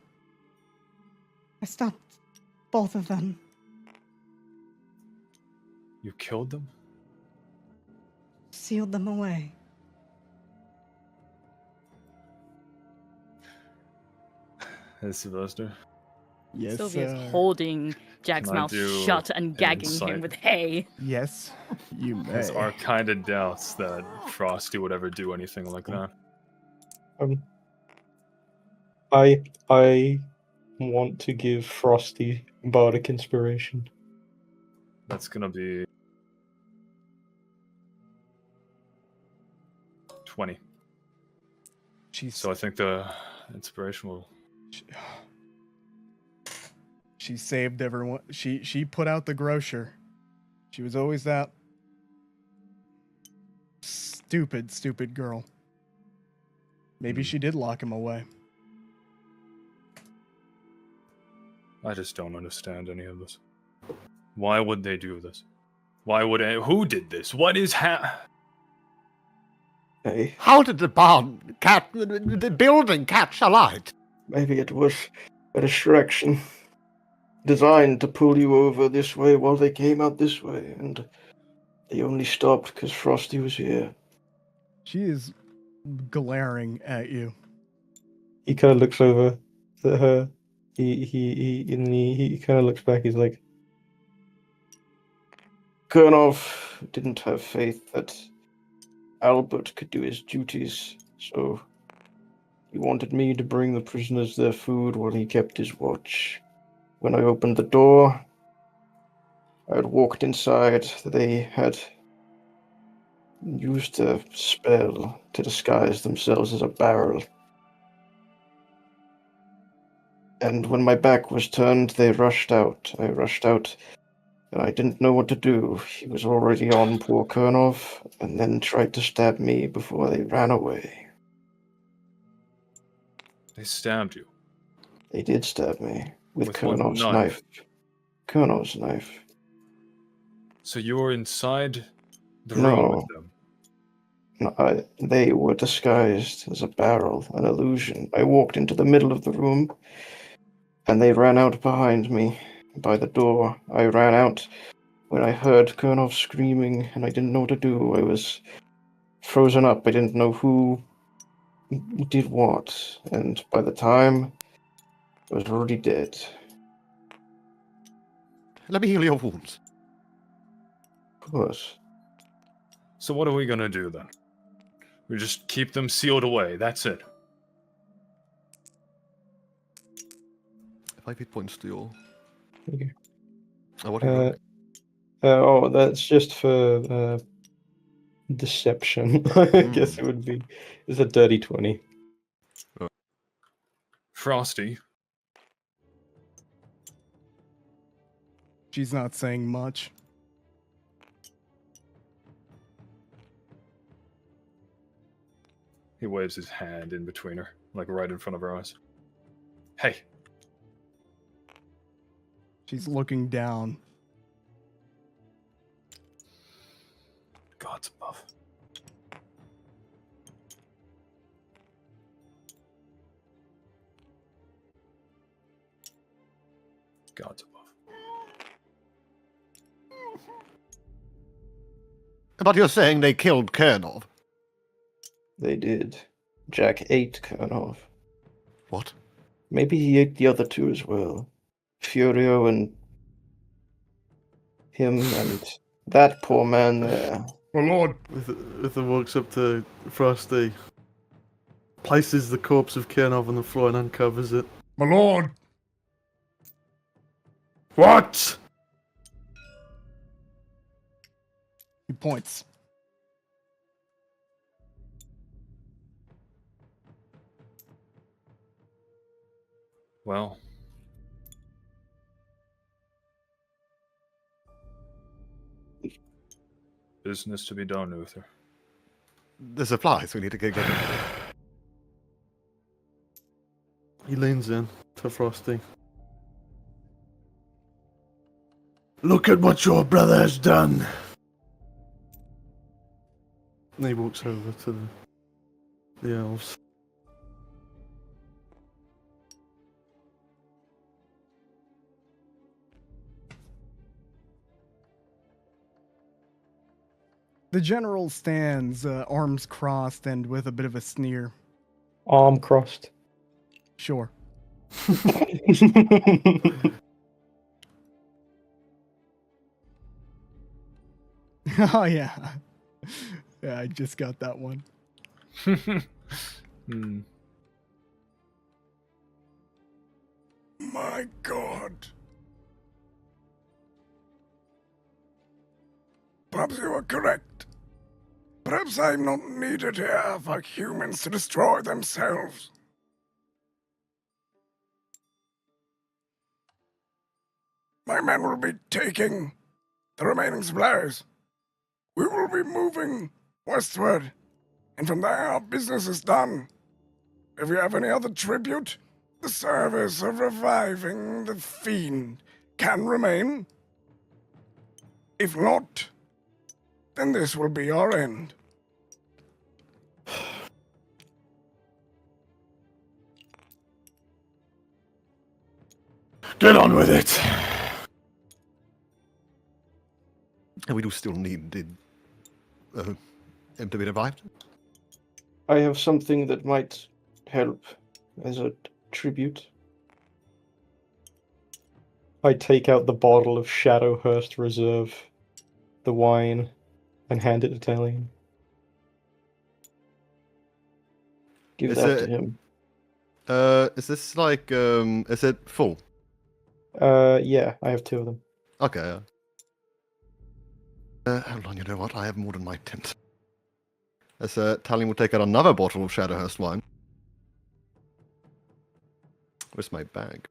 I stopped both of them. You killed them? Sealed them away. Hey, Sylvester. Yes. Sylvia's holding Jack's Can I mouth do shut and gagging him insight? with hay. Yes, you may. Because our kind of doubts that Frosty would ever do anything like that. I want to give Frosty bardic inspiration. That's gonna be 20. So I think the inspiration will. She saved everyone. She put out the grocer. She was always that stupid girl. Maybe she did lock him away. I just don't understand any of this. Why would they do this? Why would who did this? What is Hey. How did the building catch alight? Maybe it was a distraction designed to pull you over this way while they came out this way, and they only stopped because Frosty was here. She is glaring at you. He kind of looks over at her. He kind of looks back. He's like, Kernov didn't have faith that Albert could do his duties, so he wanted me to bring the prisoners their food while he kept his watch. When I opened the door, I had walked inside. They had used a spell to disguise themselves as a barrel. And when my back was turned, they rushed out. I rushed out, and I didn't know what to do. He was already on poor Kernov, and then tried to stab me before they ran away. They stabbed you. They did stab me with what Kernov's knife. Kernov's knife. So you were inside the room with them? No, they were disguised as a barrel, an illusion. I walked into the middle of the room, and they ran out behind me by the door. I ran out when I heard Kernov screaming, and I didn't know what to do. I was frozen up. I didn't know who did what, and by the time I was already dead. Let me heal your wounds. Of course. So what are we gonna do then? We just keep them sealed away. That's it. 5 hit points to your. Okay. Oh, what are you rolling? Oh, that's just for deception. I guess it would be. It's a dirty 20. Frosty. She's not saying much. He waves his hand in between her, like right in front of her eyes. Hey. She's looking down. God's above. God's above. But you're saying they killed Kernov? They did. Jack ate Kernov. What? Maybe he ate the other two as well. Furio and him and that poor man there. My lord. Uther walks up to Frosty, places the corpse of Kernov on the floor and uncovers it. My lord. What? He points. Well. Business to be done, Uther. The supplies, we need to get them. He leans in to Frosty. Look at what your brother has done. And he walks over to the elves. The general stands, arms crossed and with a bit of a sneer. Arm crossed. Sure. Oh, yeah. Yeah, I just got that one. My God. Perhaps you are correct. Perhaps I'm not needed here for humans to destroy themselves. My men will be taking the remaining supplies. We will be moving westward, and from there our business is done. If you have any other tribute, the service of reviving the fiend can remain. If not, then this will be our end. Get on with it. And we do still need him to be revived. I have something that might help as a tribute. I take out the bottle of Shadowhurst Reserve, the wine, and hand it to Talion. Give that to him. Is this like, is it full? Yeah, I have 2 of them. Okay. Hold on, you know what? I have more than my tent. As Talion will take out another bottle of Shadowhurst wine. Where's my bag?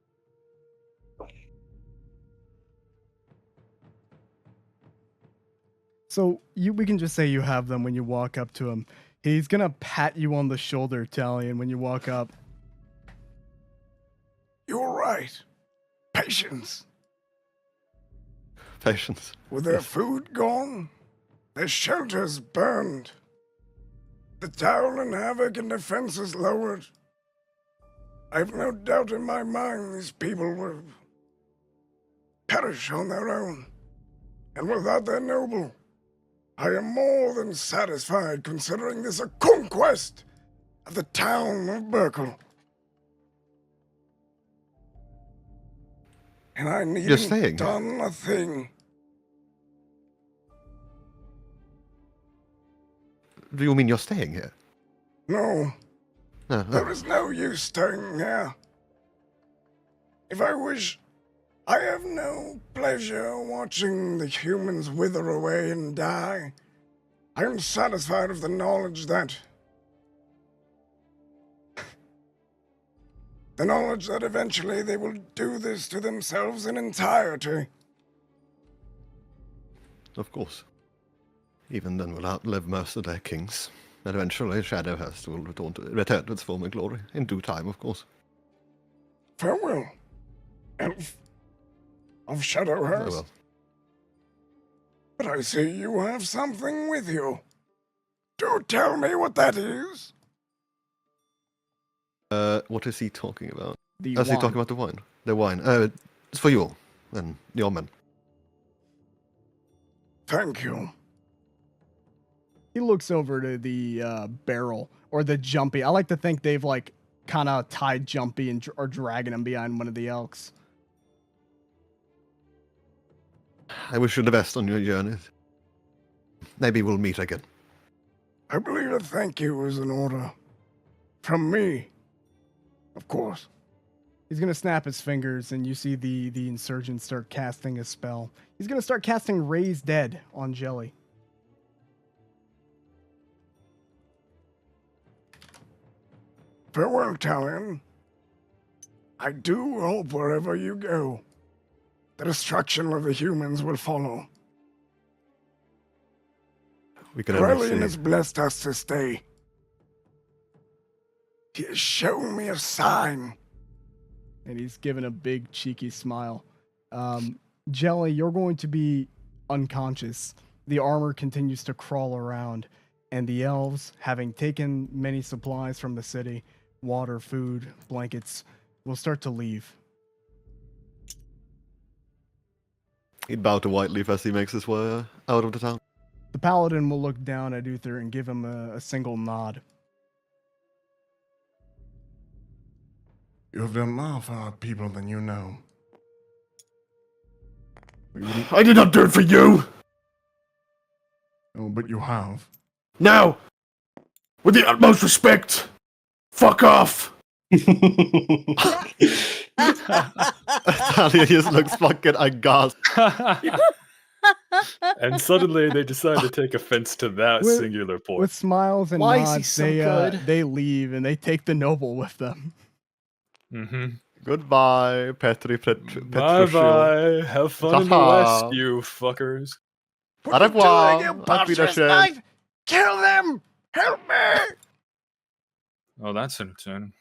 So we can just say you have them when you walk up to him. He's gonna pat you on the shoulder, Talion, when you walk up. You're right. Patience. Patience. With their food gone, their shelters burned, the town and havoc and defenses lowered, I've no doubt in my mind these people will perish on their own. And without their noble, I am more than satisfied considering this a conquest of the town of Burkle. And I needn't done a thing. Do you mean you're staying here? No, No, there is no use staying here. If I wish, I have no pleasure watching the humans wither away and die. I am satisfied with the knowledge that eventually they will do this to themselves in entirety. of course. Even then, we'll outlive most of their kings. And eventually, Shadowhurst will return to its former glory. In due time, of course. Farewell, elf of Shadowhurst. Farewell. But I see you have something with you. Do tell me what that is. What is he talking about? The Is he wand. talking about the wine? The wine. It's for you all. And your men. Thank you. He looks over to the barrel or the Jumpy. I like to think they've like kind of tied Jumpy and are dragging him behind one of the elks. I wish you the best on your journey. Maybe we'll meet again. I believe a thank you is in order. From me. Of course. He's gonna snap his fingers, and you see the insurgents start casting a spell. He's gonna start casting Raise Dead on Jelly. Farewell, Talion. I do hope wherever you go, the destruction of the humans will follow. We can only Aurelian see. has blessed us to stay. He has shown me a sign. And he's given a big cheeky smile. Jelly, you're going to be unconscious. The armor continues to crawl around, and the elves, having taken many supplies from the city, water, food, blankets, will start to leave. He'd bow to Whiteleaf as he makes his way out of the town. The paladin will look down at Uther and give him a single nod. You have done more for our people than you know. I did not do it for you! Oh, but you have. Now, with the utmost respect, fuck off! Talia just looks fucking aghast. And suddenly they decide to take offense to that With- singular point. With smiles and Why is he nods, so they, good? they leave and they take the noble with them. Mm-hmm. Goodbye, Petri Bye Petrushil. bye. Have fun in the Ta-ta. West, you fuckers. Au revoir. Doing you Auf monstrous Wiedersehen. knife! Kill them! Help me! Oh, that's entertaining.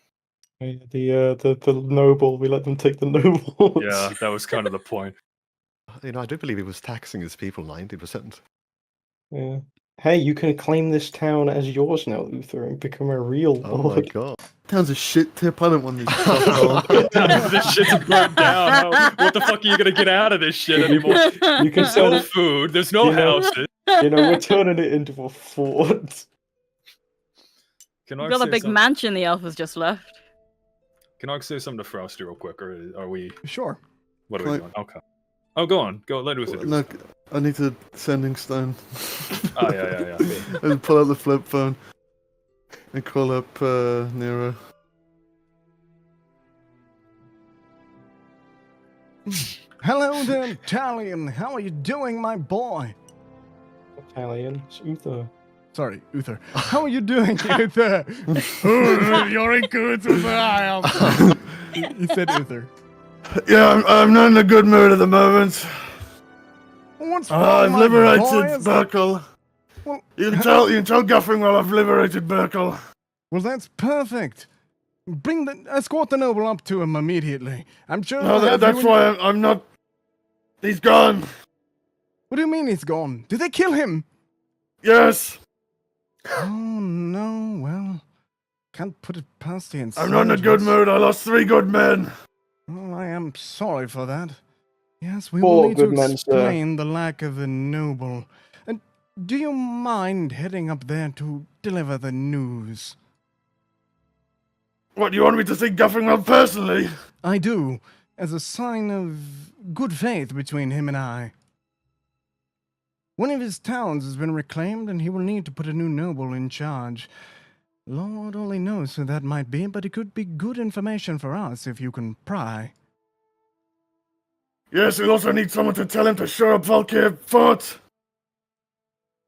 The noble. We let them take the noble. Yeah, that was kind of the point. You know, I do believe he was taxing his people 90%. Yeah. Hey, you can claim this town as yours now, Uther, and become a real Oh my lord. god. Town's a shit tip. I don't want this stuff. This shit's burnt down. What the fuck are you gonna get out of this shit anymore? You can There's sell no it. food. There's no You know- houses. You know, we're turning it into a fort. Can We've I got a say big something? mansion the elf has just left. Can I say something to Frosty real quick, or are we? Sure. What are we Like- doing? Okay. Oh, go on. Go. Let Uther do No, it. I need to sending stone. Oh yeah. And pull out the flip phone and call up Nero. Hello there, Talion. How are you doing, my boy? Italian. It's Uther. Sorry, Uther. How are you doing, Uther? Oh, you're in cahoots with the He said Uther. Yeah, I'm not in a good mood at the moment. What's wrong, I've my liberated boys? Burkle. Well, You can tell Guffring well I've liberated Burkle. well, that's perfect. Escort the noble up to him immediately. I'm sure. No, they'll have that's you in- why I'm not. He's gone. What do you mean he's gone? Did they kill him? Yes. Oh no. Well, can't put it past the I'm not in a good insurgents. mood. I lost 3 good men. Oh, I am sorry for that. Yes, we Four will need to good men, sir. explain the lack of a noble. And do you mind heading up there to deliver the news? What, do you want me to see Guffring well personally? I do, as a sign of good faith between him and I. One of his towns has been reclaimed, and he will need to put a new noble in charge. Lord only knows who that might be, but it could be good information for us if you can pry. Yes, we also need someone to tell him to show up Valkyr fort.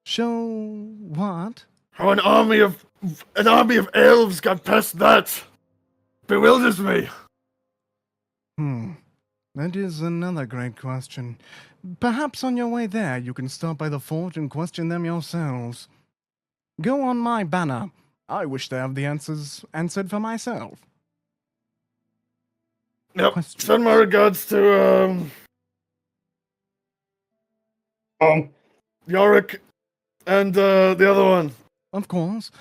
Show what? How an army of elves got past that. Bewilders me. That is another great question. Perhaps on your way there you can stop by the fort and question them yourselves. Go on my banner. I wish to have the answers answered for myself. Yep. Questions? Send my regards to Yorick and the other one. Of course.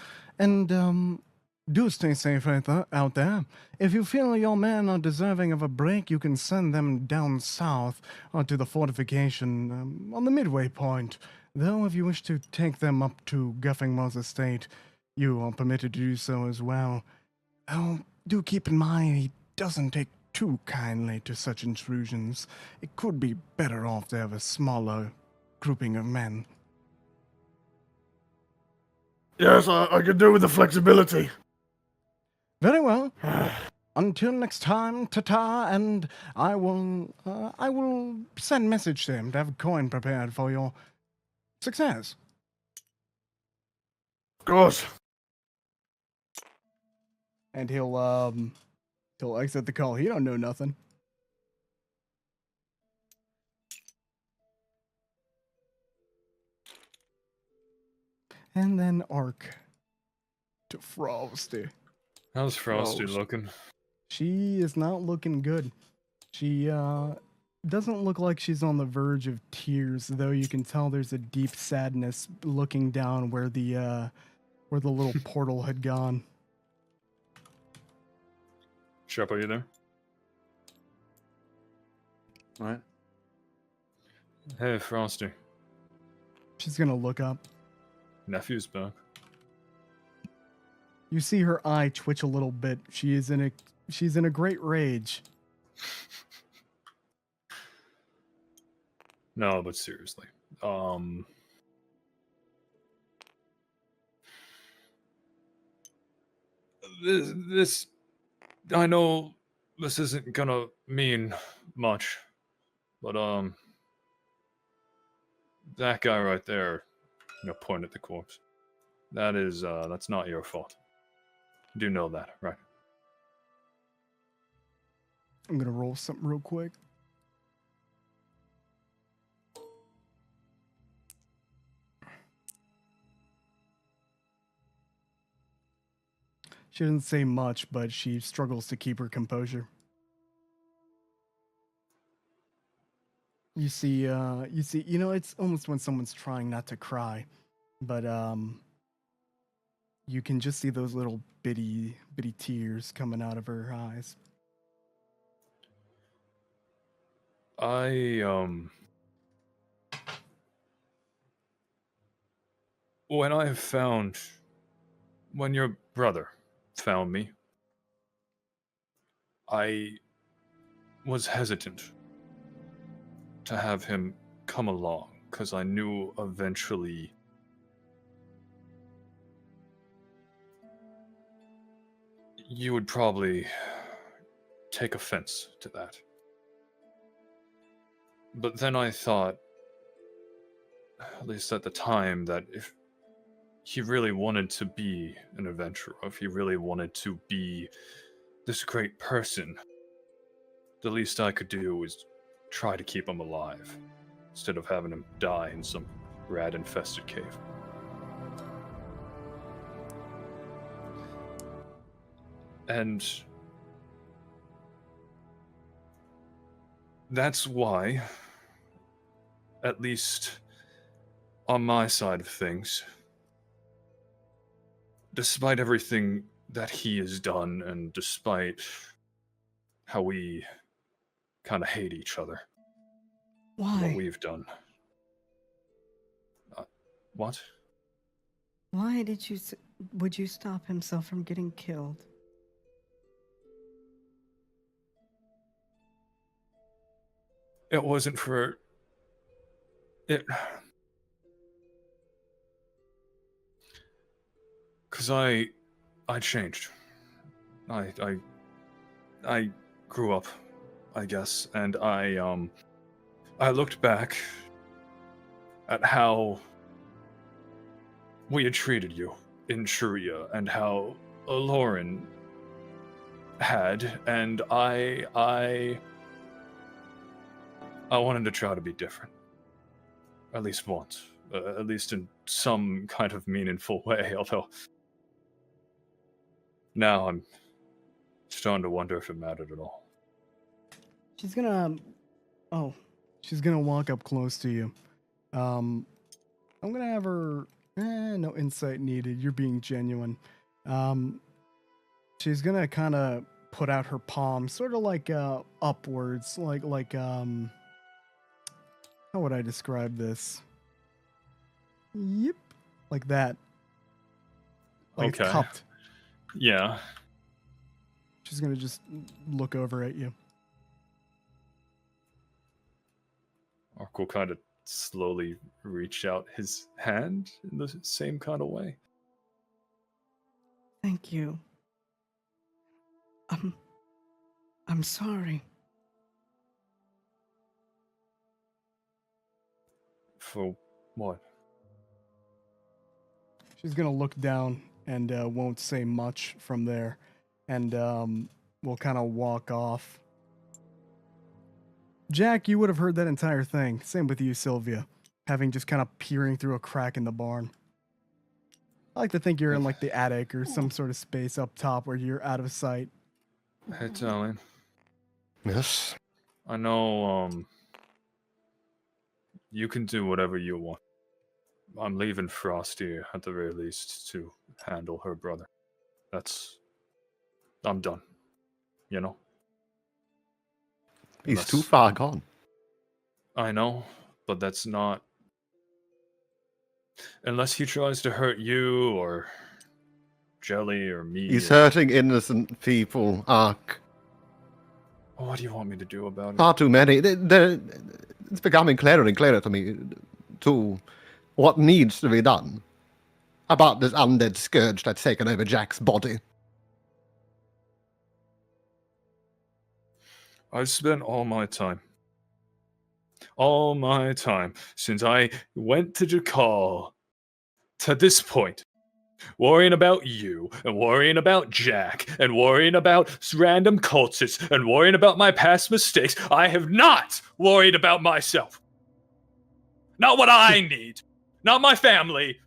And, do stay safe out there. If you feel your men are deserving of a break, you can send them down south or to the fortification on the midway point. Though if you wish to take them up to Guffingmore's estate, you are permitted to do so as well. Oh, do keep in mind he doesn't take too kindly to such intrusions. It could be better off to have a smaller grouping of men. Yes, I could do with the flexibility. Very well. Until next time, ta-ta, and I will send message to him to have a coin prepared for your success. Of course. And he'll exit the call. He don't know nothing. And then arc to Frosty. How's Frosty Frost. looking? She is not looking good. She doesn't look like she's on the verge of tears, though you can tell there's a deep sadness looking down where the little portal had gone. Shep, are you there? What? Hey, Frosty. She's gonna look up. Nephew's back. You see her eye twitch a little bit. She's in a great rage. No, but seriously. This I know this isn't gonna mean much, but that guy right there, point at the corpse. That's not your fault. You do know that, right? I'm gonna roll something real quick. She doesn't say much, but she struggles to keep her composure. You see, it's almost when someone's trying not to cry, but you can just see those little bitty tears coming out of her eyes. When your brother found me, I was hesitant to have him come along, because I knew eventually you would probably take offense to that. But then I thought, at least at the time, that if he really wanted to be an adventurer, if he really wanted to be this great person, the least I could do was try to keep him alive, instead of having him die in some rat-infested cave. And that's why, at least on my side of things, despite everything that he has done, and despite how we kind of hate each other, Why? what we've done. What? Why would you stop himself from getting killed? It wasn't for it, because I I changed. I grew up, I guess, and I looked back at how we had treated you in Sharia and how Lauren had, and I wanted to try to be different. At least once. At least in some kind of meaningful way, although now I'm starting to wonder if it mattered at all. She's gonna walk up close to you. I'm gonna have her no insight needed. You're being genuine. She's gonna kind of put out her palm, sort of like upwards, like how would I describe this? Yep, like that. Like it's Okay. cupped. Yeah. She's gonna just look over at you. Ark will kind of slowly reach out his hand in the same kind of way. Thank you. I'm sorry. For what? She's gonna look down and won't say much from there, and will kind of walk off. Jack, you would have heard that entire thing. Same with you, Sylvia, having just kind of peering through a crack in the barn. I like to think you're in like the attic or some sort of space up top where you're out of sight. Hey, Tallien. Yes. I know, you can do whatever you want. I'm leaving Frosty at the very least to handle her brother. I'm done. You know? He's too far gone. I know, but that's not... Unless he tries to hurt you, or Jelly, or me. He's hurting innocent people, Ark. What do you want me to do about it? Far too many. It's becoming clearer and clearer to me, too, what needs to be done about this undead scourge that's taken over Jack's body. I've spent all my time since I went to Jakal to this point, worrying about you, and worrying about Jack, and worrying about random cultists, and worrying about my past mistakes. I have not worried about myself. Not what I need. Not my family.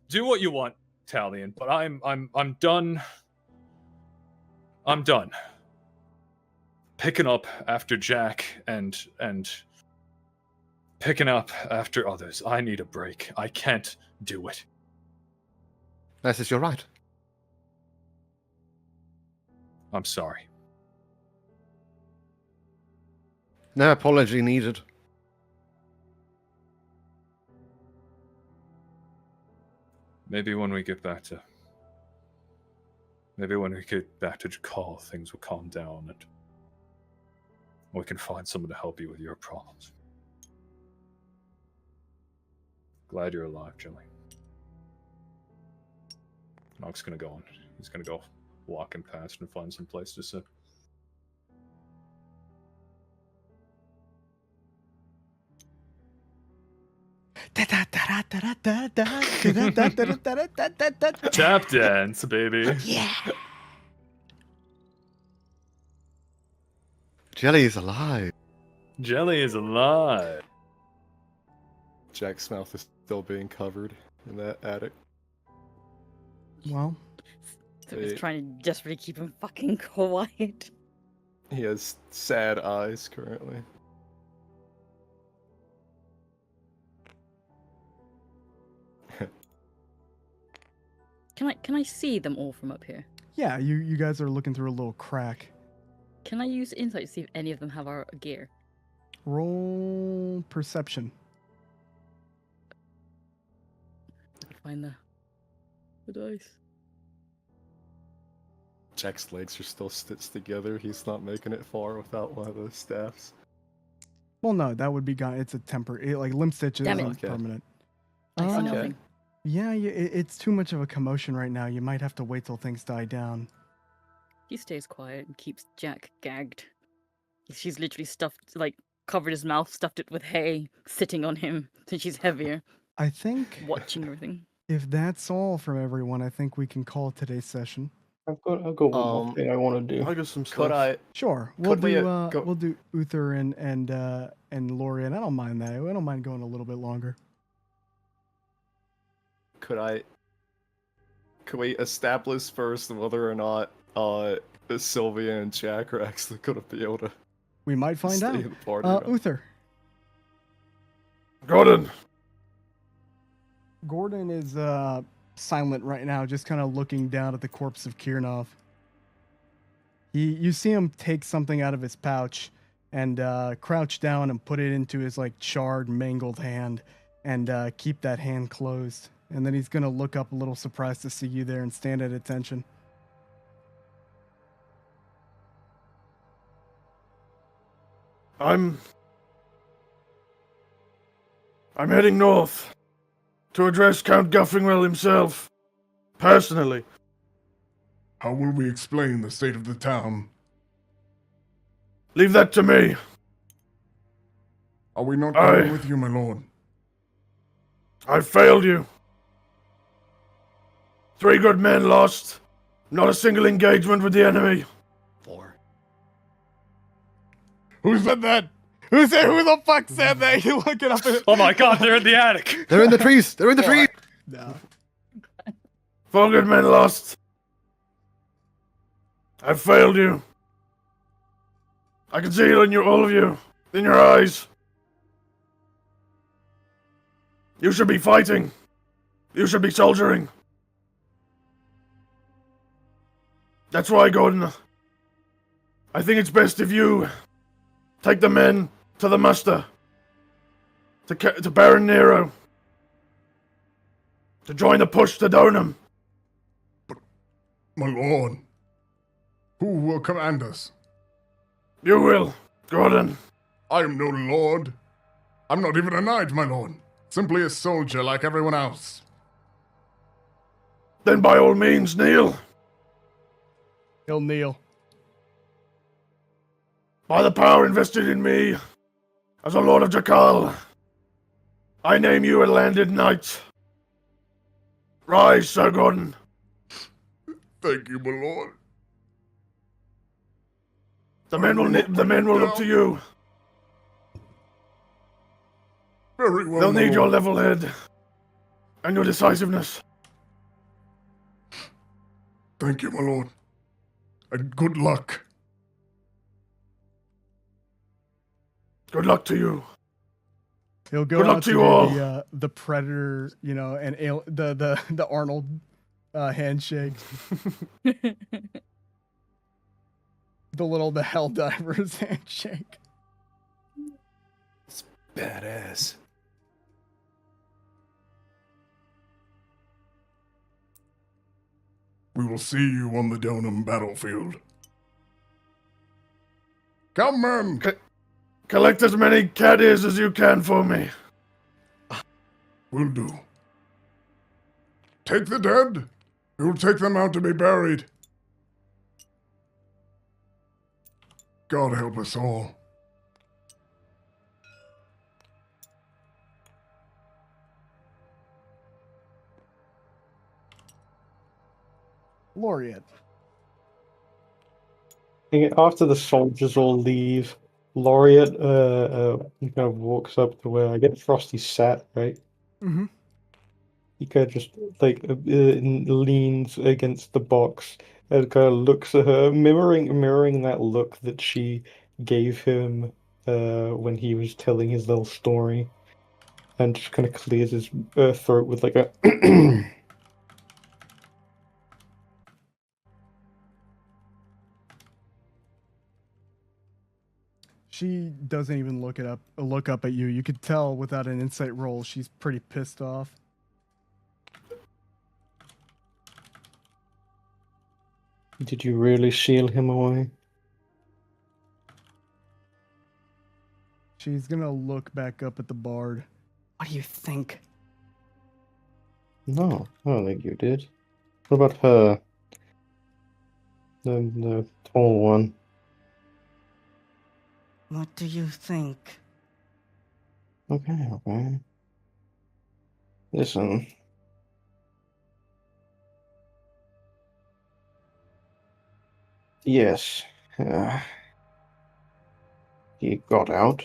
Do what you want, Tallien, but I'm done. I'm done picking up after Jack and picking up after others. I need a break. I can't do it. This is your right. I'm sorry. No apology needed. Maybe when we get back to Jakal, things will calm down and we can find someone to help you with your problems. Glad you're alive, Jelly. Nock's gonna go on. He's gonna go walking past and find some place to sit. Tap dance, baby. Yeah. Jelly is alive. Jelly is alive. Jack's mouth is still being covered in that attic. Well, So he's trying to desperately keep him fucking quiet. He has sad eyes currently. Can I see them all from up here? yeah, you guys are looking through a little crack. Can I use insight to see if any of them have our gear? Roll perception. Find the dice. Jack's legs are still stitched together. He's not making it far without one of those staffs. Well, no, that would be gone. It's a temporary, like limb stitches Damn it. aren't Okay. permanent. I see Okay. nothing. Yeah, it's too much of a commotion right now. You might have to wait till things die down. He stays quiet and keeps Jack gagged. She's literally stuffed, like, covered his mouth, stuffed it with hay, sitting on him, so she's heavier, I think watching everything. if that's all from everyone, I think we can call today's session. I've got one more thing I want to do. I got some stuff. Could I? Sure, we'll Could we, do go- we'll do Uther and Lorian. I don't mind that. I don't mind going a little bit longer. Could we establish first whether or not Sylvia and Jack are actually gonna be able to We might find stay out. in the party? or not? Uther. Gordon, Gordon is silent right now, just kind of looking down at the corpse of Kirnov. You see him take something out of his pouch and crouch down and put it into his like charred, mangled hand and keep that hand closed. And then he's gonna look up a little surprised to see you there and stand at attention. I'm heading north to address Count Guffingwell himself, personally. How will we explain the state of the town? Leave that to me. Are we not going with you, my lord? I failed you. 3 good men lost. Not a single engagement with the enemy. 4. Who said that? Who the fuck said that? You look it up. Oh my god, they're in the attic! They're in the trees! They're in the trees! No. 4 good men lost. I failed you. I can see it in all of you, in your eyes. You should be fighting. You should be soldiering. That's why, Gordon. I think it's best if you take the men to the muster, to Baron Nero, to join the push to Donum. My lord, who will command us? You will, Gordon. I am no lord. I'm not even a knight, my lord. Simply a soldier like everyone else. Then by all means, kneel. He'll kneel. By the power invested in me as a Lord of Jakal, I name you a landed knight. Rise, Sir Gordon. Thank you, my lord. The men will look to you. Very well, They'll my need your lord. level head and your decisiveness. Thank you, my lord. And good luck. Good luck to you. He'll go Good luck out to to you do all. the Predator, and the Arnold handshake. The Helldivers handshake. Badass. We will see you on the Donum battlefield. Come, men! Collect as many cat ears as you can for me. Will do. Take the dead. We will take them out to be buried. God help us all. Laureate. After the soldiers all leave, Laureate kind of walks up to where I get Frosty sat, right? Mm-hmm. He kind of just leans against the box and kind of looks at her, mirroring that look that she gave him when he was telling his little story, and just kind of clears his throat with like a She doesn't even look up at you. You could tell without an insight roll, she's pretty pissed off. Did you really seal him away? She's gonna look back up at the bard. What do you think? No, I don't think you did. What about her? The tall one. What do you think? Okay, okay. Listen. Yes. He got out.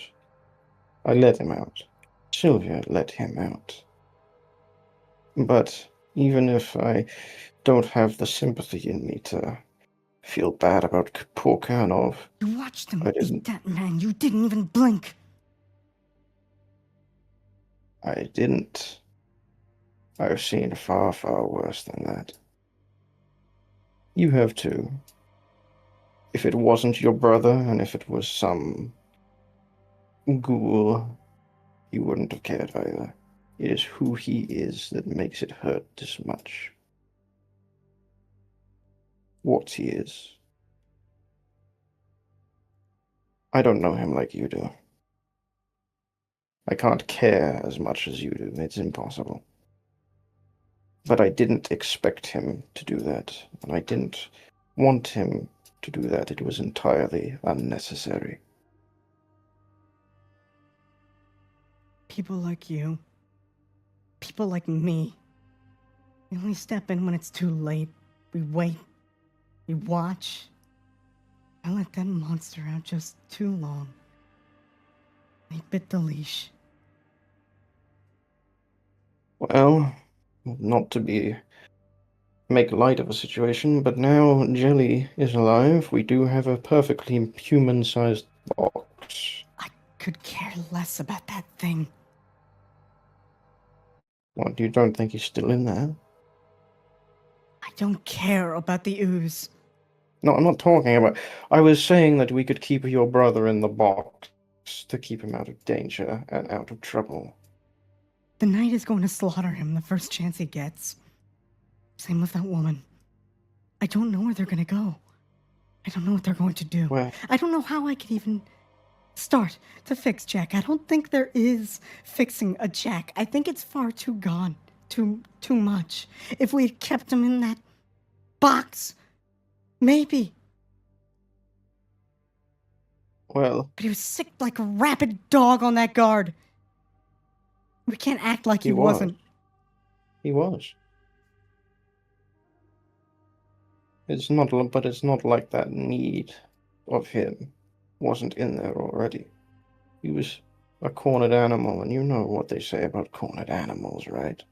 I let him out. Sylvia let him out. But even if I don't have the sympathy in me to feel bad about poor Karnov, You watched him I eat didn't. that man. You didn't even blink. I didn't. I've seen far, far worse than that. You have too. If it wasn't your brother, and if it was some ghoul, you wouldn't have cared either. It is who he is that makes it hurt this much. What he is. I don't know him like you do. I can't care as much as you do. It's impossible. But I didn't expect him to do that, and I didn't want him to do that. It was entirely unnecessary. People like you. People like me. We only step in when it's too late. We wait. We watch. I let that monster out just too long. He bit the leash. Well, not to make light of a situation, but now Jelly is alive. We do have a perfectly human-sized box. I could care less about that thing. What, you don't think he's still in there? I don't care about the ooze. No, I'm not talking about... I was saying that we could keep your brother in the box to keep him out of danger and out of trouble. The knight is going to slaughter him the first chance he gets. Same with that woman. I don't know where they're going to go. I don't know what they're going to do. Well, I don't know how I could even start to fix Jack. I don't think there is fixing a Jack. I think it's far too gone. Too much. If we had kept him in that box, maybe. well, But he was sick like a rabid dog on that guard. We can't act like he wasn't. he was. But it's not like that need of him wasn't in there already. He was a cornered animal, and you know what they say about cornered animals, right?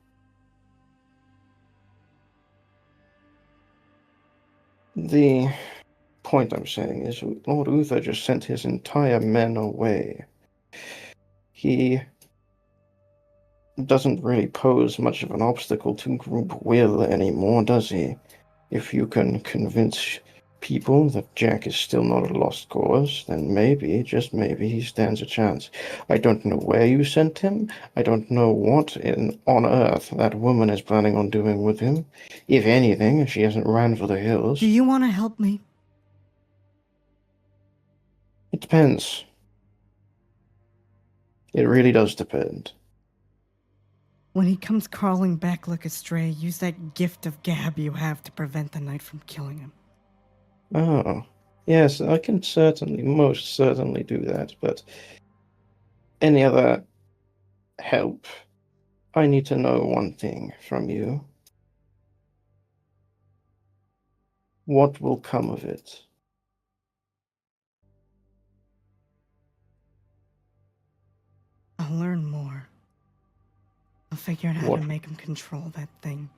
The point I'm saying is Lord Uther just sent his entire men away. He doesn't really pose much of an obstacle to group will anymore, does he? If you can convince people that Jack is still not a lost cause, then maybe, just maybe, he stands a chance. I don't know where you sent him. I don't know what on earth that woman is planning on doing with him. If anything, she hasn't ran for the hills. Do you want to help me? It depends. It really does depend. When he comes crawling back like a stray, use that gift of gab you have to prevent the knight from killing him. Oh, yes, I can most certainly do that, but any other help? I need to know one thing from you. What will come of it? I'll learn more. I'll figure out how What? to make him control that thing.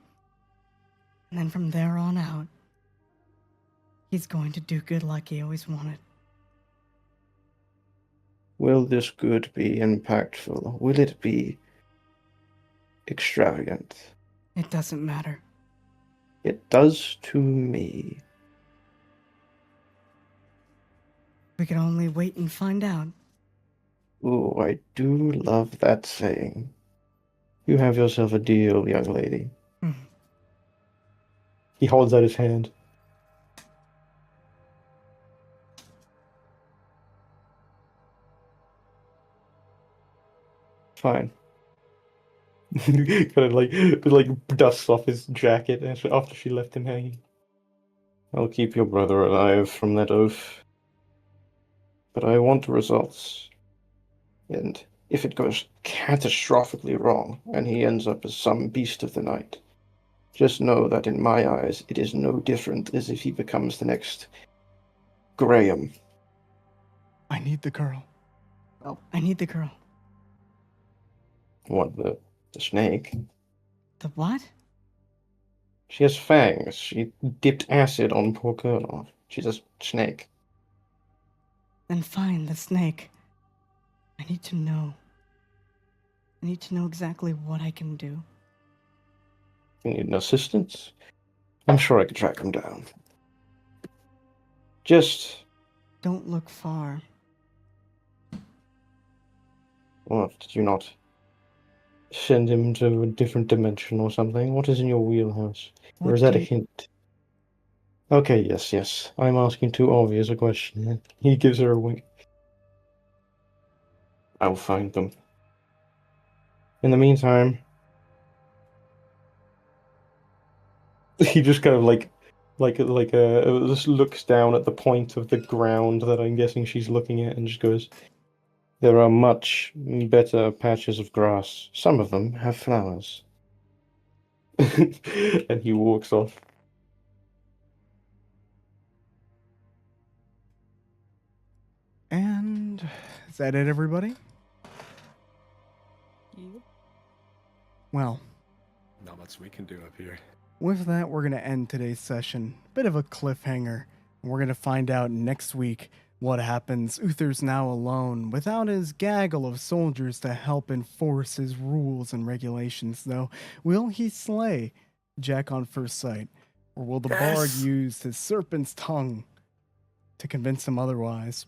And then from there on out, he's going to do good like he always wanted. Will this good be impactful? Will it be extravagant? It doesn't matter. It does to me. We could only wait and find out. Ooh, I do love that saying. You have yourself a deal, young lady. He holds out his hand. Fine. kind of like dusts off his jacket after she left him hanging. I'll keep your brother alive from that oath. But I want results. And if it goes catastrophically wrong, and he ends up as some beast of the night, just know that in my eyes, it is no different as if he becomes the next Graham. I need the girl. Oh, I need the girl. What, the snake? The what? She has fangs. She dipped acid on poor Kurnoff. She's a snake. Then fine, the snake. I need to know. I need to know exactly what I can do. You need an assistance? I'm sure I could track him down. Just... Don't look far. What, did you not send him to a different dimension or something? What is in your wheelhouse? Or is that a hint? Okay, yes. I'm asking too obvious a question here. He gives her a wink. I'll find them. In the meantime, he just kind of just looks down at the point of the ground that I'm guessing she's looking at and just goes, "There are much better patches of grass. Some of them have flowers." And he walks off. And is that it, everybody? Yep. Well, Not much we can do up here. with that, we're going to end today's session. Bit of a cliffhanger. We're going to find out next week what happens. Uther's now alone, without his gaggle of soldiers to help enforce his rules and regulations, though. Will he slay Jack on first sight? Or will the bard use his serpent's tongue to convince him otherwise?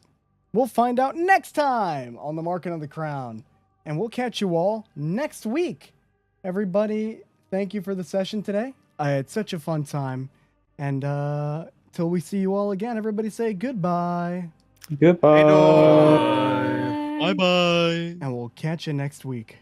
We'll find out next time on the Marking of the Crown. And we'll catch you all next week. Everybody, thank you for the session today. I had such a fun time. And till we see you all again, everybody say goodbye. Goodbye. Bye-bye. And we'll catch you next week.